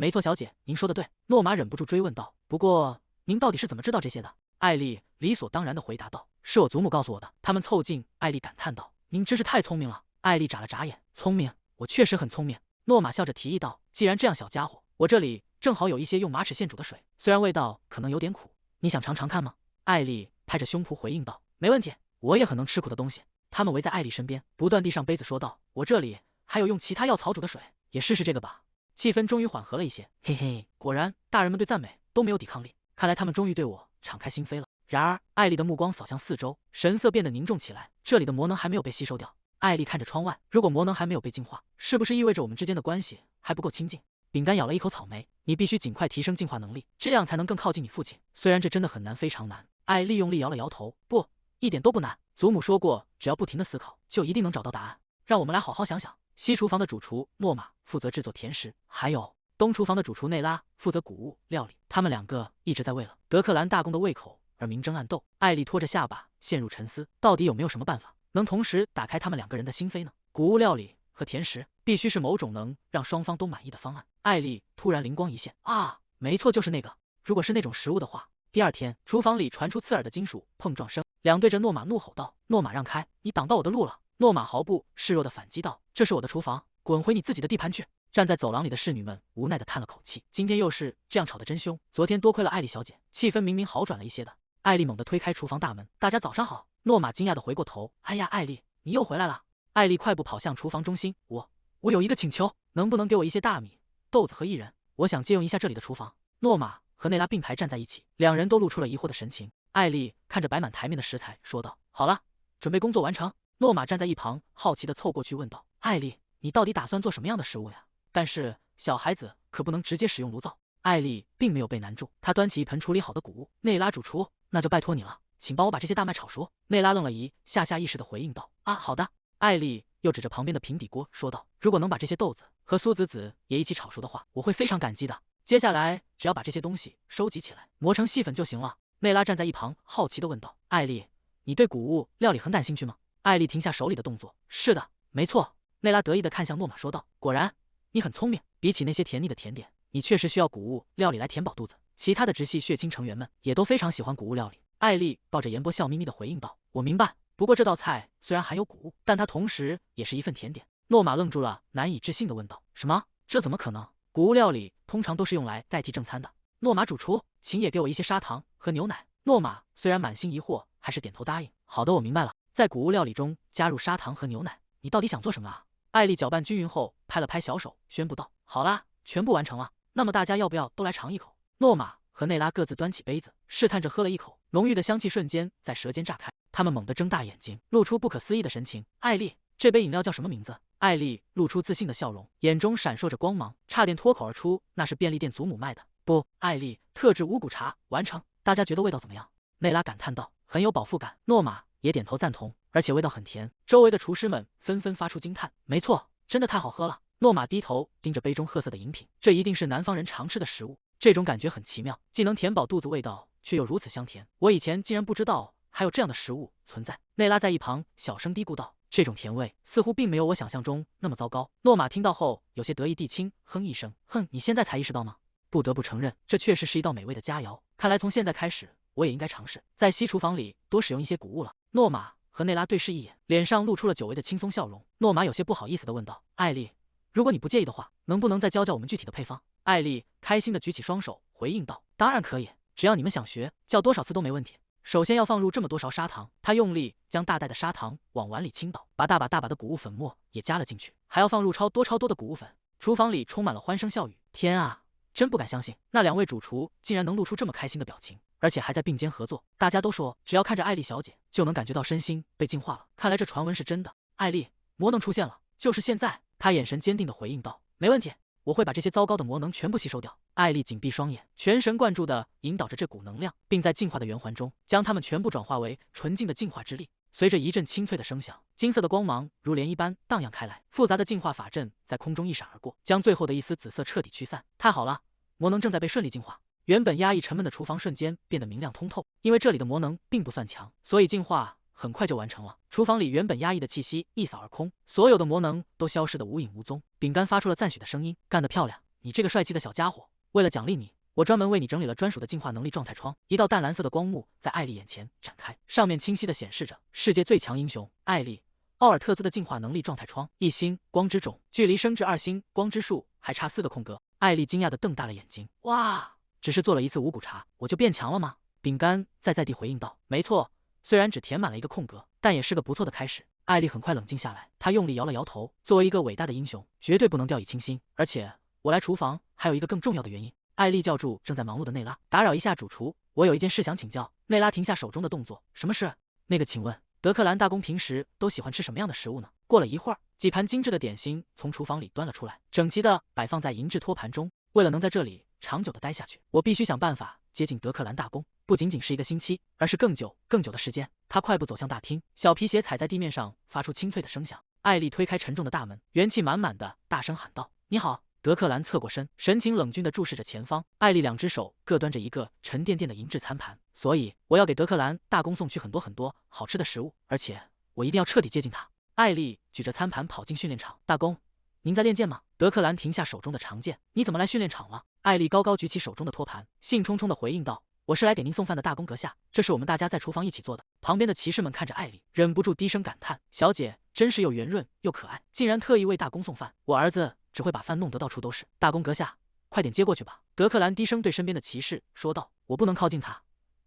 没错，小姐，您说的对。诺玛忍不住追问道：“不过您到底是怎么知道这些的？”艾丽理所当然地回答道：“是我祖母告诉我的。”他们凑近，艾丽感叹道：“您真是太聪明了。”艾丽眨了眨眼：“聪明，我确实很聪明。”诺玛笑着提议道：“既然这样，小家伙，我这里正好有一些用马齿苋煮的水，虽然味道可能有点苦，你想尝尝看吗？”艾丽拍着胸脯回应道：“没问题，我也很能吃苦的东西。”他们围在艾丽身边，不断递上杯子，说道：“我这里还有用其他药草煮的水，也试试这个吧。”气氛终于缓和了一些。嘿嘿，果然大人们对赞美都没有抵抗力，看来他们终于对我敞开心扉了。然而，艾丽的目光扫向四周，神色变得凝重起来。这里的魔能还没有被吸收掉。艾丽看着窗外，如果魔能还没有被净化，是不是意味着我们之间的关系还不够亲近？饼干咬了一口草莓，你必须尽快提升净化能力，这样才能更靠近你父亲。虽然这真的很难，非常难。艾丽用力摇了摇头，不，一点都不难。祖母说过，只要不停的思考，就一定能找到答案。让我们来好好想想。西厨房的主厨诺玛负责制作甜食，还有东厨房的主厨内拉负责谷物料理。他们两个一直在为了德克兰大公的胃口而明争暗斗。艾丽拖着下巴陷入沉思，到底有没有什么办法能同时打开他们两个人的心扉呢？谷物料理和甜食必须是某种能让双方都满意的方案。艾丽突然灵光一现，啊，没错，就是那个。如果是那种食物的话。第二天，厨房里传出刺耳的金属碰撞声，两对着诺玛怒吼道：“诺玛，让开！你挡到我的路了！”诺玛毫不示弱地反击道：“这是我的厨房，滚回你自己的地盘去！”站在走廊里的侍女们无奈地叹了口气，今天又是这样吵得真凶。昨天多亏了艾丽小姐，气氛明明好转了一些的。艾丽猛地推开厨房大门：“大家早上好。”诺玛惊讶地回过头：“哎呀，艾丽，你又回来了！”艾丽快步跑向厨房中心：“我有一个请求，能不能给我一些大米、豆子和薏仁？我想借用一下这里的厨房。”诺玛和内拉并排站在一起，两人都露出了疑惑的神情。艾丽看着摆满台面的食材，说道：“好了，准备工作完成。”诺玛站在一旁，好奇地凑过去问道：“艾丽，你到底打算做什么样的食物呀？但是小孩子可不能直接使用炉灶。”艾丽并没有被难住，她端起一盆处理好的谷物。内拉主厨，那就拜托你了，请帮我把这些大麦炒熟。内拉愣了一下，下意识地回应道：“啊，好的。”艾丽又指着旁边的平底锅说道：“如果能把这些豆子和苏子子也一起炒熟的话，我会非常感激的。接下来只要把这些东西收集起来，磨成细粉就行了。”内拉站在一旁，好奇地问道：“艾丽，你对谷物料理很感兴趣吗？”艾丽停下手里的动作：“是的，没错。”内拉得意地看向诺玛说道：“果然，你很聪明。比起那些甜腻的甜点，你确实需要谷物料理来填饱肚子。其他的直系血亲成员们也都非常喜欢谷物料理。”艾丽抱着盐波笑眯眯地回应道：“我明白。不过这道菜虽然含有谷物，但它同时也是一份甜点。”诺玛愣住了，难以置信地问道：“什么？这怎么可能？谷物料理通常都是用来代替正餐的。”诺玛主厨，请也给我一些砂糖和牛奶。诺玛虽然满心疑惑，还是点头答应：“好的，我明白了。在谷物料理中加入砂糖和牛奶，你到底想做什么啊？”艾丽搅拌均匀后，拍了拍小手，宣布道：“好啦，全部完成了。那么大家要不要都来尝一口？”诺玛和内拉各自端起杯子，试探着喝了一口，浓郁的香气瞬间在舌尖炸开。他们猛地睁大眼睛，露出不可思议的神情。艾丽，这杯饮料叫什么名字？艾丽露出自信的笑容，眼中闪烁着光芒，差点脱口而出：“那是便利店祖母卖的。”不，艾丽，特制五谷茶，完成。大家觉得味道怎么样？内拉感叹道：“很有饱腹感。”诺玛也点头赞同，而且味道很甜。周围的厨师们纷纷发出惊叹：“没错，真的太好喝了。”诺玛低头盯着杯中褐色的饮品，这一定是南方人常吃的食物。这种感觉很奇妙，既能填饱肚子，味道却又如此香甜。我以前竟然不知道还有这样的食物存在。内拉在一旁小声嘀咕道：“这种甜味似乎并没有我想象中那么糟糕。”诺玛听到后有些得意地轻哼一声：“哼，你现在才意识到吗？不得不承认，这确实是一道美味的佳肴。看来从现在开始，我也应该尝试在西厨房里多使用一些谷物了。”诺玛和内拉对视一眼，脸上露出了久违的轻松笑容。诺玛有些不好意思地问道：“艾丽，如果你不介意的话，能不能再教教我们具体的配方？”艾丽开心地举起双手回应道：“当然可以，只要你们想学，教多少次都没问题。首先要放入这么多勺砂糖。”他用力将大袋的砂糖往碗里倾倒，把大把的谷物粉末也加了进去，还要放入超多的谷物粉。厨房里充满了欢声笑语。天啊，真不敢相信，那两位主厨竟然能露出这么开心的表情，而且还在并肩合作。大家都说，只要看着艾丽小姐，就能感觉到身心被净化了。看来这传闻是真的。艾丽，魔能出现了，就是现在。她眼神坚定地回应道：“没问题。我会把这些糟糕的魔能全部吸收掉。”艾丽紧闭双眼，全神贯注地引导着这股能量，并在净化的圆环中将它们全部转化为纯净的净化之力。随着一阵清脆的声响，金色的光芒如涟漪般荡漾开来，复杂的净化法阵在空中一闪而过，将最后的一丝紫色彻底驱散。太好了，魔能正在被顺利净化。原本压抑沉闷的厨房瞬间变得明亮通透，因为这里的魔能并不算强，所以净化很快就完成了。厨房里原本压抑的气息一扫而空，所有的魔能都消失得无影无踪。饼干发出了赞许的声音：“干得漂亮，你这个帅气的小家伙！为了奖励你，我专门为你整理了专属的净化能力状态窗。”一道淡蓝色的光幕在艾丽眼前展开，上面清晰地显示着世界最强英雄艾丽·奥尔特兹的净化能力状态窗：1星光之种，距离升至2星光之术还差4个空格。艾丽惊讶地瞪大了眼睛：“哇，只是做了一次五谷茶，我就变强了吗？”饼干在地回应道：“没错，虽然只填满了1个空格，但也是个不错的开始。”艾丽很快冷静下来，她用力摇了摇头。作为一个伟大的英雄，绝对不能掉以轻心。而且我来厨房还有一个更重要的原因。艾丽叫住正在忙碌的内拉：“打扰一下主厨，我有一件事想请教。”内拉停下手中的动作：“什么事？”“那个，请问德克兰大公平时都喜欢吃什么样的食物呢？”过了一会儿，几盘精致的点心从厨房里端了出来，整齐地摆放在银质托盘中。为了能在这里长久地待下去，我必须想办法接近德克兰大公，不仅仅是1个星期，而是更久的时间。他快步走向大厅，小皮鞋踩在地面上，发出清脆的声响。艾丽推开沉重的大门，元气满满的大声喊道：“你好！”德克兰侧过身，神情冷峻地注视着前方。艾丽2只手各端着一个沉甸甸的银质餐盘，所以我要给德克兰大公送去很多好吃的食物，而且我一定要彻底接近他。艾丽举着餐盘跑进训练场。“大公，您在练剑吗？”德克兰停下手中的长剑：“你怎么来训练场了？”艾丽高高举起手中的托盘，兴冲冲地回应道：“我是来给您送饭的，大公阁下，这是我们大家在厨房一起做的。”旁边的骑士们看着艾丽，忍不住低声感叹：“小姐真是又圆润又可爱，竟然特意为大公送饭。我儿子只会把饭弄得到处都是。大公阁下，快点接过去吧。”德克兰低声对身边的骑士说道：“我不能靠近他，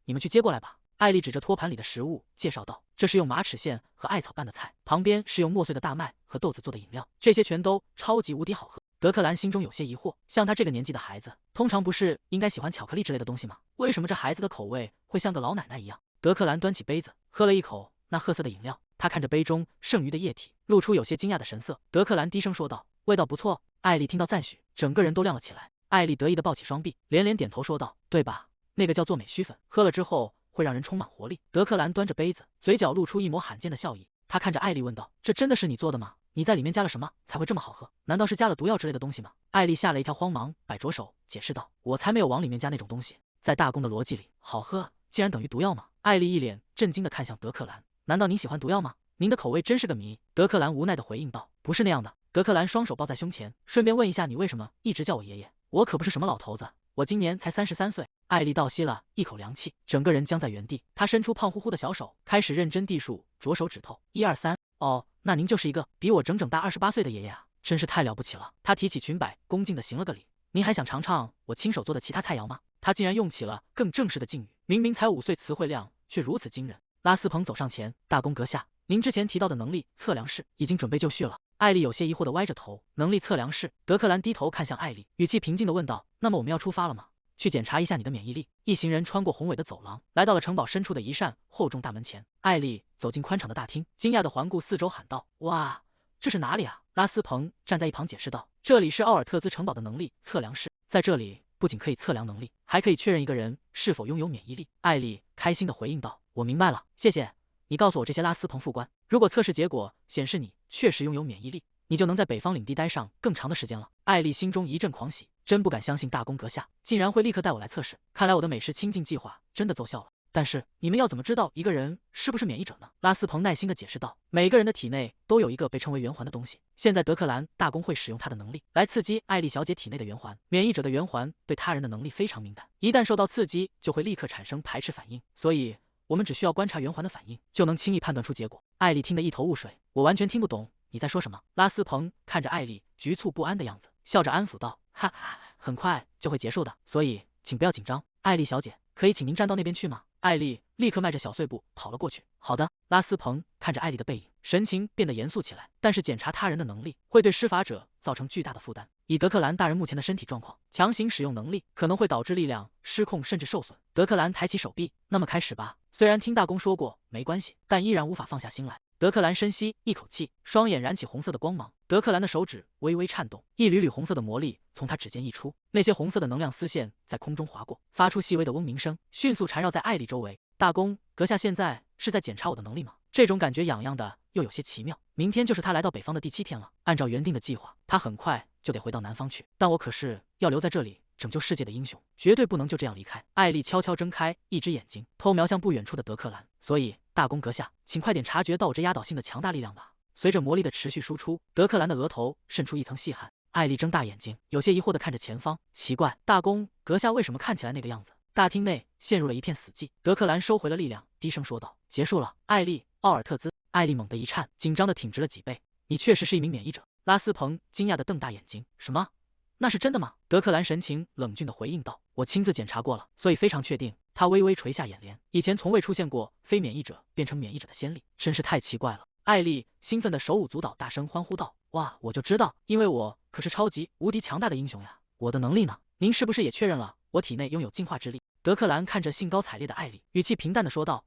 你们去接过来吧。”艾丽指着托盘里的食物介绍道：“这是用马齿苋和艾草拌的菜，旁边是用磨碎的大麦和豆子做的饮料，这些全都超级无敌好喝。”德克兰心中有些疑惑，像他这个年纪的孩子，通常不是应该喜欢巧克力之类的东西吗？为什么这孩子的口味会像个老奶奶一样？德克兰端起杯子，喝了一口那褐色的饮料，他看着杯中剩余的液体，露出有些惊讶的神色。德克兰低声说道：“味道不错。”艾丽听到赞许，整个人都亮了起来。艾丽得意地抱起双臂，连连点头说道：“对吧？那个叫做美须粉，喝了之后会让人充满活力。”德克兰端着杯子，嘴角露出一抹罕见的笑意。他看着艾丽问道：“这真的是你做的吗？你在里面加了什么才会这么好喝？难道是加了毒药之类的东西吗？”艾丽吓了一跳，慌忙摆着手解释道：“我才没有往里面加那种东西，在大公的逻辑里，好喝竟然等于毒药吗？”艾丽一脸震惊地看向德克兰：“难道你喜欢毒药吗？您的口味真是个谜。”德克兰无奈地回应道：“不是那样的。”德克兰双手抱在胸前，顺便问一下，你为什么一直叫我爷爷？我可不是什么老头子，我今年才33岁。艾丽倒吸了一口凉气，整个人僵在原地。她伸出胖乎乎的小手，开始认真地数着手指头，1、2、3。哦，那您就是一个比我整整大28岁的爷爷啊，真是太了不起了。她提起裙摆，恭敬地行了个礼。您还想尝尝我亲手做的其他菜肴吗？她竟然用起了更正式的敬语，明明才5岁，词汇量却如此惊人。拉斯彭走上前：“大公阁下，您之前提到的能力测量室已经准备就绪了。”艾丽有些疑惑地歪着头：“能力测量室？”德克兰低头看向艾丽，语气平静地问道：“那么我们要出发了吗？”去检查一下你的免疫力。一行人穿过宏伟的走廊，来到了城堡深处的一扇厚重大门前。艾丽走进宽敞的大厅，惊讶地环顾四周，喊道：“哇，这是哪里啊？”拉斯彭站在一旁解释道：“这里是奥尔特兹城堡的能力测量室，在这里不仅可以测量能力，还可以确认一个人是否拥有免疫力。”艾丽开心地回应道：“我明白了，谢谢你告诉我这些。”拉斯彭副官，如果测试结果显示你确实拥有免疫力，你就能在北方领地待上更长的时间了。艾丽心中一阵狂喜，真不敢相信大公阁下竟然会立刻带我来测试，看来我的美食清净计划真的奏效了。但是你们要怎么知道一个人是不是免疫者呢？拉斯彭耐心地解释道：“每个人的体内都有一个被称为圆环的东西，现在德克兰大公会使用他的能力来刺激艾丽小姐体内的圆环。免疫者的圆环对他人的能力非常敏感，一旦受到刺激就会立刻产生排斥反应，所以我们只需要观察圆环的反应，就能轻易判断出结果。”艾丽听得一头雾水，我完全听不懂你在说什么。拉斯彭看着艾丽局促不安的样子，笑着安抚道：“哈哈，很快就会结束的，所以请不要紧张。艾丽小姐，可以请您站到那边去吗？”艾丽立刻迈着小碎步跑了过去。好的。拉斯彭看着艾丽的背影，神情变得严肃起来。但是检查他人的能力会对施法者造成巨大的负担，以德克兰大人目前的身体状况，强行使用能力可能会导致力量失控甚至受损。德克兰抬起手臂，那么开始吧。虽然听大公说过没关系，但依然无法放下心来。德克兰深吸一口气，双眼燃起红色的光芒。德克兰的手指微微颤动，一缕缕红色的魔力从他指尖溢出，那些红色的能量丝线在空中划过，发出细微的嗡鸣声，迅速缠绕在艾丽周围。大公阁下现在是在检查我的能力吗？这种感觉痒痒的，又有些奇妙。明天就是他来到北方的第7天了，按照原定的计划，他很快就得回到南方去，但我可是要留在这里拯救世界的英雄，绝对不能就这样离开。艾丽悄悄睁开一只眼睛，偷瞄向不远处的德克兰。所以大公阁下，请快点察觉到我这压倒性的强大力量吧。随着魔力的持续输出，德克兰的额头渗出一层细汗。艾丽睁大眼睛，有些疑惑地看着前方，奇怪，大公阁下为什么看起来那个样子？大厅内陷入了一片死寂。德克兰收回了力量，低声说道：“结束了。”艾丽·奥尔特兹。艾丽猛地一颤，紧张地挺直了脊背。你确实是一名免疫者？拉斯彭惊讶地瞪大眼睛。什么？那是真的吗？德克兰神情冷峻地回应道：“我亲自检查过了，所以非常确定。”他微微垂下眼帘，以前从未出现过非免疫者变成免疫者的先例，真是太奇怪了。艾丽兴奋地手舞足蹈，大声欢呼道：“哇，我就知道，因为我可是超级无敌强大的英雄呀！我的能力呢？您是不是也确认了我体内拥有进化之力？”德克兰看着兴高采烈的艾丽，语气平淡地说道：“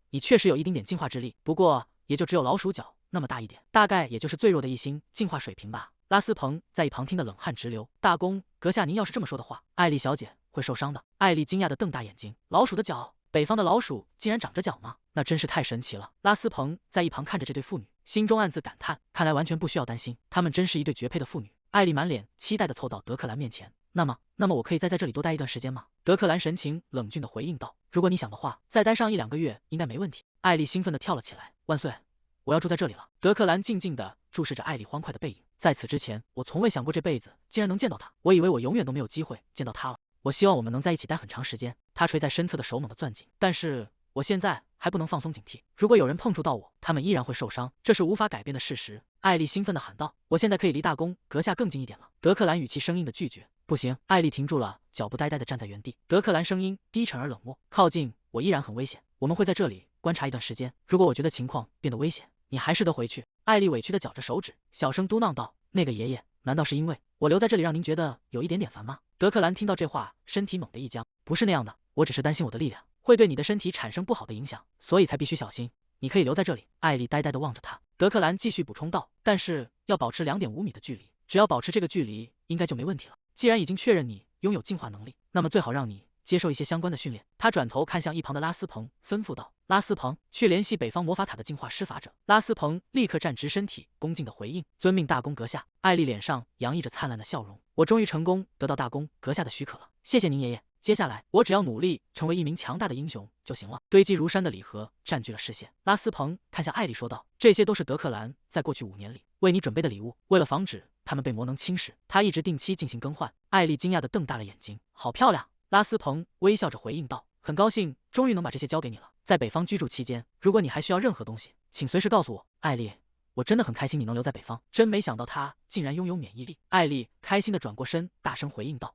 你确实有一丁点进化之力，不过也就只有老鼠脚那么大一点，大概也就是最弱的一星进化水平吧。”拉斯彭在一旁听得冷汗直流。大公阁下，您要是这么说的话，艾丽小姐会受伤的。艾丽惊讶地瞪大眼睛，老鼠的脚？北方的老鼠竟然长着脚吗？那真是太神奇了。拉斯彭在一旁看着这对父女，心中暗自感叹，看来完全不需要担心，他们真是一对绝配的父女。艾丽满脸期待地凑到德克兰面前，那么我可以在这里多待一段时间吗？德克兰神情冷峻地回应道：“如果你想的话，再待上1-2个月应该没问题。”艾丽兴奋地跳了起来，万岁！我要住在这里了。德克兰静静地注视着艾丽欢快的背影，在此之前，我从未想过这辈子竟然能见到她，我以为我永远都没有机会见到她了。我希望我们能在一起待很长时间。他垂在身侧的手猛地攥紧，但是我现在还不能放松警惕，如果有人碰触到我，他们依然会受伤，这是无法改变的事实。艾丽兴奋地喊道：“我现在可以离大公阁下更近一点了。”德克兰语气生硬地拒绝：“不行。”艾丽停住了脚步，呆呆地站在原地。德克兰声音低沉而冷漠：“靠近我依然很危险，我们会在这里观察一段时间，如果我觉得情况变得危险，你还是得回去。”艾丽委屈地绞着手指，小声嘟囔道：“那个爷爷，难道是因为我留在这里让您觉得有一点点烦吗？”德克兰听到这话，身体猛地一僵：“不是那样的，我只是担心我的力量会对你的身体产生不好的影响，所以才必须小心。你可以留在这里。”艾丽呆呆地望着他。德克兰继续补充道：“但是要保持2.5米的距离，只要保持这个距离，应该就没问题了。既然已经确认你拥有进化能力，那么最好让你接受一些相关的训练。”他转头看向一旁的拉斯彭，吩咐道：“拉斯彭，去联系北方魔法塔的进化施法者。”拉斯彭立刻站直身体，恭敬地回应：“遵命，大公阁下。”艾丽脸上洋溢着灿烂的笑容：“我终于成功得到大公阁下的许可了，谢谢您，爷爷。接下来，我只要努力成为一名强大的英雄就行了。”堆积如山的礼盒占据了视线。拉斯彭看向艾丽说道：“这些都是德克兰在过去5年里为你准备的礼物，为了防止他们被魔能侵蚀，他一直定期进行更换。”艾丽惊讶地瞪大了眼睛：“好漂亮！”拉斯彭微笑着回应道：“很高兴终于能把这些交给你了。在北方居住期间，如果你还需要任何东西，请随时告诉我。”艾丽，我真的很开心你能留在北方，真没想到他竟然拥有免疫力。艾丽开心地转过身，大声回应道：“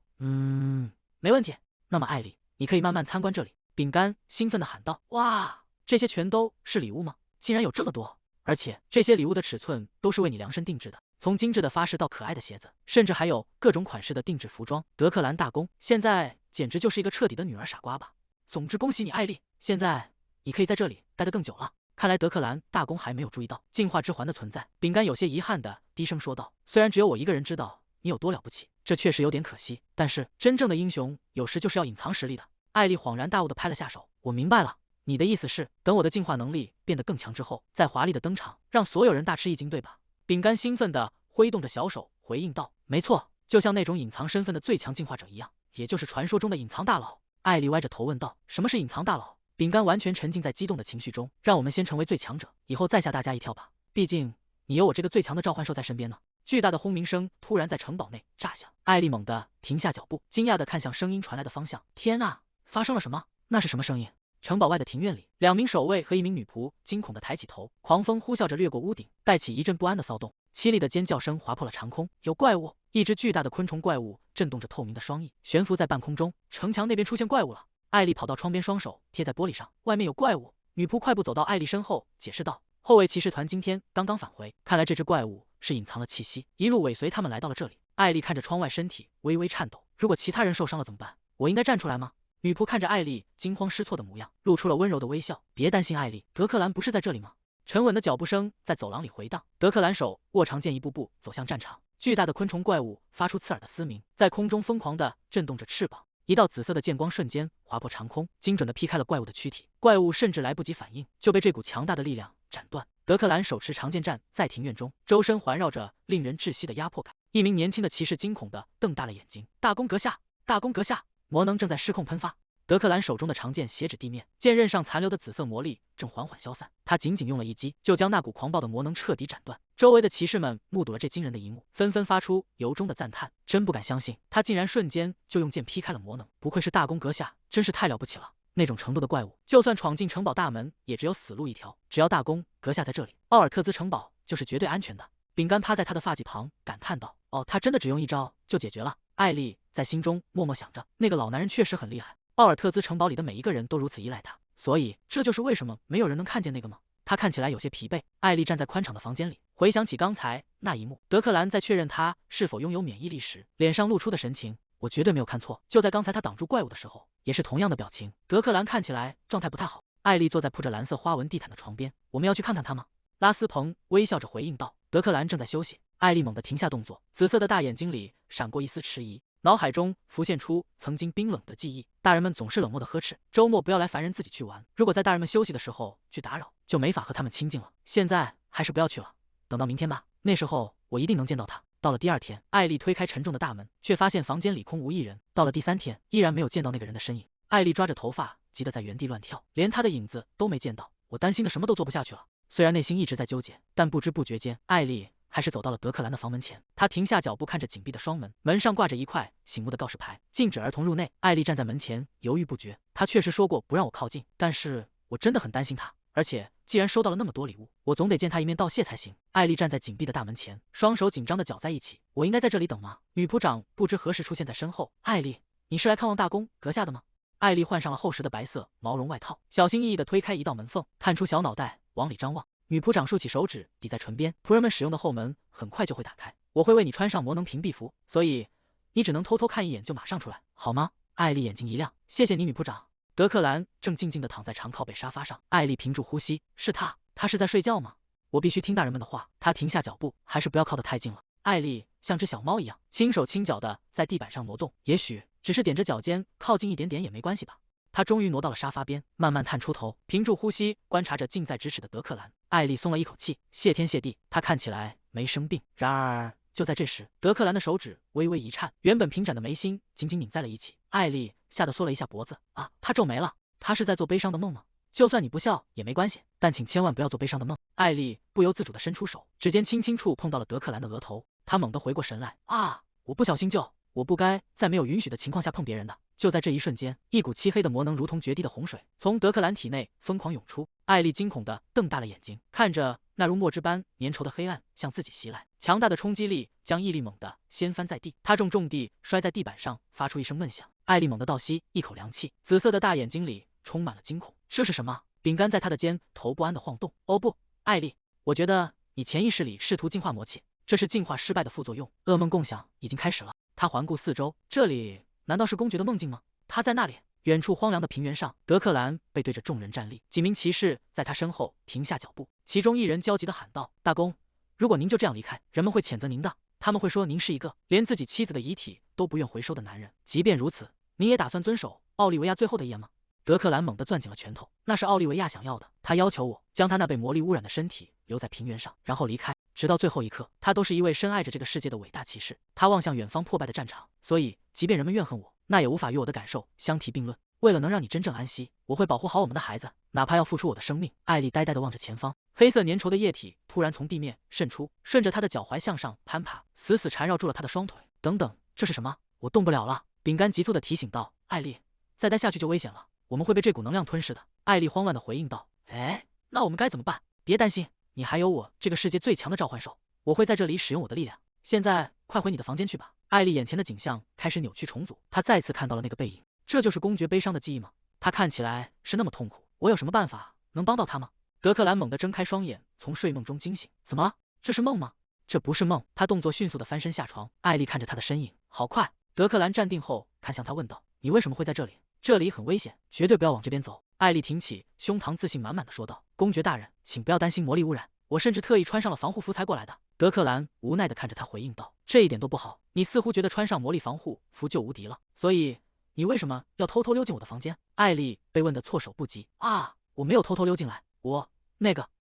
没问题。那么艾丽，你可以慢慢参观这里。”饼干兴奋地喊道：“哇，这些全都是礼物吗？竟然有这么多！而且这些礼物的尺寸都是为你量身定制的，从精致的发饰到可爱的鞋子，甚至还有各种款式的定制服装。德克兰大公，现在简直就是一个彻底的女儿傻瓜吧。总之，恭喜你，艾丽，现在你可以在这里待得更久了。看来德克兰大公还没有注意到进化之环的存在。饼干有些遗憾的低声说道：“虽然只有我一个人知道你有多了不起，这确实有点可惜，但是真正的英雄有时就是要隐藏实力的。”艾丽恍然大悟的拍了下手：“我明白了，你的意思是，等我的进化能力变得更强之后，再华丽的登场，让所有人大吃一惊，对吧？”饼干兴奋地挥动着小手回应道：“没错，就像那种隐藏身份的最强进化者一样，也就是传说中的隐藏大佬。”艾丽歪着头问道：“什么是隐藏大佬？”饼干完全沉浸在激动的情绪中。“让我们先成为最强者，以后再吓大家一跳吧。毕竟你有我这个最强的召唤兽在身边呢。”巨大的轰鸣声突然在城堡内炸响，艾丽猛地停下脚步，惊讶地看向声音传来的方向。天啊，发生了什么？那是什么声音？城堡外的庭院里，2名守卫和1名女仆惊恐地抬起头，狂风呼啸着掠过屋顶，带起一阵不安的骚动。凄厉的尖叫声划破了长空，有怪物！一只巨大的昆虫怪物震动着透明的双翼，悬浮在半空中。城墙那边出现怪物了！艾丽跑到窗边，双手贴在玻璃上，外面有怪物！女仆快步走到艾丽身后，解释道：“后卫骑士团今天刚刚返回，看来这只怪物是隐藏了气息，一路尾随他们来到了这里。”艾丽看着窗外，身体微微颤抖。如果其他人受伤了怎么办？我应该站出来吗？女仆看着艾丽惊慌失措的模样，露出了温柔的微笑。“别担心，艾丽，德克兰不是在这里吗？”沉稳的脚步声在走廊里回荡。德克兰手握长剑，一步步走向战场。巨大的昆虫怪物发出刺耳的嘶鸣，在空中疯狂地震动着翅膀。一道紫色的剑光瞬间划破长空，精准地劈开了怪物的躯体。怪物甚至来不及反应，就被这股强大的力量斩断。德克兰手持长剑站在庭院中，周身环绕着令人窒息的压迫感。一名年轻的骑士惊恐地瞪大了眼睛：“大公阁下，大公阁下！”魔能正在失控喷发。德克兰手中的长剑斜指地面，剑刃上残留的紫色魔力正缓缓消散。他仅仅用了一击，就将那股狂暴的魔能彻底斩断。周围的骑士们目睹了这惊人的一幕，纷纷发出由衷的赞叹，真不敢相信，他竟然瞬间就用剑劈开了魔能。不愧是大公阁下，真是太了不起了！那种程度的怪物，就算闯进城堡大门，也只有死路一条。只要大公阁下在这里，奥尔特兹城堡就是绝对安全的。饼干趴在他的发髻旁，感叹道：“哦，他真的只用一招就解决了。”艾丽在心中默默想着，那个老男人确实很厉害。奥尔特兹城堡里的每一个人都如此依赖他，所以这就是为什么没有人能看见那个吗？他看起来有些疲惫。艾丽站在宽敞的房间里，回想起刚才那一幕。德克兰在确认他是否拥有免疫力时，脸上露出的神情，我绝对没有看错。就在刚才他挡住怪物的时候，也是同样的表情。德克兰看起来状态不太好。艾丽坐在铺着蓝色花纹地毯的床边，我们要去看看他吗？拉斯彭微笑着回应道。德克兰正在休息。艾丽猛地停下动作，紫色的大眼睛里闪过一丝迟疑。脑海中浮现出曾经冰冷的记忆，大人们总是冷漠的呵斥，周末不要来烦人，自己去玩。如果在大人们休息的时候去打扰，就没法和他们亲近了。现在还是不要去了，等到明天吧，那时候我一定能见到他。到了第2天，艾丽推开沉重的大门，却发现房间里空无一人。到了第3天，依然没有见到那个人的身影。艾丽抓着头发，急得在原地乱跳，连他的影子都没见到。我担心的什么都做不下去了。虽然内心一直在纠结，但不知不觉间，艾丽还是走到了德克兰的房门前。他停下脚步，看着紧闭的双门，门上挂着一块醒目的告示牌，禁止儿童入内。艾丽站在门前犹豫不决。他确实说过不让我靠近，但是我真的很担心他，而且既然收到了那么多礼物，我总得见他一面道谢才行。艾丽站在紧闭的大门前，双手紧张地搅在一起。我应该在这里等吗？女仆长不知何时出现在身后。艾丽，你是来看望大公阁下的吗？艾丽换上了厚实的白色毛绒外套，小心翼翼地推开一道门缝，探出小脑袋往里张望。女仆长竖起手指抵在唇边，仆人们使用的后门很快就会打开。我会为你穿上魔能屏蔽服，所以你只能偷偷看一眼就马上出来，好吗？艾丽眼睛一亮，谢谢你，女仆长。德克兰正静静地躺在长靠背沙发上，艾丽屏住呼吸，是他是在睡觉吗？我必须听大人们的话。他停下脚步，还是不要靠得太近了。艾丽像只小猫一样，轻手轻脚地在地板上挪动，也许只是踮着脚尖靠近一点点也没关系吧。他终于挪到了沙发边，慢慢探出头，屏住呼吸，观察着近在咫尺的德克兰。艾丽松了一口气，谢天谢地，他看起来没生病。然而就在这时，德克兰的手指微微一颤，原本平展的眉心紧紧拧在了一起。艾丽吓得缩了一下脖子。啊，他皱眉了，他是在做悲伤的梦吗？就算你不笑也没关系，但请千万不要做悲伤的梦。艾丽不由自主地伸出手，指尖轻轻触碰到了德克兰的额头。他猛地回过神来，啊，我不小心我不该在没有允许的情况下碰别人的。就在这一瞬间，一股漆黑的魔能如同决堤的洪水从德克兰体内疯狂涌出。艾丽惊恐地瞪大了眼睛，看着那如墨汁般粘稠的黑暗向自己袭来。强大的冲击力将毅力猛地掀翻在地，她重重地摔在地板上，发出一声闷响。艾丽猛地倒吸一口凉气，紫色的大眼睛里充满了惊恐。这是什么？饼干在她的肩头不安地晃动。哦不，艾丽，我觉得你潜意识里试图净化魔气，这是进化失败的副作用。噩梦共享已经开始了。他环顾四周，这里难道是公爵的梦境吗？他在那里。远处荒凉的平原上，德克兰背对着众人站立，几名骑士在他身后停下脚步，其中一人焦急地喊道：“大公，如果您就这样离开，人们会谴责您的，他们会说您是一个连自己妻子的遗体都不愿回收的男人。即便如此，您也打算遵守奥利维亚最后的遗言吗？”德克兰猛地攥紧了拳头，那是奥利维亚想要的，他要求我将他那被魔力污染的身体留在平原上，然后离开。直到最后一刻，他都是一位深爱着这个世界的伟大骑士。他望向远方破败的战场，所以即便人们怨恨我，那也无法与我的感受相提并论。为了能让你真正安息，我会保护好我们的孩子，哪怕要付出我的生命。艾丽呆呆地望着前方，黑色粘稠的液体突然从地面渗出，顺着他的脚踝向上攀爬，死死缠绕住了他的双腿。等等，这是什么？我动不了了！饼干急促地提醒道。艾丽，再待下去就危险了，我们会被这股能量吞噬的。艾丽慌乱地回应道。哎，那我们该怎么办？别担心，你还有我，这个世界最强的召唤兽，我会在这里使用我的力量。现在快回你的房间去吧。艾丽眼前的景象开始扭曲重组，她再次看到了那个背影。这就是公爵悲伤的记忆吗？他看起来是那么痛苦，我有什么办法能帮到他吗？德克兰猛地睁开双眼，从睡梦中惊醒。怎么了？这是梦吗？这不是梦。他动作迅速地翻身下床。艾丽看着他的身影，好快。德克兰站定后看向他问道：“你为什么会在这里？这里很危险，绝对不要往这边走。”艾丽挺起胸膛，自信满满的说道：“公爵大人，请不要担心魔力污染，我甚至特意穿上了防护服才过来的。”德克兰无奈地看着他回应道：“这一点都不好，你似乎觉得穿上魔力防护服就无敌了，所以你为什么要偷偷溜进我的房间？”艾丽被问得措手不及。啊，我没有偷偷溜进来，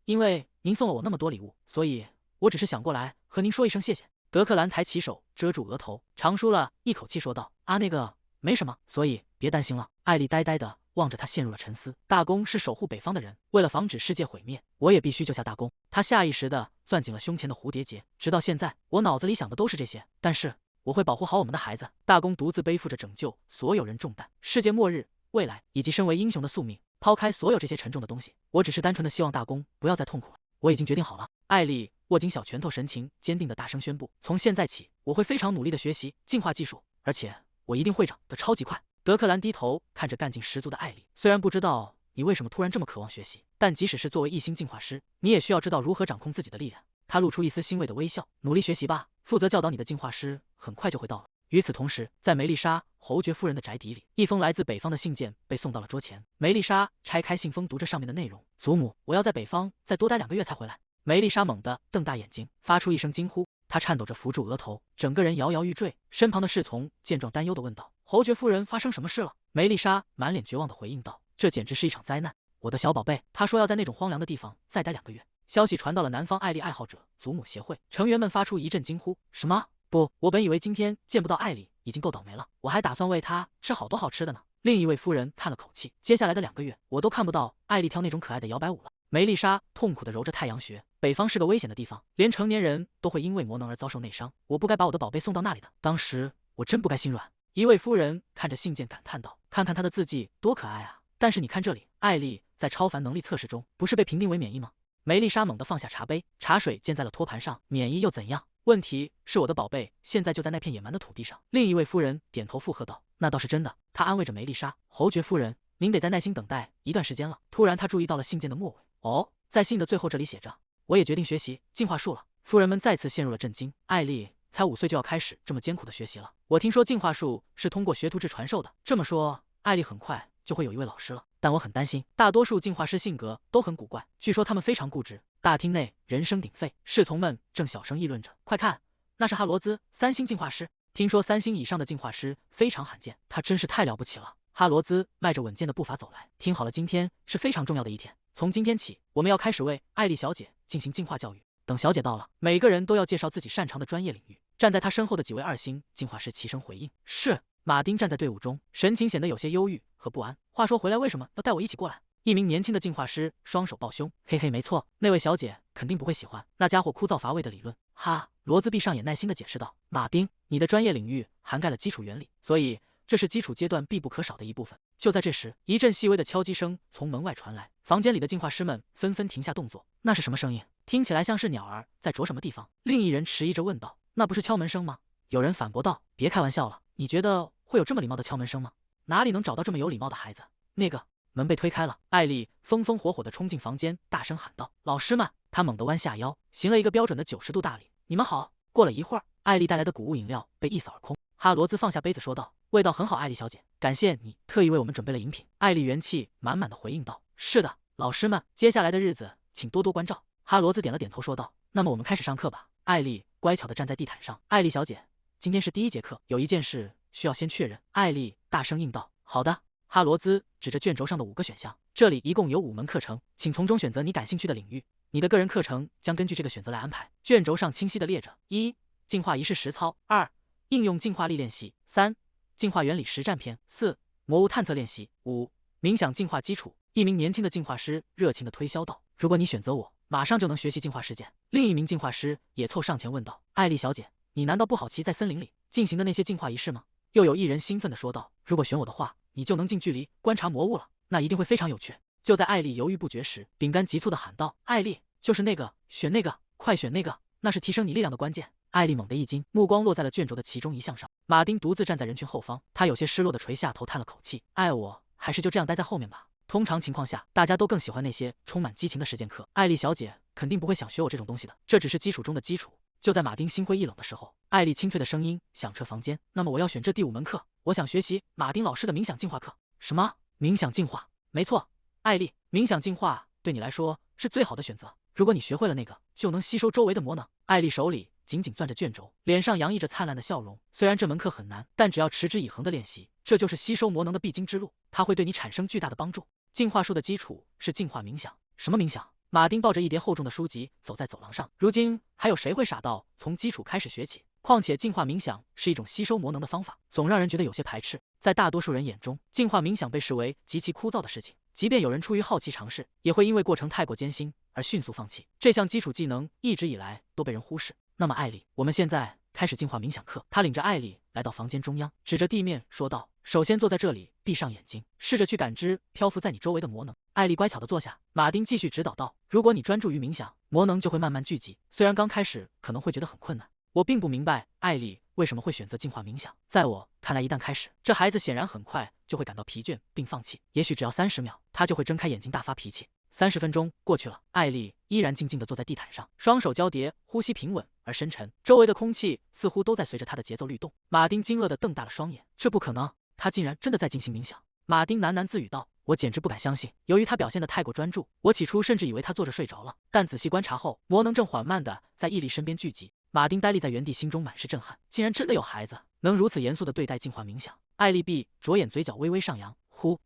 因为您送了我那么多礼物，所以我只是想过来和您说一声谢谢。德克兰抬起手遮住额头，长舒了一口气说道：“啊，没什么，所以别担心了。”艾丽呆呆地望着他，陷入了沉思。大公是守护北方的人，为了防止世界毁灭，我也必须救下大公。他下意识地攥紧了胸前的蝴蝶结，直到现在，我脑子里想的都是这些，但是我会保护好我们的孩子。大公独自背负着拯救所有人重担，世界末日、未来以及身为英雄的宿命。抛开所有这些沉重的东西，我只是单纯的希望大公不要再痛苦了。我已经决定好了。艾丽握紧小拳头，神情坚定地大声宣布：“从现在起，我会非常努力地学习进化技术，而且我一定会长得超级快。”德克兰低头看着干劲十足的艾丽，虽然不知道你为什么突然这么渴望学习，但即使是作为一星进化师，你也需要知道如何掌控自己的力量。他露出一丝欣慰的微笑，努力学习吧，负责教导你的进化师很快就会到了。与此同时，在梅丽莎侯爵夫人的宅邸里，一封来自北方的信件被送到了桌前。梅丽莎拆开信封，读着上面的内容：“祖母，我要在北方再多待2个月才回来。”梅丽莎猛地瞪大眼睛，发出一声惊呼，她颤抖着扶住额头，整个人摇摇欲坠。身旁的侍从见状，担忧地问道：“侯爵夫人，发生什么事了？”梅丽莎满脸绝望地回应道：“这简直是一场灾难！我的小宝贝，他说要在那种荒凉的地方再待2个月。”消息传到了南方艾丽爱好者祖母协会，成员们发出一阵惊呼：“什么？不，我本以为今天见不到艾丽已经够倒霉了，我还打算喂她吃好多好吃的呢。”另一位夫人叹了口气：“接下来的2个月，我都看不到艾丽跳那种可爱的摇摆舞了。”梅丽莎痛苦地揉着太阳穴，北方是个危险的地方，连成年人都会因为魔能而遭受内伤，我不该把我的宝贝送到那里的。当时我真不该心软。一位夫人看着信件感叹道：“看看她的字迹多可爱啊！但是你看这里，艾丽在超凡能力测试中不是被评定为免疫吗？”梅丽莎猛地放下茶杯，茶水溅在了托盘上。免疫又怎样？问题是我的宝贝现在就在那片野蛮的土地上。另一位夫人点头附和道：“那倒是真的。”她安慰着梅丽莎：“侯爵夫人，您得再耐心等待一段时间了。”突然，她注意到了信件的末尾。哦，在信的最后这里写着：“我也决定学习进化术了。”夫人们再次陷入了震惊。艾丽才5岁就要开始这么艰苦的学习了。我听说进化术是通过学徒制传授的，这么说，艾丽很快就会有一位老师了。但我很担心，大多数进化师性格都很古怪，据说他们非常固执。大厅内人声鼎沸，侍从们正小声议论着：“快看，那是哈罗兹，3星进化师。听说3星以上的进化师非常罕见，他真是太了不起了。”哈罗兹迈着稳健的步伐走来，听好了，今天是非常重要的一天。从今天起，我们要开始为艾丽小姐进行进化教育。等小姐到了，每个人都要介绍自己擅长的专业领域。站在他身后的几位2星进化师齐声回应：“是。”马丁站在队伍中，神情显得有些忧郁和不安。话说回来，为什么要带我一起过来？一名年轻的进化师双手抱胸：“嘿嘿，没错，那位小姐肯定不会喜欢那家伙枯燥乏味的理论。”哈，罗兹闭上眼，耐心地解释道：“马丁，你的专业领域涵盖了基础原理，所以这是基础阶段必不可少的一部分。”就在这时，一阵细微的敲击声从门外传来，房间里的进化师们纷纷停下动作。那是什么声音？听起来像是鸟儿在啄什么地方。另一人迟疑着问道：“那不是敲门声吗？”有人反驳道：“别开玩笑了，你觉得会有这么礼貌的敲门声吗？哪里能找到这么有礼貌的孩子？”那个门被推开了，艾丽风风火火地冲进房间，大声喊道：“老师们！”她猛地弯下腰，行了一个标准的90度大礼：“你们好！”过了一会儿，艾丽带来的谷物饮料被一扫而空。哈罗兹放下杯子说道：“味道很好，艾丽小姐，感谢你特意为我们准备了饮品。艾丽元气满满的回应道：“是的，老师们，接下来的日子请多多关照。”哈罗兹点了点头，说道：“那么我们开始上课吧。”艾丽乖巧的站在地毯上。艾丽小姐，今天是第一节课，有一件事需要先确认。艾丽大声应道：“好的。”哈罗兹指着卷轴上的5个选项，这里一共有5门课程，请从中选择你感兴趣的领域。你的个人课程将根据这个选择来安排。卷轴上清晰的列着：1. 进化仪式实操；2. 应用进化力练习；3. 进化原理实战篇；4. 魔物探测练习；5. 冥想进化基础。一名年轻的进化师热情地推销道：“如果你选择我，马上就能学习进化实践。”另一名进化师也凑上前问道：“艾丽小姐，你难道不好奇在森林里进行的那些进化仪式吗？”又有一人兴奋地说道：“如果选我的话，你就能近距离观察魔物了，那一定会非常有趣。”就在艾丽犹豫不决时，饼干急促地喊道：“艾丽，就是那个，选那个，快选那个，那是提升你力量的关键。”艾丽猛地一惊，目光落在了卷轴的其中一项上。马丁独自站在人群后方，他有些失落地垂下头，叹了口气：“我还是就这样待在后面吧。通常情况下，大家都更喜欢那些充满激情的实践课。艾丽小姐肯定不会想学我这种东西的，这只是基础中的基础。”就在马丁心灰意冷的时候，艾丽清脆的声音响彻房间：“那么我要选这第5门课，我想学习马丁老师的冥想进化课。”“什么？冥想进化？”“没错，艾丽，冥想进化对你来说是最好的选择。如果你学会了那个，就能吸收周围的魔能。”艾丽手里紧紧攥着卷轴，脸上洋溢着灿烂的笑容。虽然这门课很难，但只要持之以恒的练习，这就是吸收魔能的必经之路，它会对你产生巨大的帮助。进化术的基础是进化冥想。什么冥想？马丁抱着一叠厚重的书籍走在走廊上。如今还有谁会傻到从基础开始学起？况且进化冥想是一种吸收魔能的方法，总让人觉得有些排斥。在大多数人眼中，进化冥想被视为极其枯燥的事情，即便有人出于好奇尝试，也会因为过程太过艰辛而迅速放弃。这项基础技能一直以来都被人忽视。那么艾丽，我们现在开始进化冥想课。他领着艾丽来到房间中央，指着地面说道：“首先坐在这里，闭上眼睛，试着去感知漂浮在你周围的魔能。”艾丽乖巧地坐下。马丁继续指导道：“如果你专注于冥想，魔能就会慢慢聚集。虽然刚开始可能会觉得很困难。我并不明白艾丽为什么会选择进化冥想。在我看来，一旦开始，这孩子显然很快就会感到疲倦并放弃。也许只要30秒，他就会睁开眼睛大发脾气。”30分钟过去了，艾丽依然静静地坐在地毯上，双手交叠，呼吸平稳而深沉，周围的空气似乎都在随着她的节奏律动。马丁惊愕地瞪大了双眼：“这不可能！他竟然真的在进行冥想！”马丁喃喃自语道：“我简直不敢相信。由于他表现得太过专注，我起初甚至以为他坐着睡着了。但仔细观察后，魔能正缓慢地在毅力身边聚集。”马丁呆立在原地，心中满是震撼，竟然真的有孩子能如此严肃地对待进化冥想。艾丽闭着眼，嘴角微微上扬，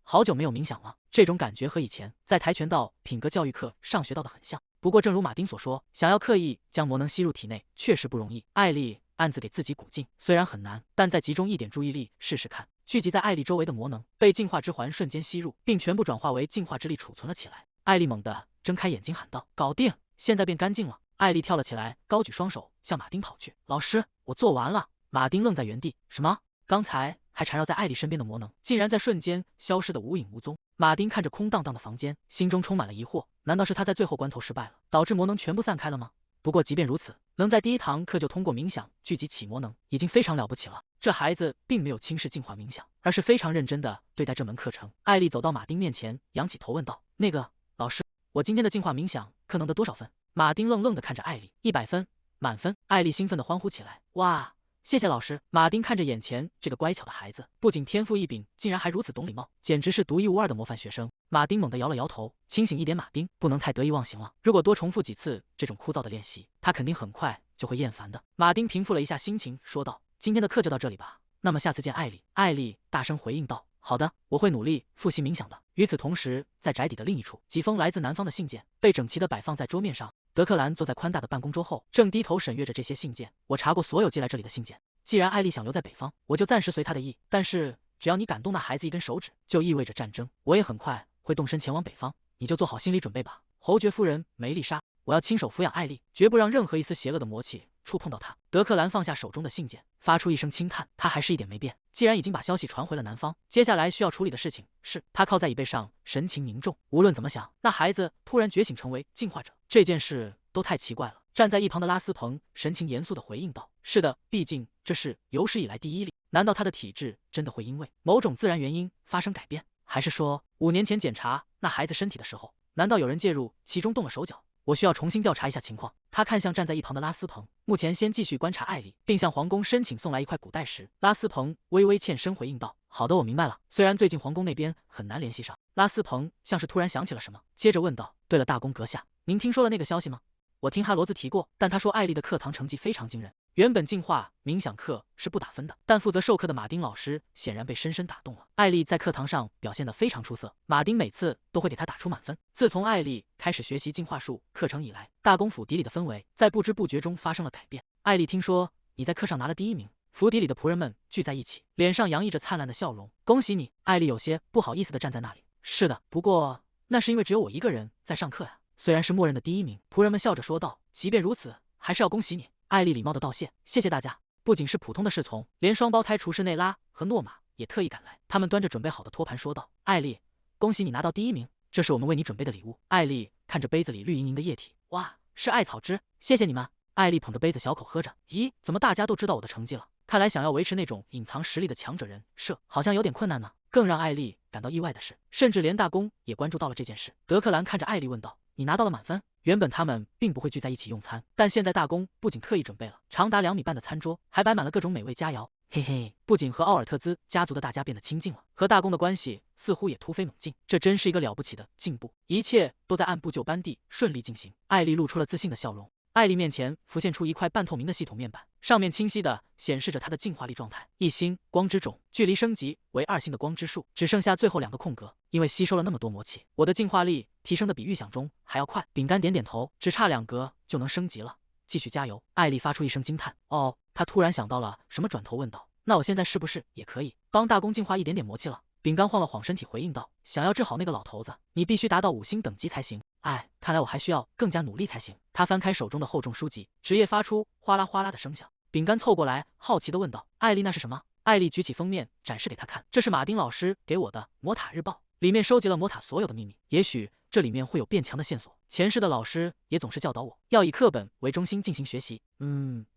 好久没有冥想了，这种感觉和以前在跆拳道品格教育课上学到的很像。不过正如马丁所说，想要刻意将魔能吸入体内确实不容易。艾丽暗自给自己鼓劲，虽然很难，但再集中一点注意力试试看。聚集在艾丽周围的魔能被进化之环瞬间吸入，并全部转化为进化之力储存了起来。艾丽猛地睁开眼睛喊道：“搞定！现在变干净了！”艾丽跳了起来，高举双手向马丁跑去：“老师，我做完了！”马丁愣在原地：“什么？刚才还缠绕在艾丽身边的魔能，竟然在瞬间消失得无影无踪。”马丁看着空荡荡的房间，心中充满了疑惑：难道是他在最后关头失败了，导致魔能全部散开了吗？不过即便如此，能在第1堂课就通过冥想聚集起魔能，已经非常了不起了。这孩子并没有轻视进化冥想，而是非常认真地对待这门课程。艾丽走到马丁面前，仰起头问道：“那个老师，我今天的进化冥想课能得多少分？”马丁愣愣地看着艾丽：“100分，满分！”艾丽兴奋地欢呼起来：“哇！谢谢老师！”马丁看着眼前这个乖巧的孩子，不仅天赋异禀，竟然还如此懂礼貌，简直是独一无二的模范学生。马丁猛地摇了摇头：“清醒一点，马丁，不能太得意忘形了。如果多重复几次这种枯燥的练习，他肯定很快就会厌烦的。”马丁平复了一下心情，说道：“今天的课就到这里吧。那么下次见，艾丽。”艾丽大声回应道：“好的，我会努力复习冥想的。”与此同时，在宅邸的另一处，几封来自南方的信件被整齐地摆放在桌面上。德克兰坐在宽大的办公桌后，正低头审阅着这些信件。我查过所有寄来这里的信件。既然艾丽想留在北方，我就暂时随她的意。但是只要你敢动那孩子一根手指，就意味着战争。我也很快会动身前往北方，你就做好心理准备吧。侯爵夫人梅丽莎，我要亲手抚养艾丽，绝不让任何一丝邪恶的魔气触碰到她。德克兰放下手中的信件，发出一声轻叹，他还是一点没变。既然已经把消息传回了南方，接下来需要处理的事情是……他靠在椅背上，神情凝重。无论怎么想，那孩子突然觉醒成为进化者，这件事都太奇怪了。站在一旁的拉斯彭神情严肃地回应道：“是的，毕竟这是有史以来第一例。难道他的体质真的会因为某种自然原因发生改变？还是说5年前检查那孩子身体的时候，难道有人介入其中动了手脚？”我需要重新调查一下情况。他看向站在一旁的拉斯彭，目前先继续观察艾丽，并向皇宫申请送来一块古代石。拉斯彭微微欠身回应道：“好的，我明白了。虽然最近皇宫那边很难联系上。”拉斯彭像是突然想起了什么，接着问道：“对了，大公阁下，您听说了那个消息吗？”我听哈罗兹提过，但他说艾丽的课堂成绩非常惊人。原本进化冥想课是不打分的，但负责授课的马丁老师显然被深深打动了。艾丽在课堂上表现得非常出色，马丁每次都会给她打出满分。自从艾丽开始学习进化术课程以来，大公府邸里的氛围在不知不觉中发生了改变。艾丽，听说你在课上拿了第1名。府邸里的仆人们聚在一起，脸上洋溢着灿烂的笑容。恭喜你！艾丽有些不好意思地站在那里。是的，不过那是因为只有我一个人在上课呀。虽然是默认的第1名，仆人们笑着说道。即便如此，还是要恭喜你。艾丽礼貌地道谢，谢谢大家。不仅是普通的侍从，连双胞胎厨师内拉和诺玛也特意赶来。他们端着准备好的托盘说道：“艾丽，恭喜你拿到第1名，这是我们为你准备的礼物。”艾丽看着杯子里绿莹莹的液体，哇，是艾草汁，谢谢你们。艾丽捧着杯子小口喝着。咦，怎么大家都知道我的成绩了？看来想要维持那种隐藏实力的强者人设，好像有点困难呢。更让艾丽感到意外的是，甚至连大公也关注到了这件事。德克兰看着艾丽问道：“你拿到了满分？”原本他们并不会聚在一起用餐，但现在大公不仅特意准备了长达2米半的餐桌，还摆满了各种美味佳肴。嘿嘿，不仅和奥尔特兹家族的大家变得亲近了，和大公的关系似乎也突飞猛进。这真是一个了不起的进步，一切都在按部就班地顺利进行。艾丽露出了自信的笑容。艾丽面前浮现出一块半透明的系统面板，上面清晰地显示着她的进化力状态：1星光之种，距离升级为2星的光之树，只剩下最后2个空格。因为吸收了那么多魔气，我的进化力提升的比预想中还要快。饼干点点头，只差2格就能升级了，继续加油！艾丽发出一声惊叹。哦，她突然想到了什么，转头问道：“那我现在是不是也可以帮大公进化一点点魔气了？”饼干晃了晃身体回应道：“想要治好那个老头子，你必须达到5星等级才行。哎，看来我还需要更加努力才行。”他翻开手中的厚重书籍，纸页发出哗啦哗啦的声响。饼干凑过来，好奇地问道：“艾丽，那是什么？”艾丽举起封面展示给他看：“这是马丁老师给我的魔塔日报，里面收集了魔塔所有的秘密。也许这里面会有变强的线索。前世的老师也总是教导我要以课本为中心进行学习。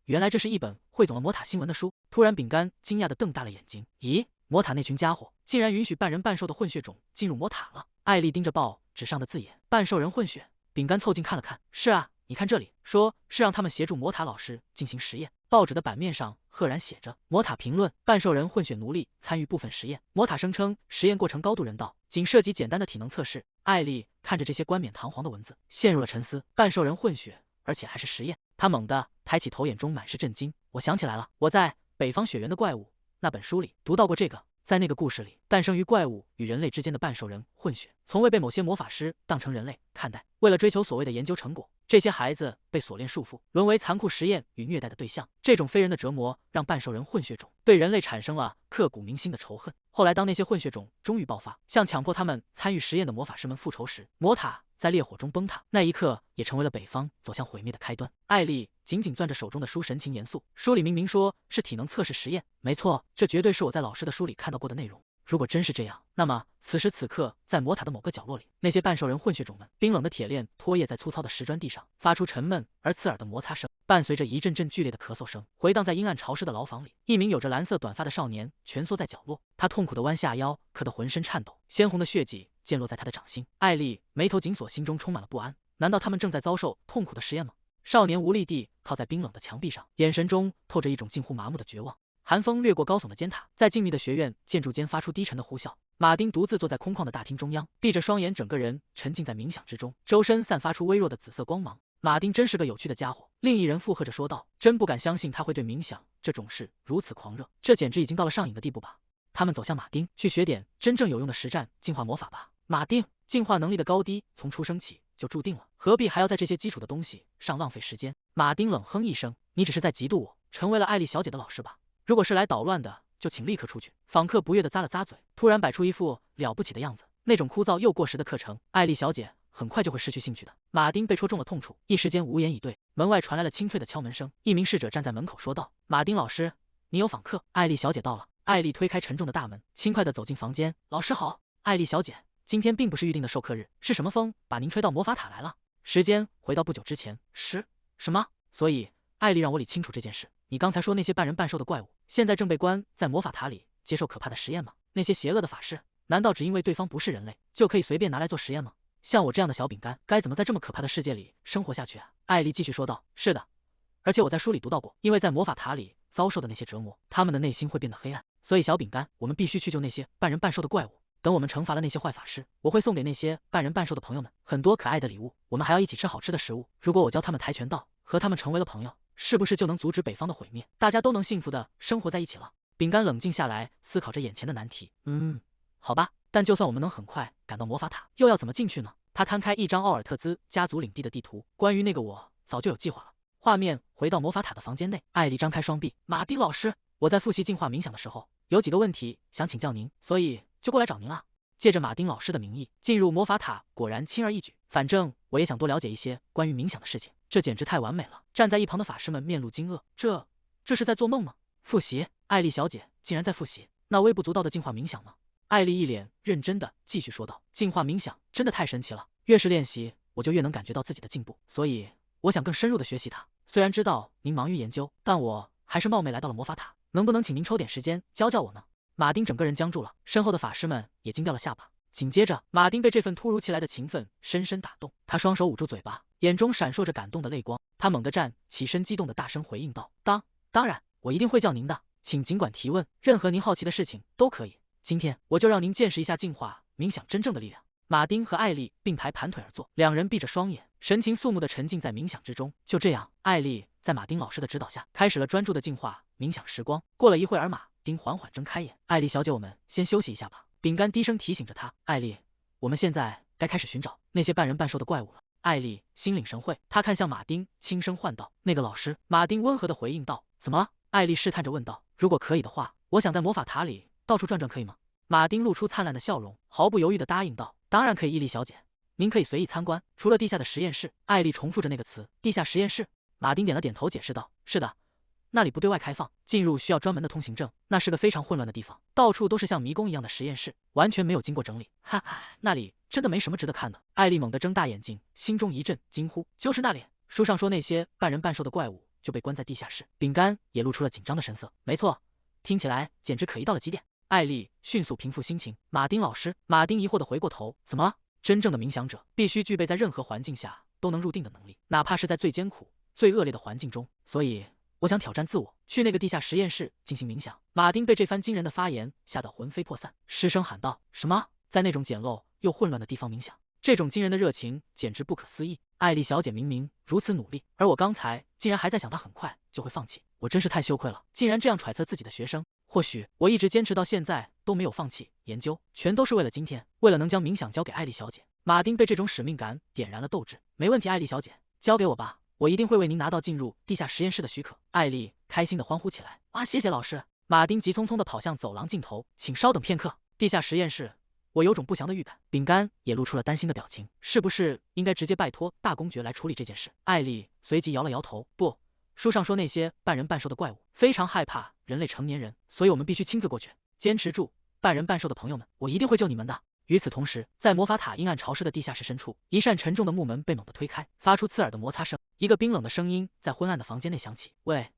原来这是一本汇总了魔塔新闻的书。”突然，饼干惊讶地瞪大了眼睛：“咦，魔塔那群家伙竟然允许半人半兽的混血种进入魔塔了！”艾丽盯着报纸上的字眼：“半兽人混血。”饼干凑近看了看：“是啊，你看这里，说是让他们协助魔塔老师进行实验。”报纸的版面上赫然写着：“魔塔评论，半兽人混血奴隶参与部分实验。魔塔声称实验过程高度人道，仅涉及简单的体能测试。”艾丽看着这些冠冕堂皇的文字，陷入了沉思。半兽人混血，而且还是实验。他猛地抬起头，眼中满是震惊。我想起来了，我在《北方雪原的怪物》那本书里读到过这个。在那个故事里，诞生于怪物与人类之间的半兽人混血，从未被某些魔法师当成人类看待。为了追求所谓的研究成果，这些孩子被锁链束缚，沦为残酷实验与虐待的对象。这种非人的折磨让半兽人混血种对人类产生了刻骨铭心的仇恨。后来，当那些混血种终于爆发，向强迫他们参与实验的魔法师们复仇时，魔塔在烈火中崩塌，那一刻也成为了北方走向毁灭的开端。艾丽紧紧攥着手中的书，神情严肃。书里明明说是体能测试实验，没错，这绝对是我在老师的书里看到过的内容。如果真是这样，那么此时此刻，在魔塔的某个角落里，那些半兽人混血种们，冰冷的铁链拖曳在粗糙的石砖地上，发出沉闷而刺耳的摩擦声，伴随着一阵阵剧烈的咳嗽声，回荡在阴暗潮湿的牢房里。一名有着蓝色短发的少年蜷缩在角落，他痛苦地弯下腰，渴得浑身颤抖，鲜红的血迹溅落在他的掌心。艾丽眉头紧锁，心中充满了不安。难道他们正在遭受痛苦的实验吗？少年无力地靠在冰冷的墙壁上，眼神中透着一种近乎麻木的绝望。寒风掠过高耸的尖塔，在静谧的学院建筑间发出低沉的呼啸。马丁独自坐在空旷的大厅中央，闭着双眼，整个人沉浸在冥想之中，周身散发出微弱的紫色光芒。马丁真是个有趣的家伙，另一人附和着说道。真不敢相信他会对冥想这种事如此狂热，这简直已经到了上瘾的地步吧。他们走向马丁，去学点真正有用的实战进化魔法吧。马丁，进化能力的高低从出生起就注定了，何必还要在这些基础的东西上浪费时间？马丁冷哼一声，你只是在嫉妒我成为了艾丽小姐的老师吧？如果是来捣乱的，就请立刻出去。访客不悦地咂了咂嘴，突然摆出一副了不起的样子。那种枯燥又过时的课程，艾丽小姐很快就会失去兴趣的。马丁被戳中了痛处，一时间无言以对。门外传来了清脆的敲门声，一名侍者站在门口说道：“马丁老师，你有访客。”艾丽小姐到了。艾丽推开沉重的大门，轻快地走进房间。老师好，艾丽小姐，今天并不是预定的授课日，是什么风把您吹到魔法塔来了？时间回到不久之前。什么？所以艾丽让我理清楚这件事。你刚才说那些半人半兽的怪物，现在正被关在魔法塔里接受可怕的实验吗？那些邪恶的法师，难道只因为对方不是人类，就可以随便拿来做实验吗？像我这样的小饼干，该怎么在这么可怕的世界里生活下去啊？艾丽继续说道。是的，而且我在书里读到过，因为在魔法塔里遭受的那些折磨，他们的内心会变得黑暗。所以小饼干，我们必须去救那些半人半兽的怪物。等我们惩罚了那些坏法师，我会送给那些半人半兽的朋友们很多可爱的礼物。我们还要一起吃好吃的食物。如果我教他们跆拳道，和他们成为了朋友，是不是就能阻止北方的毁灭？大家都能幸福的生活在一起了。饼干冷静下来，思考着眼前的难题。好吧，但就算我们能很快赶到魔法塔，又要怎么进去呢？他摊开一张奥尔特兹家族领地的地图，关于那个我早就有计划了。画面回到魔法塔的房间内，艾丽张开双臂。马丁老师，我在复习进化冥想的时候，有几个问题想请教您，所以就过来找您了。借着马丁老师的名义进入魔法塔，果然轻而易举。反正我也想多了解一些关于冥想的事情，这简直太完美了。站在一旁的法师们面露惊愕，这是在做梦吗？复习？艾丽小姐竟然在复习？那微不足道的进化冥想呢？艾丽一脸认真的继续说道：“进化冥想真的太神奇了，越是练习，我就越能感觉到自己的进步，所以我想更深入的学习它。虽然知道您忙于研究，但我还是冒昧来到了魔法塔，能不能请您抽点时间教教我呢？”马丁整个人僵住了，身后的法师们也惊掉了下巴。紧接着，马丁被这份突如其来的勤奋深深打动，他双手捂住嘴巴，眼中闪烁着感动的泪光。他猛地站起身，激动的大声回应道：“当然，我一定会叫您的，请尽管提问，任何您好奇的事情都可以。今天我就让您见识一下进化冥想真正的力量。”马丁和艾丽并排盘腿而坐，两人闭着双眼，神情肃穆地沉浸在冥想之中。就这样，艾丽在马丁老师的指导下，开始了专注的进化冥想时光。过了一会儿，马丁缓缓睁开眼。“艾丽小姐，我们先休息一下吧。”饼干低声提醒着她。“艾丽，我们现在该开始寻找那些半人半兽的怪物了。”艾丽心领神会，她看向马丁，轻声唤道：“那个老师。”马丁温和地回应道：“怎么了？”艾丽试探着问道：“如果可以的话，我想在魔法塔里到处转转，可以吗？”马丁露出灿烂的笑容，毫不犹豫地答应道：“当然可以，伊丽小姐，您可以随意参观，除了地下的实验室。”艾丽重复着那个词：“地下实验室。”马丁点了点头，解释道：“是的，那里不对外开放，进入需要专门的通行证。那是个非常混乱的地方，到处都是像迷宫一样的实验室，完全没有经过整理。哈哈，那里真的没什么值得看的。”艾丽猛地睁大眼睛，心中一震，惊呼：“就是那里！书上说那些半人半兽的怪物就被关在地下室。”饼干也露出了紧张的神色。“没错，听起来简直可疑到了极点。”艾丽迅速平复心情。“马丁老师。”马丁疑惑地回过头：“怎么了？”真正的冥想者必须具备在任何环境下都能入定的能力，哪怕是在最艰苦、最恶劣的环境中。所以，我想挑战自我，去那个地下实验室进行冥想。马丁被这番惊人的发言吓得魂飞魄散，失声喊道：“什么？在那种简陋又混乱的地方冥想？这种惊人的热情简直不可思议！艾丽小姐明明如此努力，而我刚才竟然还在想她很快就会放弃，我真是太羞愧了，竟然这样揣测自己的学生。或许我一直坚持到现在都没有放弃研究，全都是为了今天，为了能将冥想交给艾丽小姐。”马丁被这种使命感点燃了斗志。“没问题，艾丽小姐，交给我吧，我一定会为您拿到进入地下实验室的许可。”艾丽开心地欢呼起来：“啊，谢谢老师！”马丁急匆匆地跑向走廊尽头：“请稍等片刻。”地下实验室，我有种不祥的预感。饼干也露出了担心的表情：“是不是应该直接拜托大公爵来处理这件事？”艾丽随即摇了摇头：“不，书上说那些半人半兽的怪物非常害怕人类成年人，所以我们必须亲自过去。坚持住，半人半兽的朋友们，我一定会救你们的。”与此同时，在魔法塔阴暗潮湿的地下室深处，一扇沉重的木门被猛地推开，发出刺耳的摩擦声。一个冰冷的声音在昏暗的房间内响起：“喂，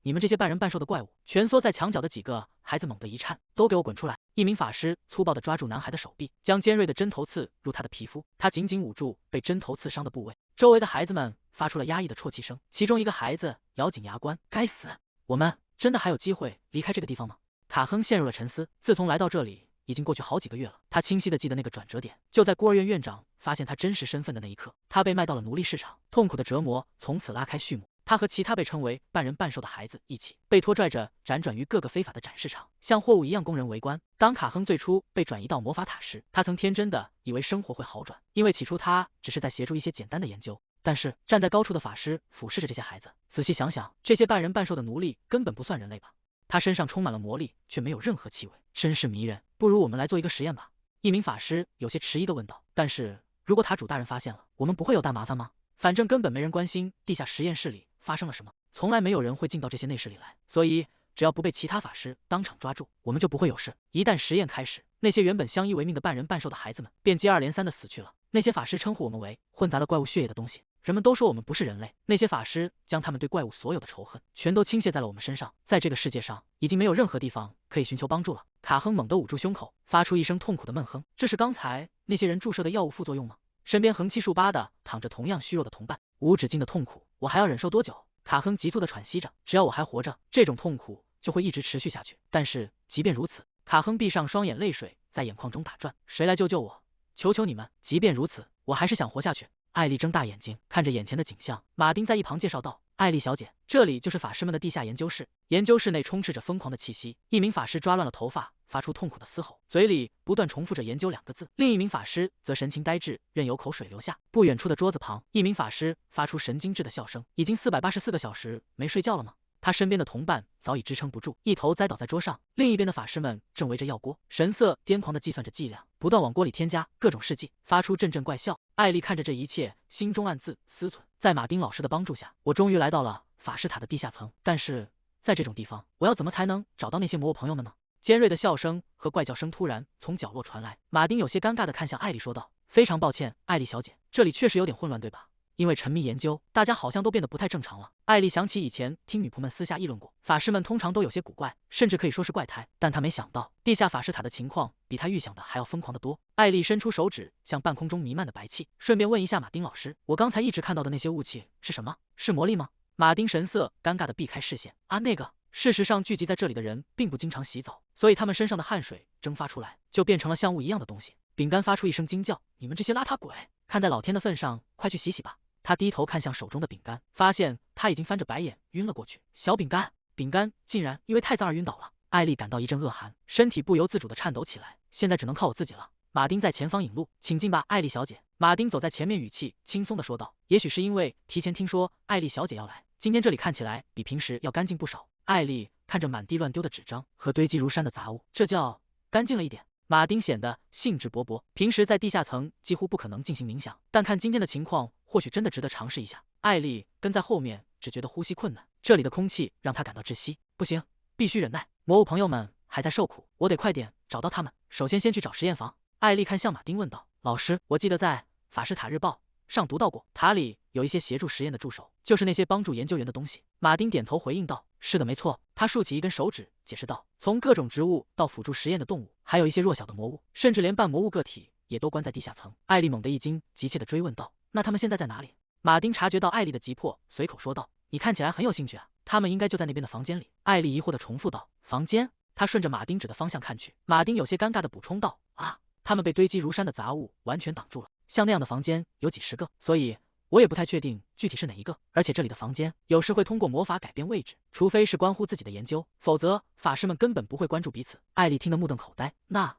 你们这些半人半兽的怪物！”蜷缩在墙角的几个孩子猛地一颤：“都给我滚出来！”一名法师粗暴地抓住男孩的手臂，将尖锐的针头刺入他的皮肤。他紧紧捂住被针头刺伤的部位。周围的孩子们发出了压抑的啜泣声，其中一个孩子咬紧牙关：“该死，我们真的还有机会离开这个地方吗？”卡亨陷入了沉思。自从来到这里，已经过去好几个月了。他清晰地记得那个转折点，就在孤儿院院长发现他真实身份的那一刻。他被卖到了奴隶市场，痛苦的折磨从此拉开序幕。他和其他被称为半人半兽的孩子一起被拖拽着辗转于各个非法的展示场，像货物一样供人围观。当卡亨最初被转移到魔法塔时，他曾天真的以为生活会好转，因为起初他只是在协助一些简单的研究。但是站在高处的法师俯视着这些孩子，仔细想想，这些半人半兽的奴隶根本不算人类吧？他身上充满了魔力，却没有任何气味，真是迷人。不如我们来做一个实验吧？一名法师有些迟疑地问道。但是如果塔主大人发现了，我们不会有大麻烦吗？反正根本没人关心地下实验室里发生了什么，从来没有人会进到这些内室里来，所以只要不被其他法师当场抓住，我们就不会有事。一旦实验开始，那些原本相依为命的半人半兽的孩子们便接二连三地死去了。那些法师称呼我们为混杂了怪物血液的东西，人们都说我们不是人类。那些法师将他们对怪物所有的仇恨全都倾泻在了我们身上，在这个世界上已经没有任何地方可以寻求帮助了。卡亨猛地捂住胸口，发出一声痛苦的闷哼。这是刚才那些人注射的药物副作用吗？身边横七竖八的躺着同样虚弱的同伴，无止境的痛苦，我还要忍受多久？卡亨急促的喘息着，只要我还活着，这种痛苦就会一直持续下去。但是即便如此，卡亨闭上双眼，泪水在眼眶中打转。谁来救救我？求求你们！即便如此，我还是想活下去。艾丽睁大眼睛看着眼前的景象，马丁在一旁介绍道：“艾丽小姐，这里就是法师们的地下研究室。研究室内充斥着疯狂的气息，一名法师抓乱了头发，发出痛苦的嘶吼，嘴里不断重复着研究2个字。另一名法师则神情呆滞，任由口水流下。不远处的桌子旁，一名法师发出神经质的笑声。已经484个小时没睡觉了吗？”他身边的同伴早已支撑不住，一头栽倒在桌上。另一边的法师们正围着药锅，神色癫狂地计算着剂量，不断往锅里添加各种试剂，发出阵阵怪笑。艾丽看着这一切，心中暗自思忖：在马丁老师的帮助下，我终于来到了法师塔的地下层。但是在这种地方，我要怎么才能找到那些魔物朋友们呢？尖锐的笑声和怪叫声突然从角落传来，马丁有些尴尬地看向艾丽，说道：“非常抱歉，艾丽小姐，这里确实有点混乱，对吧？因为沉迷研究，大家好像都变得不太正常了。”艾丽想起以前听女仆们私下议论过，法师们通常都有些古怪，甚至可以说是怪胎。但她没想到地下法师塔的情况比她预想的还要疯狂得多。艾丽伸出手指向半空中弥漫的白气，顺便问一下马丁老师：“我刚才一直看到的那些雾气是什么？是魔力吗？”马丁神色尴尬地避开视线：“啊，那个……事实上，聚集在这里的人并不经常洗澡，所以他们身上的汗水蒸发出来，就变成了像雾一样的东西。”饼干发出一声惊叫：“你们这些邋遢鬼！看在老天的份上，快去洗洗吧！”他低头看向手中的饼干，发现他已经翻着白眼晕了过去。小饼干，饼干竟然因为太脏而晕倒了。艾丽感到一阵恶寒，身体不由自主地颤抖起来。现在只能靠我自己了。马丁在前方引路，请进吧，艾丽小姐。马丁走在前面，语气轻松地说道。也许是因为提前听说艾丽小姐要来，今天这里看起来比平时要干净不少。艾丽看着满地乱丢的纸张和堆积如山的杂物，这叫干净了一点。马丁显得兴致勃勃，平时在地下层几乎不可能进行冥想，但看今天的情况，或许真的值得尝试一下。艾丽跟在后面，只觉得呼吸困难，这里的空气让她感到窒息。不行，必须忍耐，魔物朋友们还在受苦，我得快点找到他们。首先去找实验房。艾丽看向马丁问道：“老师，我记得在法师塔日报上读到过，塔里有一些协助实验的助手，就是那些帮助研究员的东西。”马丁点头回应道：“是的，没错。”他竖起一根手指，解释道：“从各种植物到辅助实验的动物，还有一些弱小的魔物，甚至连半魔物个体也都关在地下层。”艾丽猛地一惊，急切地追问道：“那他们现在在哪里？”马丁察觉到艾丽的急迫，随口说道：“你看起来很有兴趣啊，他们应该就在那边的房间里。”艾丽疑惑地重复道：“房间？”他顺着马丁指的方向看去，马丁有些尴尬地补充道：“啊，他们被堆积如山的杂物完全挡住了，像那样的房间有几十个，所以我也不太确定具体是哪一个。而且这里的房间有时会通过魔法改变位置，除非是关乎自己的研究，否则法师们根本不会关注彼此。”艾丽听得目瞪口呆。那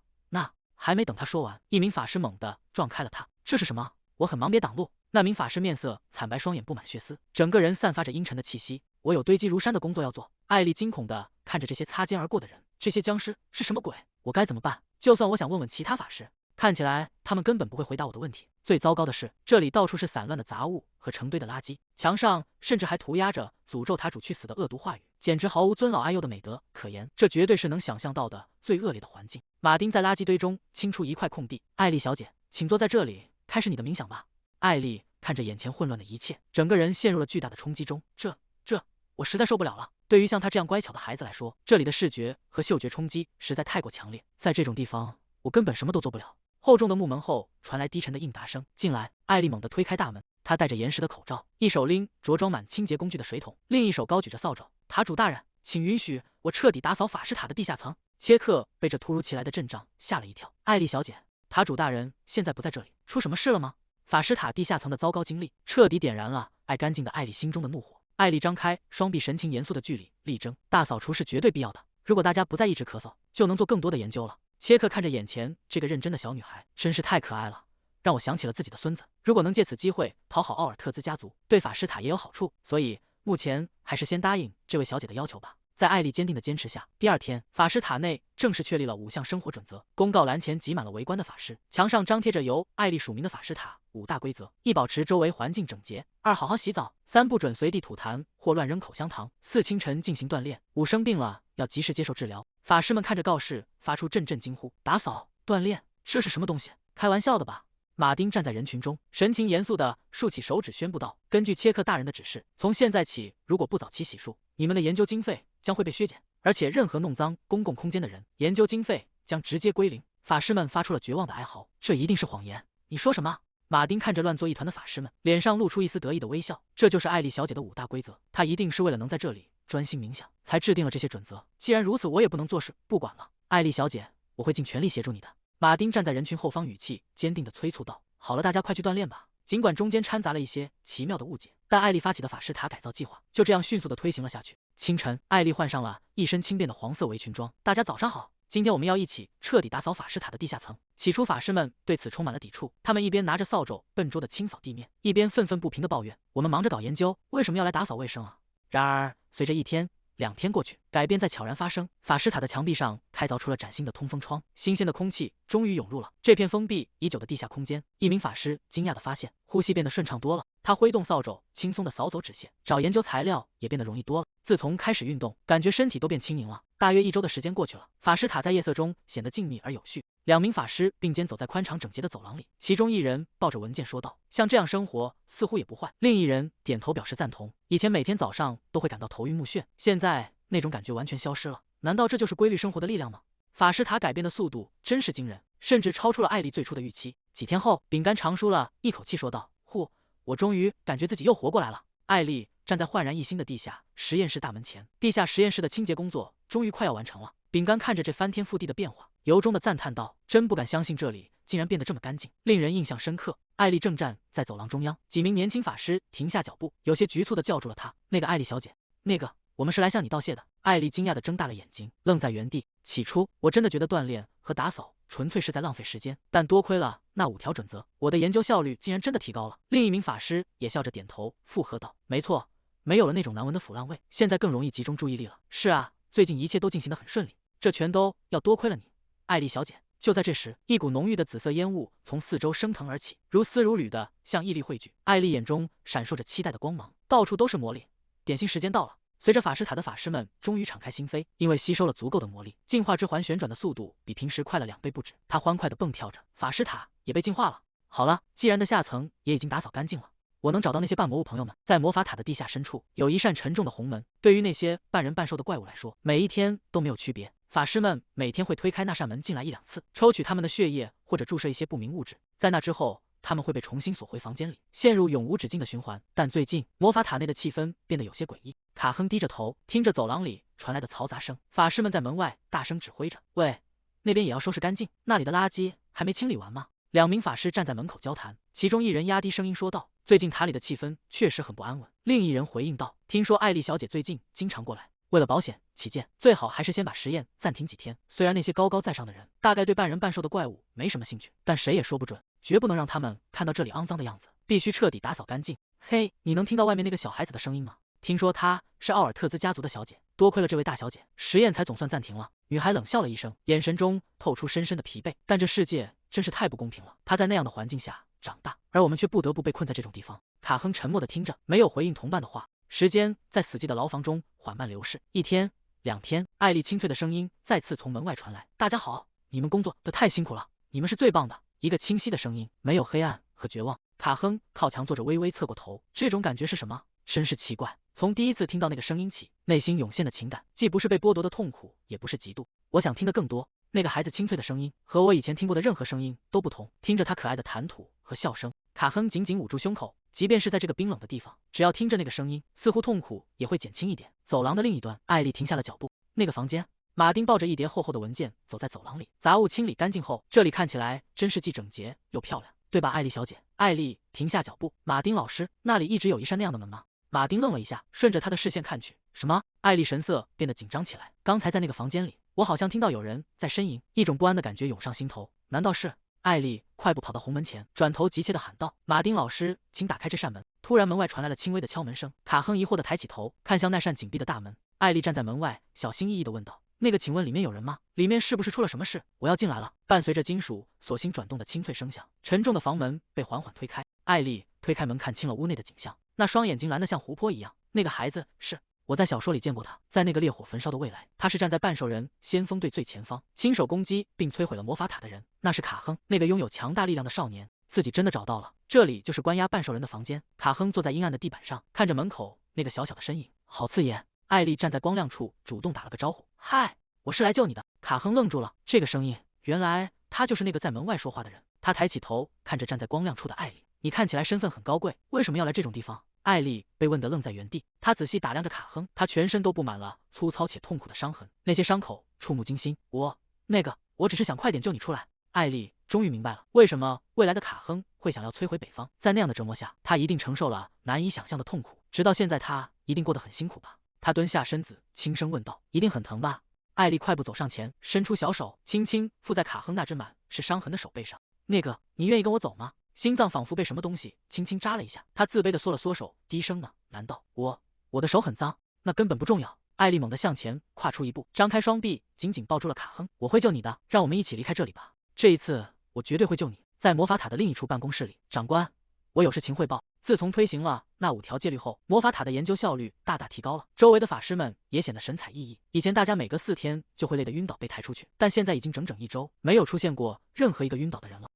还没等他说完，一名法师猛地撞开了他。“这是什么？我很忙，别挡路。”那名法师面色惨白，双眼布满血丝，整个人散发着阴沉的气息。“我有堆积如山的工作要做。”艾丽惊恐地看着这些擦肩而过的人，这些僵尸是什么鬼？我该怎么办？就算我想问问其他法师，看起来他们根本不会回答我的问题。最糟糕的是，这里到处是散乱的杂物和成堆的垃圾，墙上甚至还涂鸦着诅咒塔主去死的恶毒话语，简直毫无尊老爱幼的美德可言。这绝对是能想象到的最恶劣的环境。马丁在垃圾堆中清出一块空地。“艾丽小姐，请坐在这里，开始你的冥想吧。”艾丽看着眼前混乱的一切，整个人陷入了巨大的冲击中。我实在受不了了。对于像他这样乖巧的孩子来说，这里的视觉和嗅觉冲击实在太过强烈，在这种地方，我根本什么都做不了。厚重的木门后传来低沉的应答声：“进来。”艾丽猛地推开大门，她戴着严实的口罩，一手拎着装满清洁工具的水桶，另一手高举着扫帚。“塔主大人，请允许我彻底打扫法师塔的地下层。”切克被这突如其来的阵仗吓了一跳。“艾丽小姐，塔主大人现在不在这里，出什么事了吗？”法师塔地下层的糟糕经历彻底点燃了爱干净的艾丽心中的怒火。艾丽张开双臂，神情严肃的据理力争：“大扫除是绝对必要的，如果大家不再一直咳嗽，就能做更多的研究了。”切克看着眼前这个认真的小女孩，真是太可爱了，让我想起了自己的孙子。如果能借此机会讨好奥尔特兹家族，对法师塔也有好处，所以目前还是先答应这位小姐的要求吧。在艾丽坚定的坚持下，第二天，法师塔内正式确立了5项生活准则。公告栏前挤满了围观的法师，墙上张贴着由艾丽署名的法师塔5大规则：1、保持周围环境整洁；2、好好洗澡；3、不准随地吐痰或乱扔口香糖；4、清晨进行锻炼；5、生病了要及时接受治疗。法师们看着告示，发出阵阵惊呼：“打扫、锻炼，这是什么东西？开玩笑的吧？”马丁站在人群中，神情严肃地竖起手指，宣布道：“根据切克大人的指示，从现在起，如果不早期洗漱，你们的研究经费将会被削减，而且任何弄脏公共空间的人，研究经费将直接归零。”法师们发出了绝望的哀嚎：“这一定是谎言！你说什么？马丁看着乱作一团的法师们，脸上露出一丝得意的微笑。这就是艾丽小姐的5大规则，她一定是为了能在这里专心冥想，才制定了这些准则。既然如此，我也不能坐视不管了。艾丽小姐，我会尽全力协助你的。马丁站在人群后方，语气坚定地催促道：“好了，大家快去锻炼吧。”尽管中间掺杂了一些奇妙的误解，但艾丽发起的法师塔改造计划就这样迅速地推行了下去。清晨，艾丽换上了一身轻便的黄色围裙装。大家早上好，今天我们要一起彻底打扫法师塔的地下层。起初，法师们对此充满了抵触，他们一边拿着扫帚笨拙地清扫地面，一边愤愤不平地抱怨：“我们忙着搞研究，为什么要来打扫卫生啊？”然而，随着1天、2天过去，改变在悄然发生。法师塔的墙壁上开凿出了崭新的通风窗，新鲜的空气终于涌入了这片封闭已久的地下空间。一名法师惊讶地发现，呼吸变得顺畅多了。他挥动扫帚，轻松地扫走纸屑，找研究材料也变得容易多了。自从开始运动，感觉身体都变轻盈了。大约1周的时间过去了，法师塔在夜色中显得静谧而有序。2名法师并肩走在宽敞整洁的走廊里，其中一人抱着文件说道：“像这样生活似乎也不坏。”另一人点头表示赞同。以前每天早上都会感到头晕目眩，现在那种感觉完全消失了。难道这就是规律生活的力量吗？法师塔改变的速度真是惊人，甚至超出了艾丽最初的预期。几天后，饼干长舒了一口气说道：“呼，我终于感觉自己又活过来了。”艾丽站在焕然一新的地下实验室大门前，地下实验室的清洁工作终于快要完成了。饼干看着这翻天覆地的变化，由衷的赞叹道：“真不敢相信这里竟然变得这么干净，令人印象深刻。”艾丽正站在走廊中央，几名年轻法师停下脚步，有些局促地叫住了她：“那个艾丽小姐，我们是来向你道谢的。”艾丽惊讶地睁大了眼睛，愣在原地。起初我真的觉得锻炼和打扫纯粹是在浪费时间，但多亏了那5条准则，我的研究效率竟然真的提高了。另一名法师也笑着点头附和道：“没错，没有了那种难闻的腐烂味，现在更容易集中注意力了。”“是啊，最近一切都进行得很顺利，这全都要多亏了你，艾丽小姐。”就在这时，一股浓郁的紫色烟雾从四周升腾而起，如丝如缕的向毅力汇聚。艾丽眼中闪烁着期待的光芒，到处都是魔力。点心时间到了。随着法师塔的法师们终于敞开心扉，因为吸收了足够的魔力，进化之环旋转的速度比平时快了2倍不止。它欢快地蹦跳着，法师塔也被净化了。好了，既然的下层也已经打扫干净了，我能找到那些半魔物朋友们。在魔法塔的地下深处有一扇沉重的红门，对于那些半人半兽的怪物来说，每一天都没有区别。法师们每天会推开那扇门进来1-2次，抽取他们的血液或者注射一些不明物质，在那之后他们会被重新锁回房间里，陷入永无止境的循环。但最近魔法塔内的气氛变得有些诡异。卡亨低着头，听着走廊里传来的嘈杂声，法师们在门外大声指挥着：“喂，那边也要收拾干净，那里的垃圾还没清理完吗？”2名法师站在门口交谈，其中一人压低声音说道：“最近塔里的气氛确实很不安稳。”另一人回应道：“听说艾丽小姐最近经常过来，为了保险起见，最好还是先把实验暂停几天。虽然那些高高在上的人大概对半人半兽的怪物没什么兴趣，但谁也说不准，绝不能让他们看到这里肮脏的样子，必须彻底打扫干净。嘿，你能听到外面那个小孩子的声音吗？听说她是奥尔特兹家族的小姐，多亏了这位大小姐，实验才总算暂停了。”女孩冷笑了一声，眼神中透出深深的疲惫。但这世界真是太不公平了，她在那样的环境下长大，而我们却不得不被困在这种地方。卡亨沉默地听着，没有回应同伴的话。时间在死寂的牢房中缓慢流逝，1天、2天，艾丽清脆的声音再次从门外传来：“大家好，你们工作得太辛苦了，你们是最棒的。”一个清晰的声音，没有黑暗和绝望。卡亨靠墙坐着，微微侧过头，这种感觉是什么？真是奇怪。从第一次听到那个声音起，内心涌现的情感既不是被剥夺的痛苦，也不是嫉妒。我想听得更多。那个孩子清脆的声音和我以前听过的任何声音都不同。听着他可爱的谈吐和笑声，卡亨紧紧捂住胸口。即便是在这个冰冷的地方，只要听着那个声音，似乎痛苦也会减轻一点。走廊的另一端，艾丽停下了脚步。那个房间，马丁抱着一叠厚厚的文件走在走廊里，杂物清理干净后，这里看起来真是既整洁又漂亮，对吧，艾丽小姐？艾丽停下脚步。马丁老师，那里一直有一扇那样的门吗？马丁愣了一下，顺着他的视线看去，什么？艾丽神色变得紧张起来。刚才在那个房间里，我好像听到有人在呻吟，一种不安的感觉涌上心头。难道是？艾丽快步跑到红门前，转头急切地喊道：“马丁老师，请打开这扇门。”突然，门外传来了轻微的敲门声。卡亨疑惑地抬起头，看向那扇紧闭的大门。艾丽站在门外，小心翼翼地问道：“那个，请问里面有人吗？里面是不是出了什么事？我要进来了。”伴随着金属锁芯转动的清脆声响，沉重的房门被缓缓推开。艾丽推开门，看清了屋内的景象。那双眼睛蓝得像湖泊一样。那个孩子是……我在小说里见过他，在那个烈火焚烧的未来，他是站在半兽人先锋队最前方，亲手攻击并摧毁了魔法塔的人。那是卡亨，那个拥有强大力量的少年。自己真的找到了，这里就是关押半兽人的房间。卡亨坐在阴暗的地板上，看着门口那个小小的身影，好刺眼。艾丽站在光亮处，主动打了个招呼：“嗨，我是来救你的。”卡亨愣住了，这个声音，原来他就是那个在门外说话的人。他抬起头看着站在光亮处的艾丽，你看起来身份很高贵，为什么要来这种地方？艾丽被问得愣在原地，她仔细打量着卡亨，他全身都布满了粗糙且痛苦的伤痕，那些伤口触目惊心。我只是想快点救你出来。艾丽终于明白了，为什么未来的卡亨会想要摧毁北方。在那样的折磨下，他一定承受了难以想象的痛苦，直到现在，他一定过得很辛苦吧。他蹲下身子，轻声问道：“一定很疼吧？”艾丽快步走上前，伸出小手，轻轻附在卡亨那只满是伤痕的手背上。你愿意跟我走吗？心脏仿佛被什么东西轻轻扎了一下，他自卑地缩了缩手，低声呢：“难道我的手很脏？那根本不重要。”艾丽猛地向前跨出一步，张开双臂，紧紧抱住了卡亨。“我会救你的，让我们一起离开这里吧。这一次，我绝对会救你。”在魔法塔的另一处办公室里，长官，我有事情汇报。自从推行了那5条戒律后，魔法塔的研究效率大大提高了，周围的法师们也显得神采奕奕。以前大家每隔4天就会累得晕倒被抬出去，但现在已经整整1周，没有出现过任何一个晕倒的人了。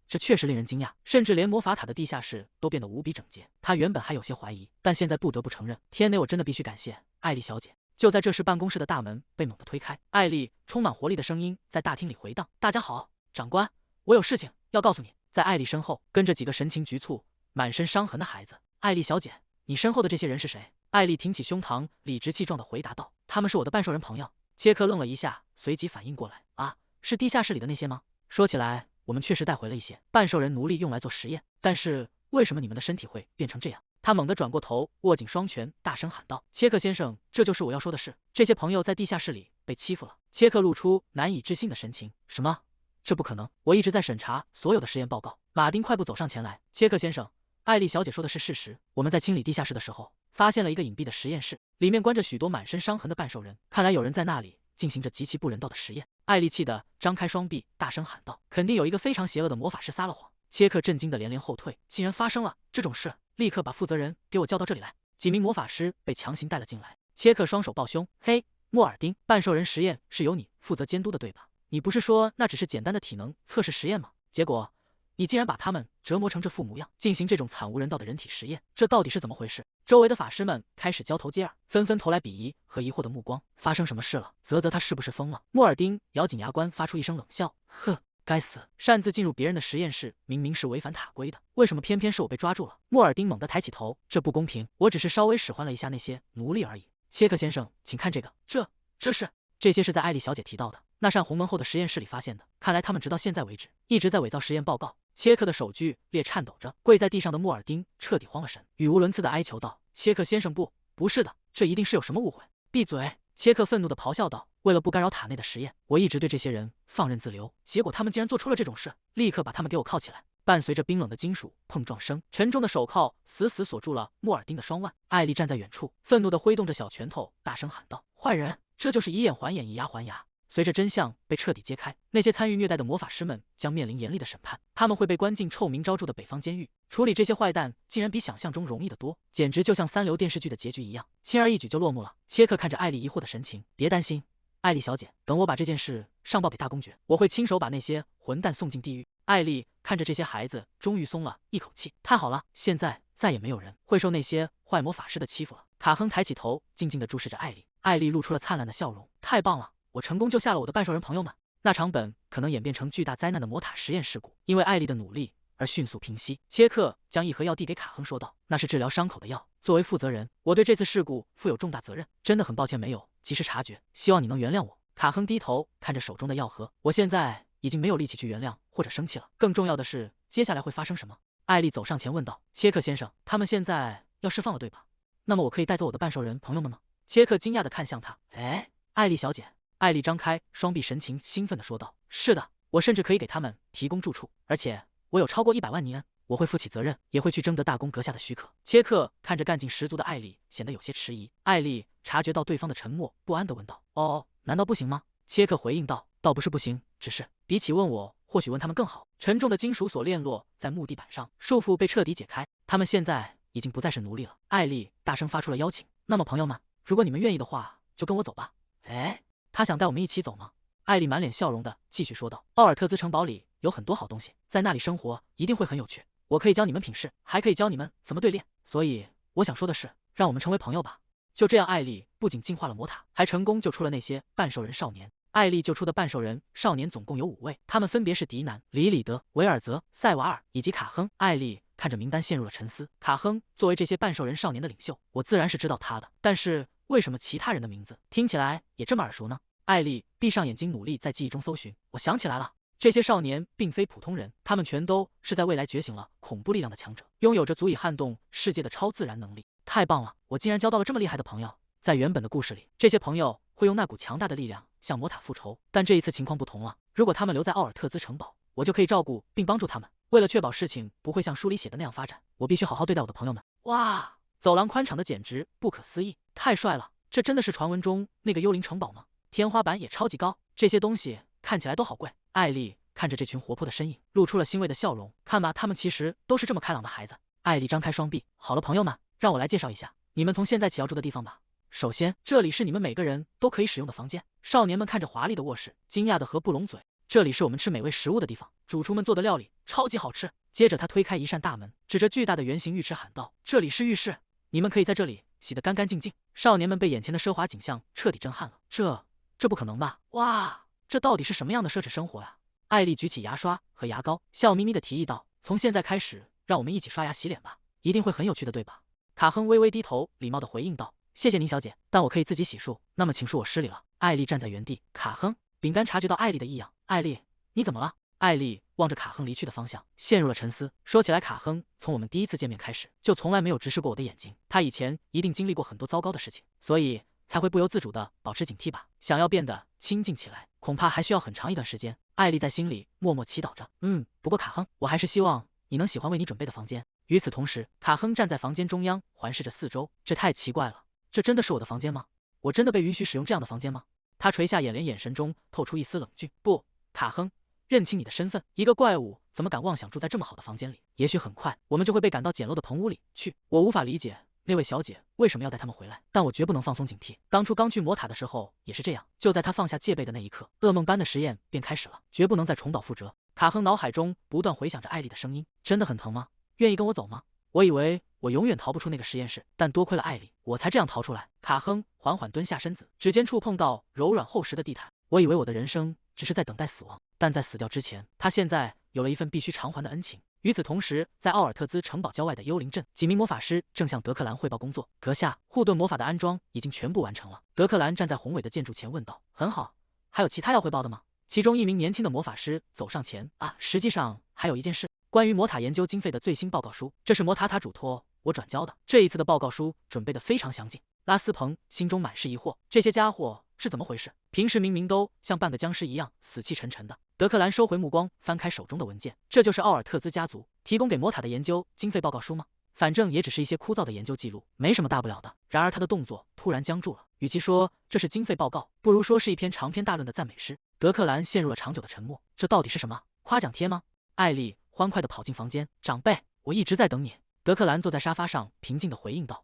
这确实令人惊讶，甚至连魔法塔的地下室都变得无比整洁。他原本还有些怀疑，但现在不得不承认，天哪，我真的必须感谢艾丽小姐。就在这时，办公室的大门被猛地推开，艾丽充满活力的声音在大厅里回荡：“大家好，长官，我有事情要告诉你。”在艾丽身后跟着几个神情局促、满身伤痕的孩子。“艾丽小姐，你身后的这些人是谁？”艾丽挺起胸膛，理直气壮地回答道：“他们是我的半兽人朋友。”切克愣了一下，随即反应过来：“啊，是地下室里的那些吗？说起来，我们确实带回了一些半兽人奴隶用来做实验，但是为什么你们的身体会变成这样？”他猛地转过头，握紧双拳，大声喊道：“切克先生，这就是我要说的事。这些朋友在地下室里被欺负了。”切克露出难以置信的神情：“什么？这不可能！我一直在审查所有的实验报告。”马丁快步走上前来：“切克先生，艾丽小姐说的是事实。我们在清理地下室的时候，发现了一个隐蔽的实验室，里面关着许多满身伤痕的半兽人，看来有人在那里进行着极其不人道的实验。”艾丽气得张开双臂，大声喊道：“肯定有一个非常邪恶的魔法师撒了谎！”切克震惊的连连后退，竟然发生了这种事！立刻把负责人给我叫到这里来！几名魔法师被强行带了进来。切克双手抱胸：“嘿，莫尔丁，半兽人实验是由你负责监督的，对吧？你不是说那只是简单的体能测试实验吗？结果你竟然把他们折磨成这副模样，进行这种惨无人道的人体实验，这到底是怎么回事？”周围的法师们开始交头接耳，纷纷投来鄙夷和疑惑的目光。发生什么事了？啧，他是不是疯了？莫尔丁咬紧牙关，发出一声冷笑：“呵，该死！擅自进入别人的实验室，明明是违反塔规的，为什么偏偏是我被抓住了？”莫尔丁猛地抬起头：“这不公平！我只是稍微使唤了一下那些奴隶而已。”切克先生，请看这个，这些是在艾丽小姐提到的那扇红门后的实验室里发现的。看来他们直到现在为止一直在伪造实验报告。切克的手剧烈颤抖着，跪在地上的莫尔丁彻底慌了神，语无伦次地哀求道：“切克先生，不是的，这一定是有什么误会！”闭嘴！切克愤怒地咆哮道：“为了不干扰塔内的实验，我一直对这些人放任自流，结果他们竟然做出了这种事！立刻把他们给我铐起来！”伴随着冰冷的金属碰撞声，沉重的手铐死死锁住了莫尔丁的双腕。艾丽站在远处，愤怒地挥动着小拳头，大声喊道：“坏人！这就是以眼还眼，以牙还牙！”随着真相被彻底揭开，那些参与虐待的魔法师们将面临严厉的审判，他们会被关进臭名昭著的北方监狱。处理这些坏蛋竟然比想象中容易得多，简直就像3流电视剧的结局一样，轻而易举就落幕了。切克看着艾丽疑惑的神情：“别担心，艾丽小姐，等我把这件事上报给大公爵，我会亲手把那些混蛋送进地狱。”艾丽看着这些孩子，终于松了一口气。太好了，现在再也没有人会受那些坏魔法师的欺负了。卡亨抬起头，静静地注视着艾丽。艾丽露出了灿烂的笑容：“太棒了，我成功救下了我的半兽人朋友们。”那场本可能演变成巨大灾难的魔塔实验事故，因为艾丽的努力而迅速平息。切克将一盒药递给卡亨，说道：“那是治疗伤口的药。作为负责人，我对这次事故负有重大责任，真的很抱歉没有及时察觉，希望你能原谅我。”卡亨低头看着手中的药盒：“我现在已经没有力气去原谅或者生气了。更重要的是，接下来会发生什么？”艾丽走上前问道：“切克先生，他们现在要释放了，对吧？那么我可以带走我的半兽人朋友们吗？”切克惊讶地看向他：“哎，艾丽小姐。”艾丽张开双臂，神情兴奋地说道：“是的，我甚至可以给他们提供住处，而且我有超过100万尼恩，我会负起责任，也会去征得大公阁下的许可。”切克看着干劲十足的艾丽，显得有些迟疑。艾丽察觉到对方的沉默，不安地问道：“哦，难道不行吗？”切克回应道：“倒不是不行，只是比起问我，或许问他们更好。”沉重的金属锁链落在木地板上，束缚被彻底解开，他们现在已经不再是奴隶了。艾丽大声发出了邀请：“那么朋友们，如果你们愿意的话，就跟我走吧。”哎，他想带我们一起走吗？艾丽满脸笑容的继续说道：“奥尔特兹城堡里有很多好东西，在那里生活一定会很有趣。我可以教你们品试，还可以教你们怎么对练。所以我想说的是，让我们成为朋友吧。”就这样，艾丽不仅净化了魔塔，还成功救出了那些半兽人少年。艾丽救出的半兽人少年总共有5位，他们分别是迪南、里里德、维尔泽、塞瓦尔以及卡亨。艾丽看着名单陷入了沉思。卡亨作为这些半兽人少年的领袖，我自然是知道他的，但是为什么其他人的名字听起来也这么耳熟呢？艾丽闭上眼睛，努力在记忆中搜寻。我想起来了，这些少年并非普通人，他们全都是在未来觉醒了恐怖力量的强者，拥有着足以撼动世界的超自然能力。太棒了，我竟然交到了这么厉害的朋友。在原本的故事里，这些朋友会用那股强大的力量向魔塔复仇，但这一次情况不同了。如果他们留在奥尔特兹城堡，我就可以照顾并帮助他们。为了确保事情不会像书里写的那样发展，我必须好好对待我的朋友们。哇，走廊宽敞的简直不可思议，太帅了！这真的是传闻中那个幽灵城堡吗？天花板也超级高，这些东西看起来都好贵。艾丽看着这群活泼的身影，露出了欣慰的笑容。看吧，他们其实都是这么开朗的孩子。艾丽张开双臂，好了，朋友们，让我来介绍一下你们从现在起要住的地方吧。首先，这里是你们每个人都可以使用的房间。少年们看着华丽的卧室，惊讶的合不拢嘴。这里是我们吃美味食物的地方，主厨们做的料理超级好吃。接着他推开一扇大门，指着巨大的圆形浴池喊道：“这里是浴室，你们可以在这里洗得干干净净。”少年们被眼前的奢华景象彻底震撼了。这不可能吧？哇，这到底是什么样的奢侈生活呀？艾丽举起牙刷和牙膏，笑眯眯地提议道：“从现在开始，让我们一起刷牙洗脸吧，一定会很有趣的，对吧？”卡亨微微低头，礼貌地回应道：“谢谢您，小姐，但我可以自己洗漱，那么请恕我失礼了。”艾丽站在原地。卡亨、饼干察觉到艾丽的异样。艾丽，你怎么了？艾丽望着卡亨离去的方向，陷入了沉思。说起来，卡亨从我们第一次见面开始，就从来没有直视过我的眼睛。他以前一定经历过很多糟糕的事情，所以才会不由自主地保持警惕吧。想要变得亲近起来，恐怕还需要很长一段时间。艾丽在心里默默祈祷着。不过卡亨，我还是希望你能喜欢为你准备的房间。与此同时，卡亨站在房间中央，环视着四周。这太奇怪了，这真的是我的房间吗？我真的被允许使用这样的房间吗？他垂下眼帘，眼神中透出一丝冷峻。不，卡亨，认清你的身份。一个怪物怎么敢妄想住在这么好的房间里？也许很快我们就会被赶到简陋的棚屋里去。我无法理解那位小姐为什么要带他们回来，但我绝不能放松警惕。当初刚去魔塔的时候也是这样，就在他放下戒备的那一刻，噩梦般的实验便开始了，绝不能再重蹈覆辙。卡亨脑海中不断回想着艾丽的声音。真的很疼吗？愿意跟我走吗？我以为我永远逃不出那个实验室，但多亏了艾丽，我才这样逃出来。卡亨缓缓蹲下身子，指尖触碰到柔软厚实的地毯。我以为我的人生只是在等待死亡，但在死掉之前，他现在有了一份必须偿还的恩情。与此同时，在奥尔特兹城堡郊外的幽灵镇，几名魔法师正向德克兰汇报工作。阁下，护盾魔法的安装已经全部完成了。德克兰站在宏伟的建筑前问道：“很好，还有其他要汇报的吗？”其中一名年轻的魔法师走上前：“实际上还有一件事，关于魔塔研究经费的最新报告书，这是魔塔塔主托我转交的。这一次的报告书准备得非常详尽。”拉斯彭心中满是疑惑，这些家伙是怎么回事？平时明明都像半个僵尸一样死气沉沉的。德克兰收回目光，翻开手中的文件，这就是奥尔特兹家族提供给魔塔的研究经费报告书吗？反正也只是一些枯燥的研究记录，没什么大不了的。然而他的动作突然僵住了，与其说这是经费报告，不如说是一篇长篇大论的赞美诗。德克兰陷入了长久的沉默，这到底是什么？夸奖帖吗？艾丽欢快地跑进房间，长辈，我一直在等你。德克兰坐在沙发上，平静地回应道：“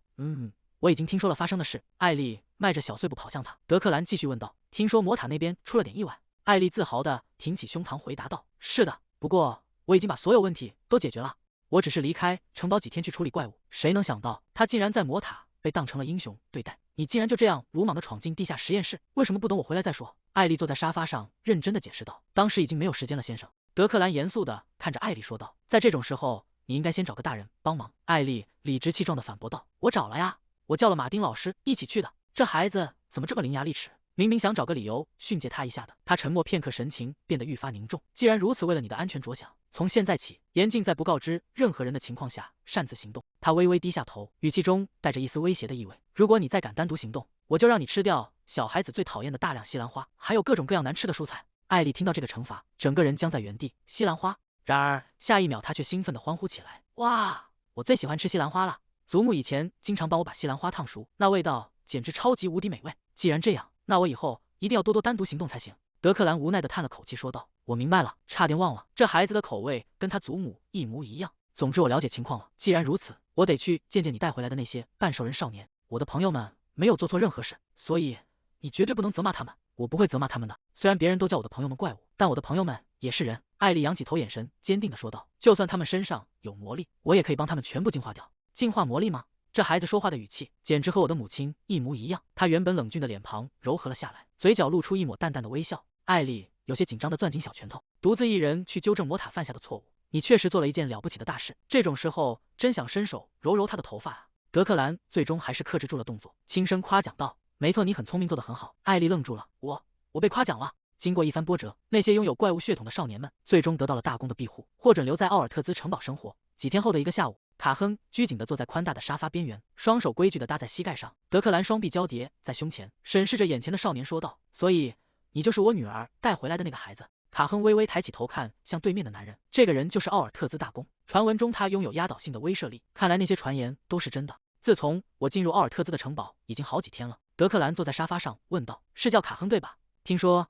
我已经听说了发生的事。”艾丽迈着小碎步跑向他。德克兰继续问道：“听说魔塔那边出了点意外？”艾丽自豪地挺起胸膛回答道：“是的，不过我已经把所有问题都解决了。我只是离开城堡几天去处理怪物，谁能想到他竟然在魔塔被当成了英雄对待。你竟然就这样鲁莽地闯进地下实验室，为什么不等我回来再说？”艾丽坐在沙发上，认真地解释道：“当时已经没有时间了，先生。”德克兰严肃地看着艾丽说道：“在这种时候，你应该先找个大人帮忙。”艾丽理直气壮地反驳道：“我找了呀，我叫了马丁老师一起去的。这孩子怎么这么伶牙俐齿？明明想找个理由训诫他一下的。”他沉默片刻，神情变得愈发凝重。“既然如此，为了你的安全着想，从现在起，严禁在不告知任何人的情况下擅自行动。”他微微低下头，语气中带着一丝威胁的意味：“如果你再敢单独行动，我就让你吃掉小孩子最讨厌的大量西兰花，还有各种各样难吃的蔬菜。”艾丽听到这个惩罚，整个人僵在原地。西兰花！然而下一秒，她却兴奋地欢呼起来：“哇，我最喜欢吃西兰花了！祖母以前经常帮我把西兰花烫熟，那味道简直超级无敌美味。既然这样，那我以后一定要多多单独行动才行。”德克兰无奈地叹了口气说道：“我明白了，差点忘了，这孩子的口味跟他祖母一模一样。总之我了解情况了，既然如此，我得去见见你带回来的那些半兽人少年。我的朋友们没有做错任何事，所以你绝对不能责骂他们。我不会责骂他们的，虽然别人都叫我的朋友们怪物，但我的朋友们也是人。”艾丽仰起头，眼神坚定地说道：“就算他们身上有魔力，我也可以帮他们全部净化掉。”净化魔力吗？这孩子说话的语气简直和我的母亲一模一样。他原本冷峻的脸庞柔和了下来，嘴角露出一抹淡淡的微笑。艾丽有些紧张地攥紧小拳头，独自一人去纠正魔塔犯下的错误。你确实做了一件了不起的大事，这种时候真想伸手揉揉他的头发啊。德克兰最终还是克制住了动作，轻声夸奖道：“没错，你很聪明，做得很好。”艾丽愣住了，我被夸奖了。经过一番波折，那些拥有怪物血统的少年们最终得到了大公的庇护，获准留在奥尔特兹城堡生活。几天后的一个下午，卡亨拘谨地坐在宽大的沙发边缘，双手规矩地搭在膝盖上。德克兰双臂交叠在胸前，审视着眼前的少年说道：“所以你就是我女儿带回来的那个孩子？”卡亨微微抬起头看向对面的男人，这个人就是奥尔特兹大公。传闻中他拥有压倒性的威慑力，看来那些传言都是真的。自从我进入奥尔特兹的城堡已经好几天了。德克兰坐在沙发上问道：“是叫卡亨对吧？听说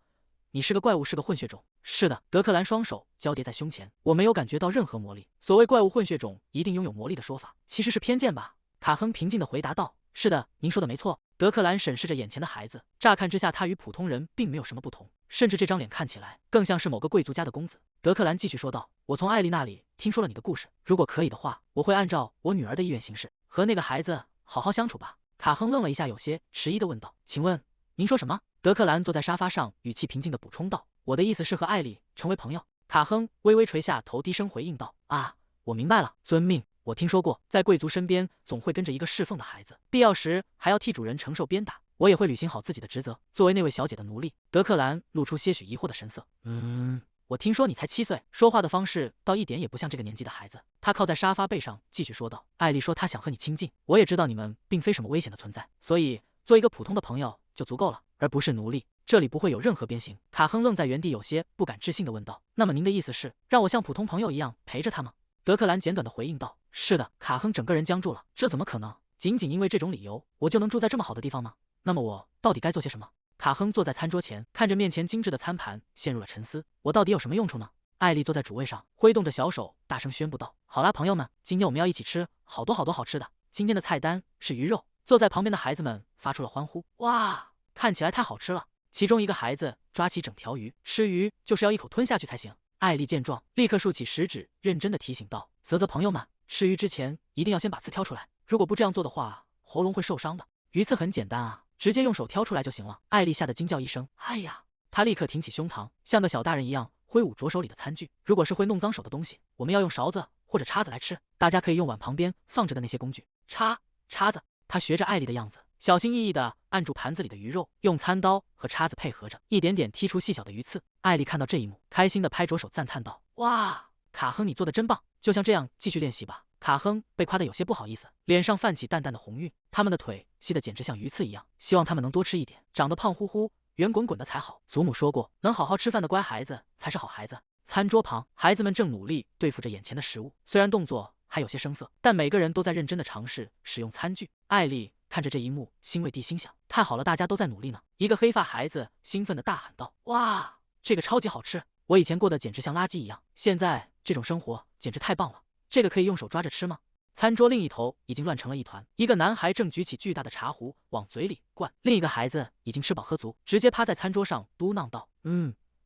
你是个怪物，是个混血种。”“是的。”德克兰双手交叠在胸前，“我没有感觉到任何魔力。所谓怪物混血种一定拥有魔力的说法，其实是偏见吧？”卡亨平静地回答道：“是的，您说的没错。”德克兰审视着眼前的孩子，乍看之下他与普通人并没有什么不同，甚至这张脸看起来更像是某个贵族家的公子。德克兰继续说道：“我从艾丽那里听说了你的故事，如果可以的话，我会按照我女儿的意愿行事，和那个孩子好好相处吧。”卡亨愣了一下，有些迟疑地问道：“请问您说什么？”德克兰坐在沙发上，语气平静地补充道：“我的意思是和艾丽成为朋友。”卡亨微微垂下头，低声回应道：“啊，我明白了，遵命。我听说过，在贵族身边总会跟着一个侍奉的孩子，必要时还要替主人承受鞭打。我也会履行好自己的职责，作为那位小姐的奴隶。”德克兰露出些许疑惑的神色。我听说你才7岁，说话的方式倒一点也不像这个年纪的孩子。”他靠在沙发背上继续说道：“艾丽说她想和你亲近，我也知道你们并非什么危险的存在，所以做一个普通的朋友就足够了，而不是奴隶。这里不会有任何变形。”卡亨愣在原地，有些不敢置信地问道：“那么您的意思是让我像普通朋友一样陪着他吗？”德克兰简短地回应道：“是的。”卡亨整个人僵住了，这怎么可能？仅仅因为这种理由，我就能住在这么好的地方吗？那么我到底该做些什么？卡亨坐在餐桌前，看着面前精致的餐盘，陷入了沉思。我到底有什么用处呢？艾丽坐在主位上，挥动着小手，大声宣布道：“好啦，朋友们，今天我们要一起吃好多好多好吃的。今天的菜单是鱼肉。”坐在旁边的孩子们发出了欢呼：“哇，看起来太好吃了！”其中一个孩子抓起整条鱼，吃鱼就是要一口吞下去才行。艾丽见状，立刻竖起食指，认真的提醒道：“啧，朋友们，吃鱼之前一定要先把刺挑出来，如果不这样做的话，喉咙会受伤的。鱼刺很简单啊，直接用手挑出来就行了。”艾丽吓得惊叫一声：“哎呀！”她立刻挺起胸膛，像个小大人一样挥舞着手里的餐具。如果是会弄脏手的东西，我们要用勺子或者叉子来吃，大家可以用碗旁边放着的那些工具。叉子。她学着艾丽的样子，小心翼翼地按住盘子里的鱼肉，用餐刀和叉子配合着，一点点剔出细小的鱼刺。艾丽看到这一幕，开心地拍着手赞叹道：“哇，卡亨，你做的真棒！就像这样继续练习吧。”卡亨被夸得有些不好意思，脸上泛起淡淡的红晕。他们的腿细得简直像鱼刺一样，希望他们能多吃一点，长得胖乎乎、圆滚滚的才好。祖母说过，能好好吃饭的乖孩子才是好孩子。餐桌旁，孩子们正努力对付着眼前的食物，虽然动作还有些生涩，但每个人都在认真地尝试使用餐具。艾丽看着这一幕，欣慰地心想：太好了，大家都在努力呢。一个黑发孩子兴奋地大喊道：“哇，这个超级好吃！我以前过得简直像垃圾一样，现在这种生活简直太棒了。这个可以用手抓着吃吗？”餐桌另一头已经乱成了一团，一个男孩正举起巨大的茶壶往嘴里灌，另一个孩子已经吃饱喝足，直接趴在餐桌上嘟囔道：“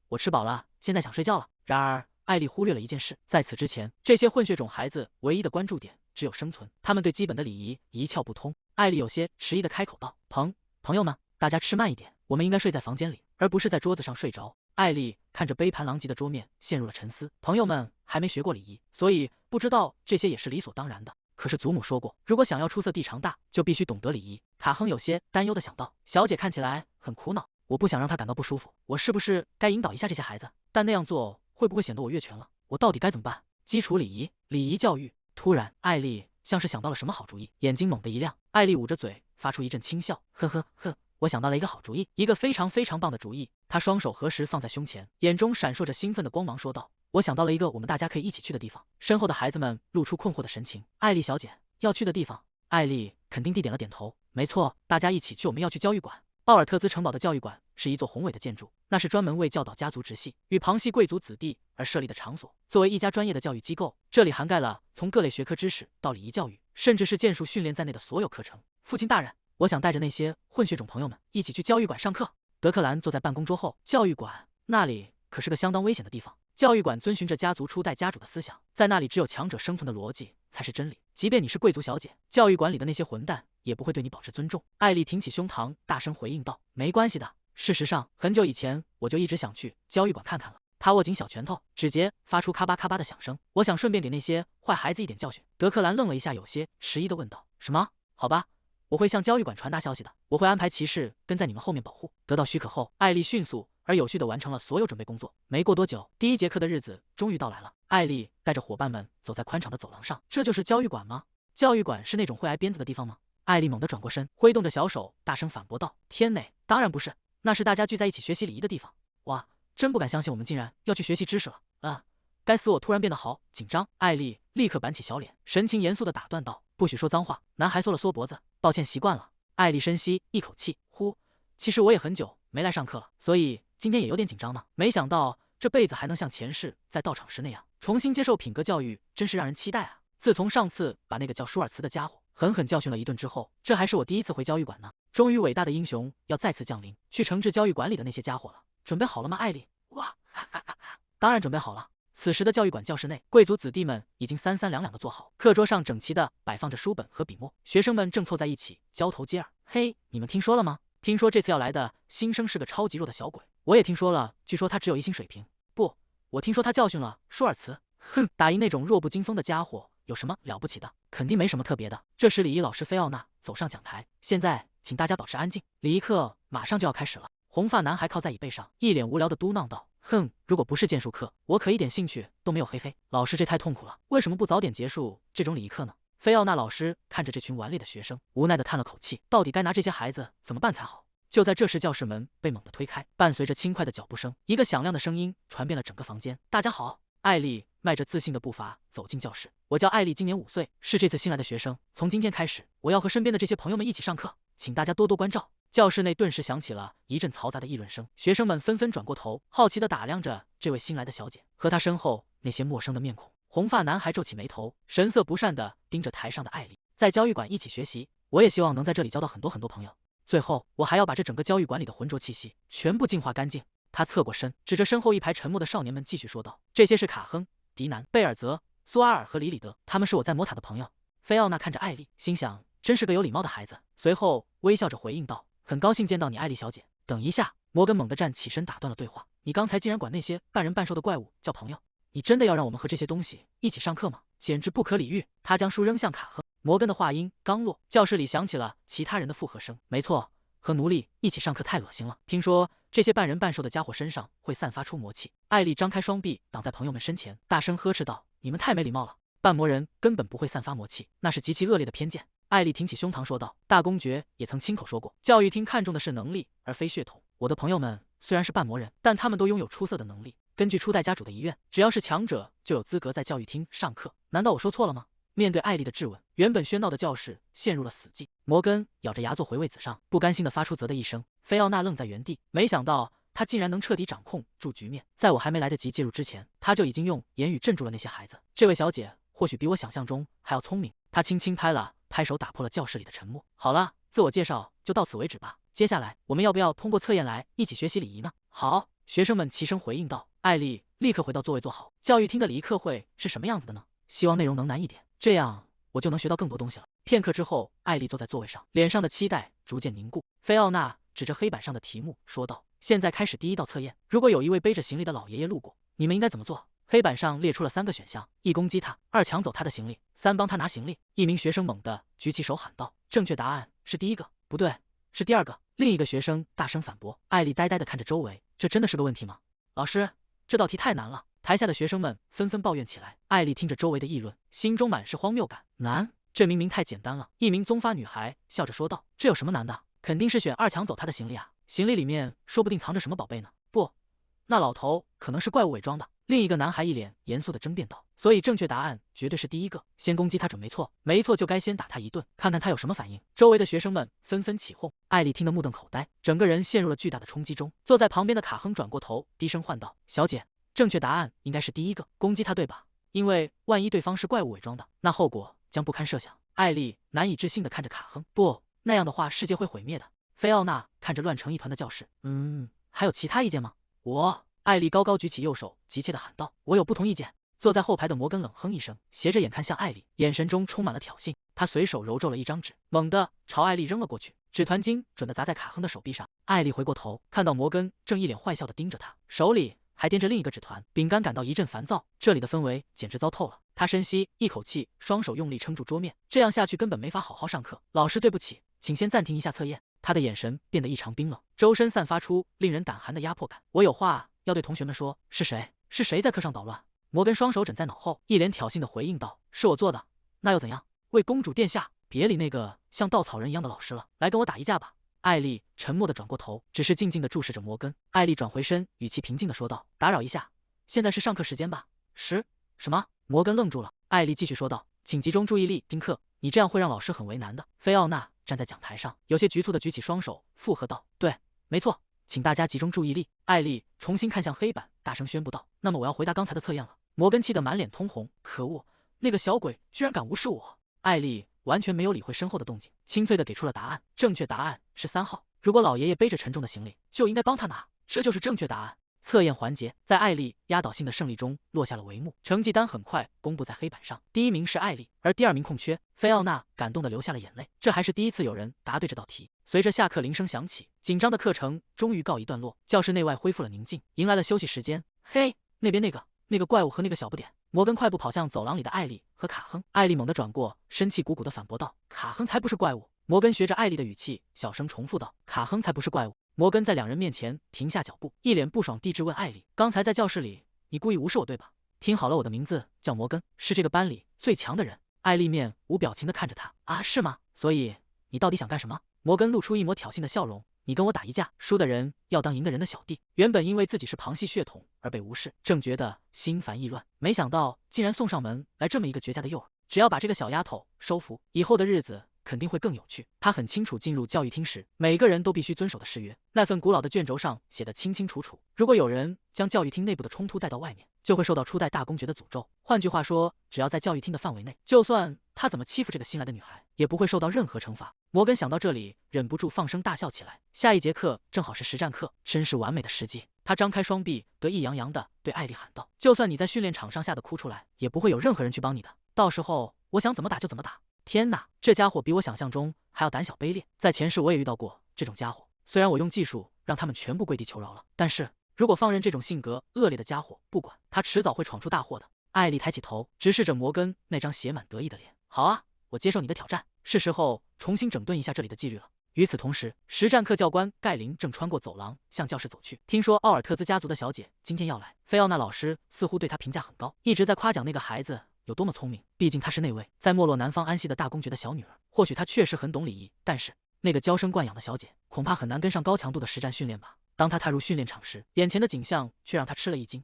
我吃饱了，现在想睡觉了。”然而艾丽忽略了一件事，在此之前，这些混血种孩子唯一的关注点只有生存，他们对基本的礼仪一窍不通。艾丽有些迟疑地开口道：“朋友们，大家吃慢一点，我们应该睡在房间里，而不是在桌子上睡着。”艾丽看着杯盘狼藉的桌面，陷入了沉思。朋友们还没学过礼仪，所以不知道这些也是理所当然的。可是祖母说过，如果想要出色地长大，就必须懂得礼仪。卡亨有些担忧地想到，小姐看起来很苦恼，我不想让她感到不舒服，我是不是该引导一下这些孩子？但那样做会不会显得我越权了？我到底该怎么办？基础礼仪、礼仪教育。突然，艾丽像是想到了什么好主意，眼睛猛地一亮。艾丽捂着嘴，发出一阵轻笑，呵呵呵。我想到了一个好主意，一个非常非常棒的主意。他双手合十放在胸前，眼中闪烁着兴奋的光芒，说道：“我想到了一个我们大家可以一起去的地方。”身后的孩子们露出困惑的神情。艾丽小姐要去的地方？艾丽肯定地点了点头。没错，大家一起去，我们要去教育馆。奥尔特兹城堡的教育馆是一座宏伟的建筑，那是专门为教导家族直系与旁系贵族子弟而设立的场所。作为一家专业的教育机构，这里涵盖了从各类学科知识到礼仪教育，甚至是剑术训练在内的所有课程。父亲大人，我想带着那些混血种朋友们一起去教育馆上课。德克兰坐在办公桌后，教育馆那里可是个相当危险的地方。教育馆遵循着家族初代家主的思想，在那里只有强者生存的逻辑才是真理。即便你是贵族小姐，教育馆里的那些混蛋也不会对你保持尊重。艾丽挺起胸膛，大声回应道：“没关系的。事实上，很久以前我就一直想去教育馆看看了。”他握紧小拳头，指节发出咔吧咔吧的响声。我想顺便给那些坏孩子一点教训。德克兰愣了一下，有些迟疑地问道：“什么？好吧，我会向教育馆传达消息的。我会安排骑士跟在你们后面保护。”得到许可后，艾丽迅速而有序地完成了所有准备工作。没过多久，第一节课的日子终于到来了。艾丽带着伙伴们走在宽敞的走廊上。这就是教育馆吗？教育馆是那种会挨鞭子的地方吗？艾丽猛地转过身，挥动着小手，大声反驳道：“天哪，当然不是，那是大家聚在一起学习礼仪的地方。”哇！真不敢相信，我们竟然要去学习知识了啊！该死，我突然变得好紧张。艾丽立刻板起小脸，神情严肃地打断道：“不许说脏话。”男孩缩了缩脖子，抱歉，习惯了。艾丽深吸一口气，呼，其实我也很久没来上课了，所以今天也有点紧张呢。没想到这辈子还能像前世在道场时那样重新接受品格教育，真是让人期待啊！自从上次把那个叫舒尔茨的家伙狠狠教训了一顿之后，这还是我第一次回教育馆呢。终于，伟大的英雄要再次降临，去惩治教育馆里的那些家伙了。准备好了吗，艾丽？哇，当然准备好了。此时的教育馆教室内，贵族子弟们已经三三两两的坐好，课桌上整齐的摆放着书本和笔墨，学生们正凑在一起交头接耳。嘿，你们听说了吗？听说这次要来的新生是个超级弱的小鬼。我也听说了，据说他只有1星水平。不，我听说他教训了舒尔茨。哼，打赢那种弱不禁风的家伙有什么了不起的？肯定没什么特别的。这时，礼仪老师菲奥娜走上讲台，现在请大家保持安静，礼仪课马上就要开始了。红发男孩靠在椅背上，一脸无聊的嘟囔道：“哼，如果不是剑术课，我可一点兴趣都没有。嘿嘿，老师这太痛苦了，为什么不早点结束这种礼仪课呢？”菲奥娜老师看着这群顽劣的学生，无奈的叹了口气，到底该拿这些孩子怎么办才好？就在这时，教室门被猛地推开，伴随着轻快的脚步声，一个响亮的声音传遍了整个房间：“大家好！”艾丽迈着自信的步伐走进教室。我叫艾丽，今年5岁，是这次新来的学生。从今天开始，我要和身边的这些朋友们一起上课，请大家多多关照。教室内顿时响起了一阵嘈杂的议论声，学生们纷纷转过头，好奇地打量着这位新来的小姐和她身后那些陌生的面孔。红发男孩皱起眉头，神色不善地盯着台上的艾丽。在教育馆一起学习，我也希望能在这里交到很多朋友。最后，我还要把这整个教育馆里的浑浊气息全部净化干净。他侧过身，指着身后一排沉默的少年们，继续说道：“这些是卡亨、迪南、贝尔泽、苏阿尔和里里德，他们是我在魔塔的朋友。”菲奥娜看着艾丽，心想：真是个有礼貌的孩子。随后微笑着回应道：“很高兴见到你，艾丽小姐。”等一下，摩根猛地站起身打断了对话：“你刚才竟然管那些半人半兽的怪物叫朋友？你真的要让我们和这些东西一起上课吗？简直不可理喻！”他将书扔向卡亨。摩根的话音刚落，教室里响起了其他人的附和声：“没错，和奴隶一起上课太恶心了。听说这些半人半兽的家伙身上会散发出魔气。”艾丽张开双臂挡在朋友们身前，大声呵斥道：“你们太没礼貌了！半魔人根本不会散发魔气，那是极其恶劣的偏见。”艾丽挺起胸膛说道：“大公爵也曾亲口说过，教育厅看重的是能力而非血统。我的朋友们虽然是半魔人，但他们都拥有出色的能力。根据初代家主的遗愿，只要是强者就有资格在教育厅上课。难道我说错了吗？”面对艾丽的质问，原本喧闹的教室陷入了死寂。摩根咬着牙坐回位子上，不甘心地发出啧的一声。菲奥娜愣在原地，没想到他竟然能彻底掌控住局面。在我还没来得及介入之前，他就已经用言语镇住了那些孩子。这位小姐或许比我想象中还要聪明。他轻轻拍了拍手，打破了教室里的沉默。好了，自我介绍就到此为止吧。接下来我们要不要通过测验来一起学习礼仪呢？好，学生们齐声回应道。艾丽立刻回到座位坐好。教育厅的礼仪课会是什么样子的呢？希望内容能难一点，这样我就能学到更多东西了。片刻之后，艾丽坐在座位上，脸上的期待逐渐凝固。菲奥娜指着黑板上的题目说道：“现在开始第一道测验。如果有一位背着行李的老爷爷路过，你们应该怎么做？”黑板上列出了3个选项：1攻击他，2抢走他的行李，3帮他拿行李。一名学生猛地举起手喊道：“正确答案是第1个。”不对，是第2个。另一个学生大声反驳。艾丽呆呆地看着周围，这真的是个问题吗？老师，这道题太难了。台下的学生们纷纷抱怨起来。艾丽听着周围的议论，心中满是荒谬感。难？这明明太简单了。一名棕发女孩笑着说道：“这有什么难的？肯定是选2抢走他的行李啊！行李里面说不定藏着什么宝贝呢。”不，那老头可能是怪物伪装的。另一个男孩一脸严肃地争辩道：“所以正确答案绝对是第1个，先攻击他准没错，没错就该先打他一顿，看看他有什么反应。”周围的学生们纷纷起哄。艾丽听得目瞪口呆，整个人陷入了巨大的冲击中。坐在旁边的卡亨转过头，低声唤道：“小姐，正确答案应该是第1个，攻击他对吧？因为万一对方是怪物伪装的，那后果将不堪设想。”艾丽难以置信地看着卡亨：“不，那样的话世界会毁灭的。”菲奥娜看着乱成一团的教室，还有其他意见吗？艾丽高高举起右手，急切地喊道：“我有不同意见。”坐在后排的摩根冷哼一声，斜着眼看向艾丽，眼神中充满了挑衅。他随手揉皱了一张纸，猛地朝艾丽扔了过去，纸团精准地砸在卡亨的手臂上。艾丽回过头，看到摩根正一脸坏笑地盯着他，手里还掂着另一个纸团。饼干感到一阵烦躁，这里的氛围简直糟透了。他深吸一口气，双手用力撑住桌面，这样下去根本没法好好上课。老师，对不起，请先暂停一下测验。他的眼神变得异常冰冷，周身散发出令人胆寒的压迫感。我有话要对同学们说。是谁？是谁在课上捣乱？摩根双手枕在脑后，一脸挑衅地回应道：“是我做的，那又怎样？为公主殿下，别理那个像稻草人一样的老师了，来跟我打一架吧。”艾丽沉默地转过头，只是静静地注视着摩根。艾丽转回身，语气平静地说道：“打扰一下，现在是上课时间吧？”什么？摩根愣住了。艾丽继续说道：“请集中注意力听课，你这样会让老师很为难的。”菲奥娜站在讲台上，有些局促地举起双手，附和道：“对，没错，请大家集中注意力。”艾丽重新看向黑板，大声宣布道：“那么我要回答刚才的测验了。”摩根气得满脸通红，可恶，那个小鬼居然敢无视我！艾丽完全没有理会身后的动静，清脆地给出了答案。正确答案是3号。如果老爷爷背着沉重的行李，就应该帮他拿，这就是正确答案。测验环节在艾丽压倒性的胜利中落下了帷幕，成绩单很快公布在黑板上。第1名是艾丽，而第2名空缺。菲奥娜感动得流下了眼泪，这还是第一次有人答对这道题。随着下课铃声响起，紧张的课程终于告一段落，教室内外恢复了宁静，迎来了休息时间。嘿，那边那个怪物和那个小不点。摩根快步跑向走廊里的艾丽和卡亨，艾丽猛地转过，生气鼓鼓地反驳道：“卡亨才不是怪物！”摩根学着艾丽的语气，小声重复道：“卡亨才不是怪物。”摩根在2人面前停下脚步，一脸不爽地质问艾丽：“刚才在教室里，你故意无视我对吧？”“听好了，我的名字叫摩根，是这个班里最强的人。”艾丽面无表情地看着他：“啊，是吗？所以你到底想干什么？”摩根露出一抹挑衅的笑容：“你跟我打一架，输的人要当赢的人的小弟。”原本因为自己是旁系血统而被无视，正觉得心烦意乱，没想到竟然送上门来这么一个绝佳的诱饵。只要把这个小丫头收服，以后的日子肯定会更有趣。他很清楚进入教育厅时每个人都必须遵守的誓约，那份古老的卷轴上写得清清楚楚，如果有人将教育厅内部的冲突带到外面，就会受到初代大公爵的诅咒。换句话说，只要在教育厅的范围内，就算他怎么欺负这个新来的女孩，也不会受到任何惩罚。摩根想到这里，忍不住放声大笑起来。下一节课正好是实战课，真是完美的时机。他张开双臂，得意洋洋地对艾丽喊道：“就算你在训练场上吓得哭出来，也不会有任何人去帮你的。到时候我想怎么打就怎么打。”天哪，这家伙比我想象中还要胆小卑劣。在前世我也遇到过这种家伙，虽然我用技术让他们全部跪地求饶了，但是如果放任这种性格恶劣的家伙不管，他迟早会闯出大祸的。艾丽抬起头，直视着摩根那张写满得意的脸。好啊，我接受你的挑战，是时候重新整顿一下这里的纪律了。与此同时，实战课教官盖林正穿过走廊向教室走去。听说奥尔特兹家族的小姐今天要来，菲奥娜老师似乎对她评价很高，一直在夸奖那个孩子有多么聪明。毕竟她是那位在没落南方安息的大公爵的小女儿，或许她确实很懂礼仪，但是那个娇生惯养的小姐恐怕很难跟上高强度的实战训练吧。当她踏入训练场时，眼前的景象却让她吃了一惊。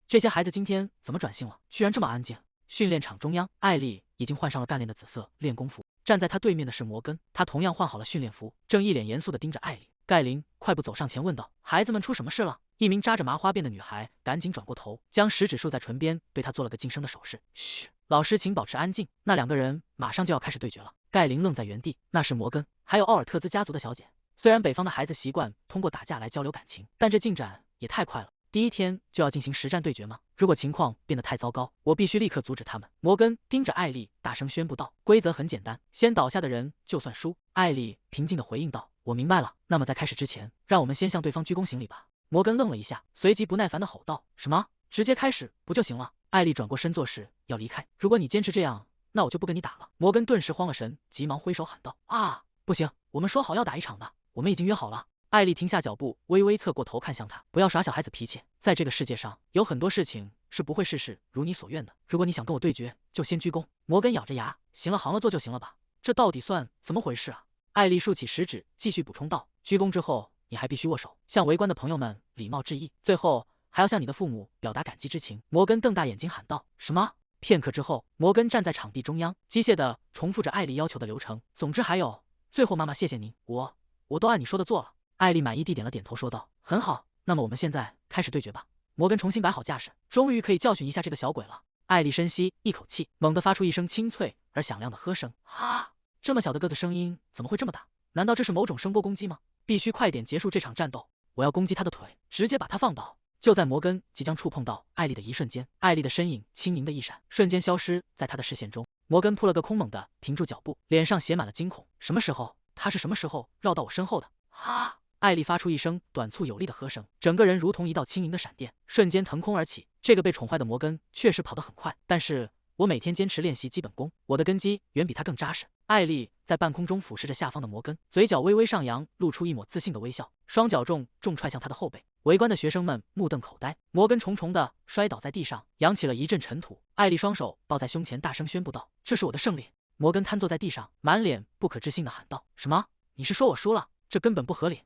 这些孩子今天怎么转性了？居然这么安静。训练场中央，艾丽已经换上了干练的紫色练功服，站在她对面的是摩根，他同样换好了训练服，正一脸严肃地盯着艾丽。盖林快步走上前问道：“孩子们出什么事了？”一名扎着麻花辫的女孩赶紧转过头，将食指竖在唇边，对他做了个噤声的手势。嘘，老师请保持安静，那2个人马上就要开始对决了。盖林愣在原地，那是摩根，还有奥尔特兹家族的小姐。虽然北方的孩子习惯通过打架来交流感情，但这进展也太快了。第1天就要进行实战对决吗？如果情况变得太糟糕，我必须立刻阻止他们。摩根盯着艾丽大声宣布道：“规则很简单，先倒下的人就算输。”艾丽平静地回应道：“我明白了，那么在开始之前，让我们先向对方鞠躬行礼吧。”摩根愣了一下，随即不耐烦地吼道：“什么？直接开始不就行了？”艾丽转过身做事要离开。如果你坚持这样，那我就不跟你打了。摩根顿时慌了神，急忙挥手喊道：“啊，不行，我们说好要打一场的，我们已经约好了。”艾丽停下脚步，微微侧过头看向他：“不要耍小孩子脾气，在这个世界上，有很多事情是不会事事如你所愿的。如果你想跟我对决，就先鞠躬。”摩根咬着牙：“行了，行了，做就行了吧？这到底算怎么回事啊？”艾丽竖起食指，继续补充道：“鞠躬之后，你还必须握手，向围观的朋友们礼貌致意，最后还要向你的父母表达感激之情。”摩根瞪大眼睛喊道：“什么？”片刻之后，摩根站在场地中央，机械地重复着艾丽要求的流程。总之还有，最后妈妈，谢谢您，我都按你说的做了。艾丽满意地点了点头，说道：“很好，那么我们现在开始对决吧。”摩根重新摆好架势，终于可以教训一下这个小鬼了。艾丽深吸一口气，猛地发出一声清脆而响亮的喝声。哈！这么小的个子，声音怎么会这么大？难道这是某种声波攻击吗？必须快点结束这场战斗！我要攻击他的腿，直接把他放倒。就在摩根即将触碰到艾丽的一瞬间，艾丽的身影轻盈的一闪，瞬间消失在他的视线中。摩根扑了个空，猛地停住脚步，脸上写满了惊恐。什么时候？他是什么时候绕到我身后的？哈！艾丽发出一声短促有力的喝声，整个人如同一道轻盈的闪电，瞬间腾空而起。这个被宠坏的摩根确实跑得很快，但是我每天坚持练习基本功，我的根基远比他更扎实。艾丽在半空中俯视着下方的摩根，嘴角微微上扬，露出一抹自信的微笑，双脚重踹向他的后背。围观的学生们目瞪口呆，摩根重重地摔倒在地上，扬起了一阵尘土。艾丽双手抱在胸前，大声宣布道：“这是我的胜利！”摩根瘫坐在地上，满脸不可置信地喊道：“什么？你是说我输了？这根本不合理！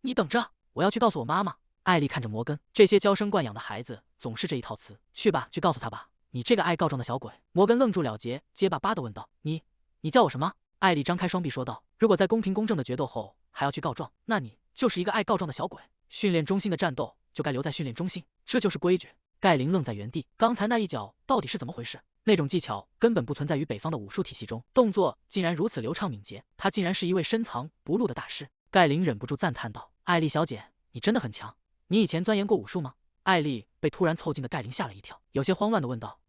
你等着，我要去告诉我妈妈。”艾丽看着摩根，这些娇生惯养的孩子总是这一套词。去吧，去告诉他吧，你这个爱告状的小鬼。摩根愣住了结，结巴巴地问道：“你叫我什么？”艾丽张开双臂说道：“如果在公平公正的决斗后还要去告状，那你就是一个爱告状的小鬼。训练中心的战斗就该留在训练中心，这就是规矩。”盖林愣在原地，刚才那一脚到底是怎么回事？那种技巧根本不存在于北方的武术体系中，动作竟然如此流畅敏捷，他竟然是一位深藏不露的大师。盖林忍不住赞叹道：“艾丽小姐，你真的很强。你以前钻研过武术吗？”艾丽被突然凑近的盖林吓了一跳，有些慌乱地问道：“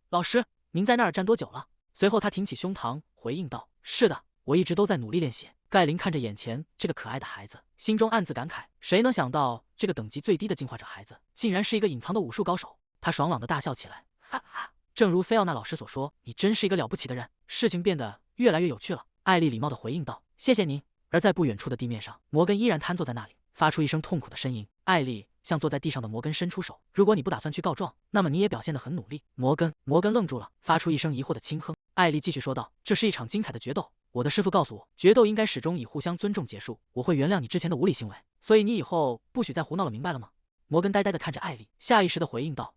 老师，您在那儿站多久了？”随后他挺起胸膛回应道：“是的，我一直都在努力练习。”盖林看着眼前这个可爱的孩子，心中暗自感慨，谁能想到这个等级最低的进化者孩子竟然是一个隐藏的武术高手。他爽朗地大笑起来，哈哈，正如菲奥娜老师所说，你真是一个了不起的人。事情变得越来越有趣了。艾丽礼貌地回应道：“谢谢您。”而在不远处的地面上，摩根依然瘫坐在那里，发出一声痛苦的呻吟。艾丽向坐在地上的摩根伸出手：“如果你不打算去告状，那么你也表现得很努力。”摩根愣住了，发出一声疑惑的轻哼。艾丽继续说道：“这是一场精彩的决斗，我的师傅告诉我，决斗应该始终以互相尊重结束。我会原谅你之前的无理行为，所以你以后不许再胡闹了，明白了吗？”摩根呆呆地看着艾丽，下意识地回应道：“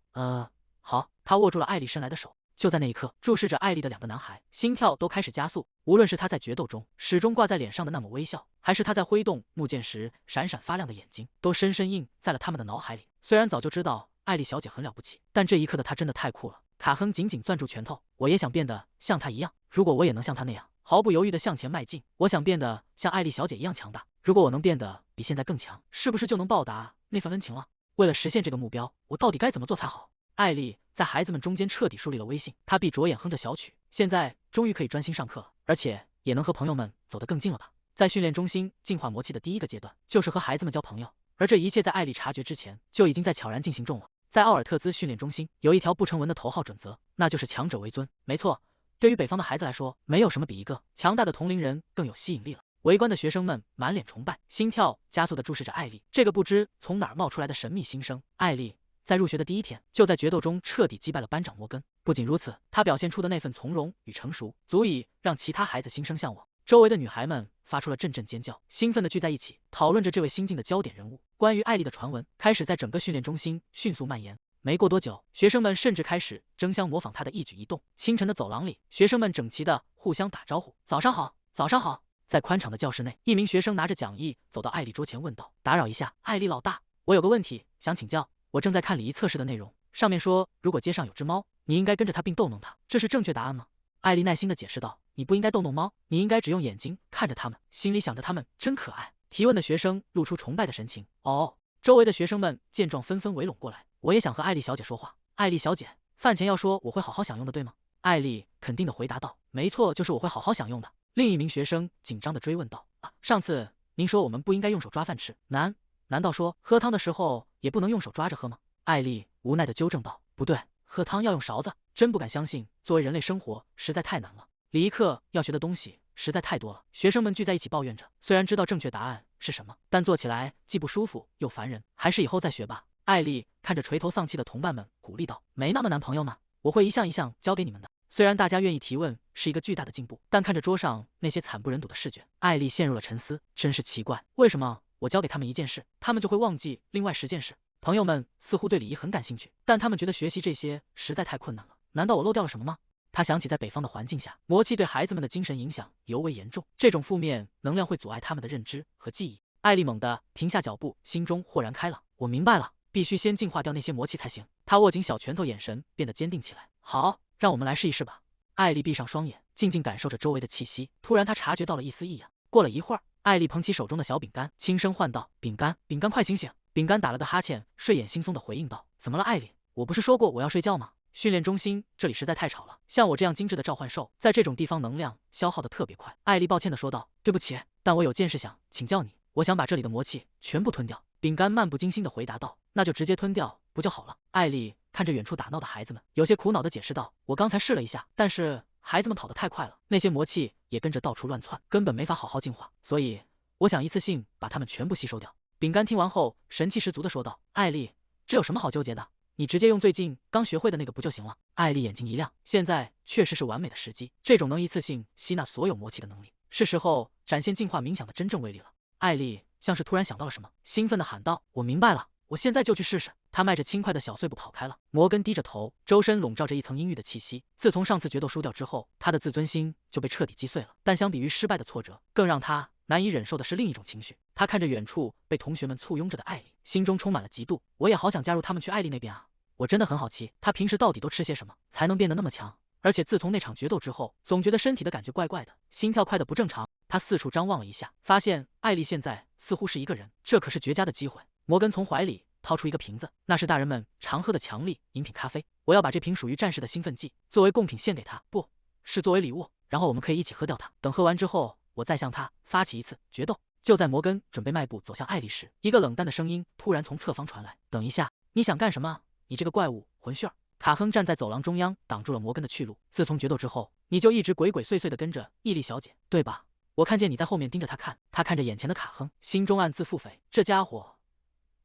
好。”他握住了艾丽伸来的手。就在那一刻，注视着艾丽的两个男孩心跳都开始加速。无论是他在决斗中始终挂在脸上的那抹微笑，还是他在挥动木剑时闪闪发亮的眼睛，都深深印在了他们的脑海里。虽然早就知道艾丽小姐很了不起，但这一刻的她真的太酷了。卡亨紧紧攥住拳头，我也想变得像她一样。如果我也能像她那样毫不犹豫地向前迈进，我想变得像艾丽小姐一样强大。如果我能变得比现在更强，是不是就能报答那份恩情了？为了实现这个目标，我到底该怎么做才好？艾丽在孩子们中间彻底树立了威信，她闭着眼哼着小曲，现在终于可以专心上课了，而且也能和朋友们走得更近了吧。在训练中心进化魔器的第一个阶段，就是和孩子们交朋友，而这一切在艾丽察觉之前就已经在悄然进行中了。在奥尔特兹训练中心有一条不成文的头号准则，那就是强者为尊。没错，对于北方的孩子来说，没有什么比一个强大的同龄人更有吸引力了。围观的学生们满脸崇拜，心跳加速地注视着艾丽，这个不知从哪儿冒出来的神秘新生。艾丽在入学的第一天，就在决斗中彻底击败了班长摩根。不仅如此，他表现出的那份从容与成熟，足以让其他孩子心生向往。周围的女孩们发出了阵阵尖叫，兴奋地聚在一起，讨论着这位新晋的焦点人物。关于艾丽的传闻开始在整个训练中心迅速蔓延。没过多久，学生们甚至开始争相模仿她的一举一动。清晨的走廊里，学生们整齐地互相打招呼：“早上好，早上好。”在宽敞的教室内，一名学生拿着讲义走到艾丽桌前，问道：“打扰一下，艾丽老大，我有个问题想请教。我正在看礼仪测试的内容，上面说如果街上有只猫，你应该跟着它并逗弄它，这是正确答案吗？”艾丽耐心地解释道：“你不应该逗弄猫，你应该只用眼睛看着它们，心里想着它们真可爱。”提问的学生露出崇拜的神情。哦，周围的学生们见状纷纷围拢过来。我也想和艾丽小姐说话。艾丽小姐，饭前要说我会好好享用的，对吗？艾丽肯定地回答道：“没错，就是我会好好享用的。”另一名学生紧张地追问道：“上次您说我们不应该用手抓饭吃，难道说喝汤的时候也不能用手抓着喝吗？”艾丽无奈地纠正道：“不对，喝汤要用勺子。”真不敢相信，作为人类生活实在太难了，礼仪课要学的东西实在太多了。学生们聚在一起抱怨着，虽然知道正确答案是什么，但做起来既不舒服又烦人，还是以后再学吧。艾丽看着垂头丧气的同伴们，鼓励道：“没那么难，朋友们，我会一项一项教给你们的。”虽然大家愿意提问是一个巨大的进步，但看着桌上那些惨不忍睹的试卷，艾丽陷入了沉思。真是奇怪，为什么我教给他们一件事，他们就会忘记另外10件事？朋友们似乎对礼仪很感兴趣，但他们觉得学习这些实在太困难了。难道我漏掉了什么吗？他想起在北方的环境下，魔气对孩子们的精神影响尤为严重，这种负面能量会阻碍他们的认知和记忆。艾丽猛地停下脚步，心中豁然开朗。我明白了，必须先净化掉那些魔气才行。他握紧小拳头，眼神变得坚定起来。好，让我们来试一试吧。艾丽闭上双眼，静静感受着周围的气息。突然，她察觉到了一丝异样。过了一会儿，艾丽捧起手中的小饼干，轻声唤道：“饼干，饼干，快醒醒！饼干打了个哈欠，睡眼惺忪的回应道：“怎么了，艾莉？我不是说过我要睡觉吗？训练中心这里实在太吵了，像我这样精致的召唤兽，在这种地方能量消耗的特别快。”艾莉抱歉的说道：“对不起，但我有件事想请教你，我想把这里的魔气全部吞掉。”饼干漫不经心的回答道：“那就直接吞掉不就好了？”艾莉看着远处打闹的孩子们，有些苦恼的解释道：“我刚才试了一下，但是孩子们跑得太快了，那些魔气也跟着到处乱窜，根本没法好好进化，所以我想一次性把它们全部吸收掉。”饼干听完后神气十足的说道：“艾莉，这有什么好纠结的？你直接用最近刚学会的那个不就行了？”艾莉眼睛一亮，现在确实是完美的时机，这种能一次性吸纳所有魔气的能力，是时候展现净化冥想的真正威力了。艾莉像是突然想到了什么，兴奋地喊道：“我明白了，我现在就去试试。”她迈着轻快的小碎步跑开了。摩根低着头，周身笼罩着一层阴郁的气息。自从上次决斗输掉之后，他的自尊心就被彻底击碎了。但相比于失败的挫折，更让他难以忍受的是另一种情绪。他看着远处被同学们簇拥着的艾莉，心中充满了嫉妒。我也好想加入他们去艾莉那边啊！我真的很好奇，他平时到底都吃些什么，才能变得那么强？而且自从那场决斗之后，总觉得身体的感觉怪怪的，心跳快得不正常。他四处张望了一下，发现艾莉现在似乎是一个人，这可是绝佳的机会。摩根从怀里掏出一个瓶子，那是大人们常喝的强力饮品咖啡。我要把这瓶属于战士的兴奋剂作为贡品献给他，不是作为礼物，然后我们可以一起喝掉它。等喝完之后，我再向他发起一次决斗。就在摩根准备迈步走向艾莉时，一个冷淡的声音突然从侧方传来：“等一下，你想干什么？你这个怪物混血儿！”卡亨站在走廊中央，挡住了摩根的去路。自从决斗之后，你就一直鬼鬼祟祟的跟着伊莉小姐，对吧？我看见你在后面盯着她看。他看着眼前的卡亨，心中暗自腹诽：这家伙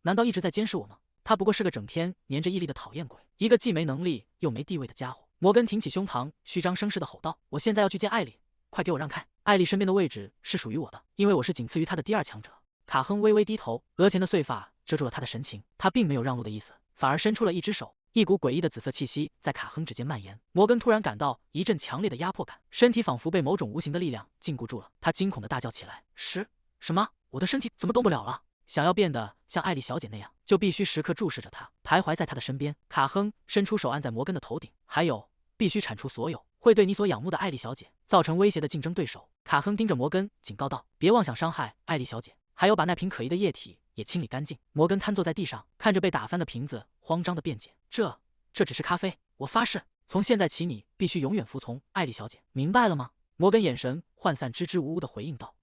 难道一直在监视我吗？他不过是个整天黏着伊莉的讨厌鬼，一个既没能力又没地位的家伙。摩根挺起胸膛，虚张声势的吼道：“我现在要去见艾莉，快给我让开！艾莉身边的位置是属于我的，因为我是仅次于她的第二强者。”卡亨微微低头，额前的碎发遮住了他的神情，他并没有让路的意思，反而伸出了一只手。一股诡异的紫色气息在卡亨指间蔓延，摩根突然感到一阵强烈的压迫感，身体仿佛被某种无形的力量禁锢住了。他惊恐地大叫起来：“什么？我的身体怎么动不了了？”想要变得像艾莉小姐那样，就必须时刻注视着她，徘徊在她的身边。卡亨伸出手按在摩根的头顶，还有，必须铲除所有会对你所仰慕的艾莉小姐造成威胁的竞争对手。卡亨盯着摩根，警告道：“别妄想伤害艾莉小姐，还有把那瓶可疑的液体也清理干净。”摩根瘫坐在地上，看着被打翻的瓶子，慌张的辩解：“这只是咖啡，我发誓，从现在起你必须永远服从艾莉小姐，明白了吗？”摩根眼神涣散，支支吾吾的回应道：“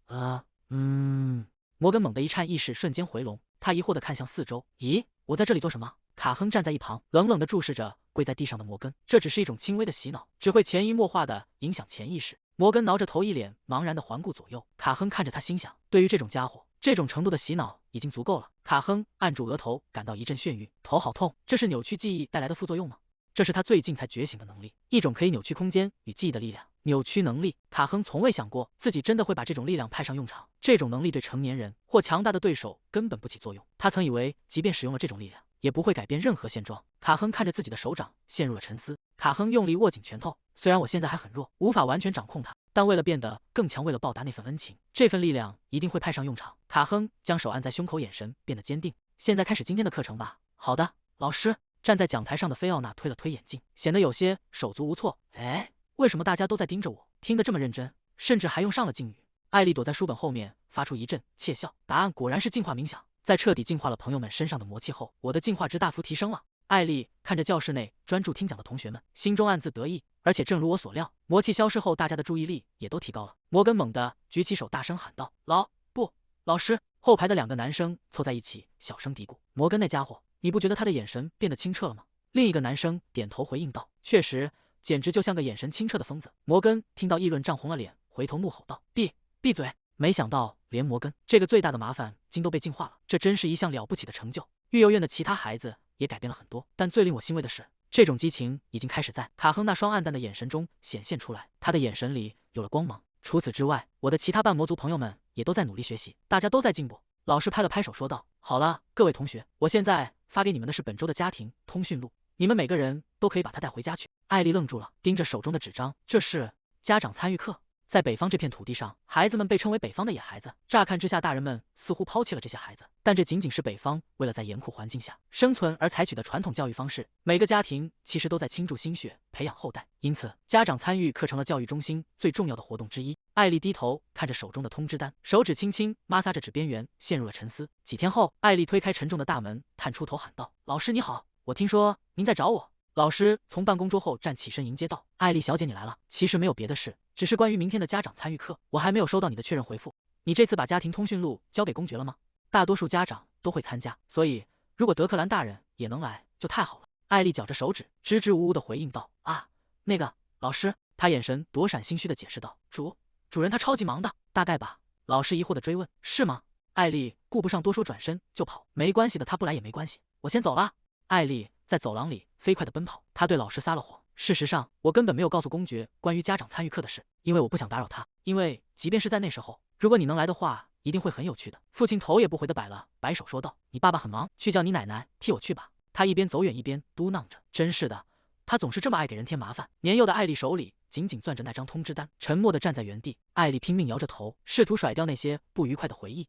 摩根猛地一颤，意识瞬间回笼，他疑惑地看向四周：“咦，我在这里做什么？”卡亨站在一旁，冷冷地注视着跪在地上的摩根。这只是一种轻微的洗脑，只会潜移默化地影响潜意识。摩根挠着头，一脸茫然地环顾左右。卡亨看着他，心想：对于这种家伙，这种程度的洗脑已经足够了。卡亨按住额头，感到一阵眩晕，头好痛。这是扭曲记忆带来的副作用吗？这是他最近才觉醒的能力，一种可以扭曲空间与记忆的力量。扭曲能力，卡亨从未想过自己真的会把这种力量派上用场。这种能力对成年人或强大的对手根本不起作用。他曾以为，即便使用了这种力量，也不会改变任何现状。卡亨看着自己的手掌，陷入了沉思。卡亨用力握紧拳头，虽然我现在还很弱，无法完全掌控它，但为了变得更强，为了报答那份恩情，这份力量一定会派上用场。卡亨将手按在胸口，眼神变得坚定。现在开始今天的课程吧。好的，老师。站在讲台上的菲奥娜推了推眼镜，显得有些手足无措。哎，为什么大家都在盯着我？听得这么认真，甚至还用上了敬语。艾莉躲在书本后面，发出一阵窃笑。答案果然是净化冥想。在彻底净化了朋友们身上的魔气后，我的净化值大幅提升了。艾莉看着教室内专注听讲的同学们，心中暗自得意。而且正如我所料，魔气消失后，大家的注意力也都提高了。摩根猛地举起手，大声喊道：“老师！”后排的两个男生凑在一起，小声嘀咕：“摩根那家伙，你不觉得他的眼神变得清澈了吗？”另一个男生点头回应道：“确实，简直就像个眼神清澈的疯子。”摩根听到议论，涨红了脸，回头怒吼道：“闭嘴！”没想到连摩根这个最大的麻烦精都被净化了，这真是一项了不起的成就。育幼院的其他孩子也改变了很多，但最令我欣慰的是，这种激情已经开始在卡亨那双暗淡的眼神中显现出来，他的眼神里有了光芒。除此之外，我的其他半魔族朋友们也都在努力学习，大家都在进步。老师拍了拍手说道：“好了，各位同学，我现在发给你们的是本周的家庭通讯录，你们每个人都可以把它带回家去。”艾莉愣住了，盯着手中的纸张，这是家长参与课。在北方这片土地上，孩子们被称为北方的野孩子。乍看之下，大人们似乎抛弃了这些孩子，但这仅仅是北方为了在严酷环境下生存而采取的传统教育方式。每个家庭其实都在倾注心血培养后代，因此家长参与课成了教育中心最重要的活动之一。艾丽低头看着手中的通知单，手指轻轻摩挲着纸边缘，陷入了沉思。几天后，艾丽推开沉重的大门，探出头喊道：“老师你好，我听说您在找我。”老师从办公桌后站起身迎接道：“艾丽小姐，你来了。其实没有别的事，只是关于明天的家长参与课，我还没有收到你的确认回复。你这次把家庭通讯录交给公爵了吗？大多数家长都会参加，所以如果德克兰大人也能来，就太好了。”艾丽绞着手指，支支吾吾地回应道：“啊，那个老师。”她眼神躲闪心虚地解释道：“主人他超级忙的，大概吧。”老师疑惑地追问：“是吗？”艾丽顾不上多说，转身就跑。没关系的，他不来也没关系，我先走了。艾丽在走廊里飞快地奔跑，她对老师撒了谎。事实上，我根本没有告诉公爵关于家长参与课的事，因为我不想打扰他。因为即便是在那时候，如果你能来的话，一定会很有趣的。父亲头也不回地摆手说道：“你爸爸很忙，去叫你奶奶替我去吧。”他一边走远一边嘟囔着：“真是的，他总是这么爱给人添麻烦。”年幼的艾丽手里紧紧攥着那张通知单，沉默地站在原地。艾丽拼命摇着头，试图甩掉那些不愉快的回忆。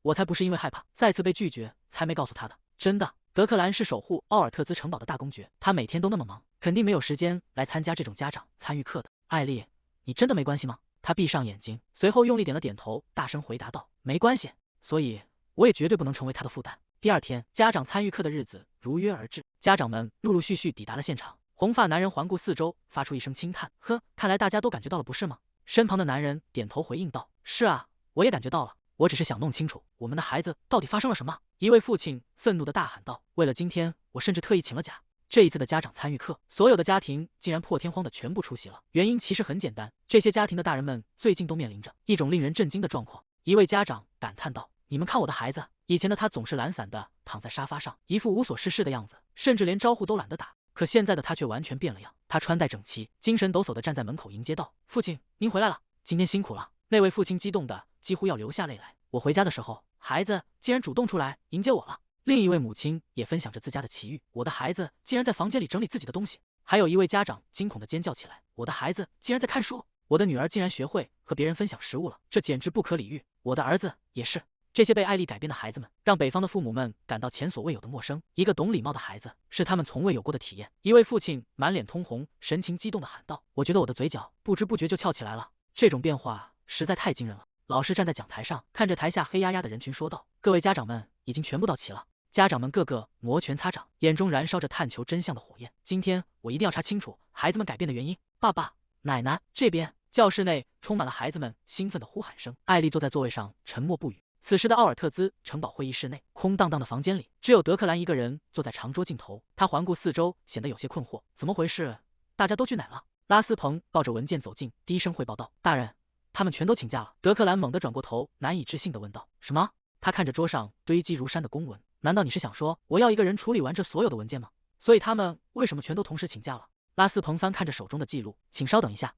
我才不是因为害怕再次被拒绝才没告诉他的，真的。德克兰是守护奥尔特兹城堡的大公爵，他每天都那么忙，肯定没有时间来参加这种家长参与课的。艾丽，你真的没关系吗？他闭上眼睛，随后用力点了点头，大声回答道：“没关系，所以我也绝对不能成为他的负担。”第二天，家长参与课的日子如约而至，家长们陆陆续续抵达了现场。红发男人环顾四周，发出一声轻叹：“呵，看来大家都感觉到了，不是吗？”身旁的男人点头回应道：“是啊，我也感觉到了。我只是想弄清楚我们的孩子到底发生了什么。”一位父亲愤怒地大喊道：“为了今天，我甚至特意请了假。”这一次的家长参与课，所有的家庭竟然破天荒的全部出席了。原因其实很简单，这些家庭的大人们最近都面临着一种令人震惊的状况。一位家长感叹道：“你们看我的孩子，以前的他总是懒散地躺在沙发上，一副无所事事的样子，甚至连招呼都懒得打。可现在的他却完全变了样，他穿戴整齐，精神抖擞地站在门口迎接道：‘父亲，您回来了，今天辛苦了。’”那位父亲激动的几乎要流下泪来。我回家的时候，孩子竟然主动出来迎接我了。另一位母亲也分享着自家的奇遇：“我的孩子竟然在房间里整理自己的东西。”还有一位家长惊恐地尖叫起来：“我的孩子竟然在看书！我的女儿竟然学会和别人分享食物了，这简直不可理喻！我的儿子也是。”这些被艾丽改变的孩子们，让北方的父母们感到前所未有的陌生。一个懂礼貌的孩子，是他们从未有过的体验。一位父亲满脸通红，神情激动地喊道：“我觉得我的嘴角不知不觉就翘起来了，这种变化实在太惊人了。”老师站在讲台上，看着台下黑压压的人群说道：“各位家长们，已经全部到齐了。”家长们个个摩拳擦掌，眼中燃烧着探求真相的火焰。今天我一定要查清楚孩子们改变的原因。爸爸、奶奶，这边。教室内充满了孩子们兴奋的呼喊声。艾丽坐在座位上，沉默不语。此时的奥尔特兹城堡会议室内，空荡荡的房间里，只有德克兰一个人坐在长桌尽头。他环顾四周，显得有些困惑：“怎么回事？大家都去哪了？”拉斯彭抱着文件走近，低声汇报道：“大人，他们全都请假了。”德克兰猛地转过头，难以置信地问道：“什么？”他看着桌上堆积如山的公文：“难道你是想说我要一个人处理完这所有的文件吗？所以他们为什么全都同时请假了？”拉斯彭翻看着手中的记录：“请稍等一下。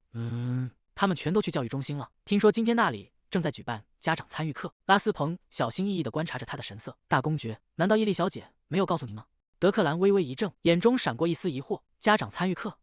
他们全都去教育中心了。听说今天那里正在举办家长参与课。”拉斯彭小心翼翼地观察着他的神色：“大公爵，难道伊丽小姐没有告诉你吗？”德克兰微微一怔，眼中闪过一丝疑惑：“家长参与课？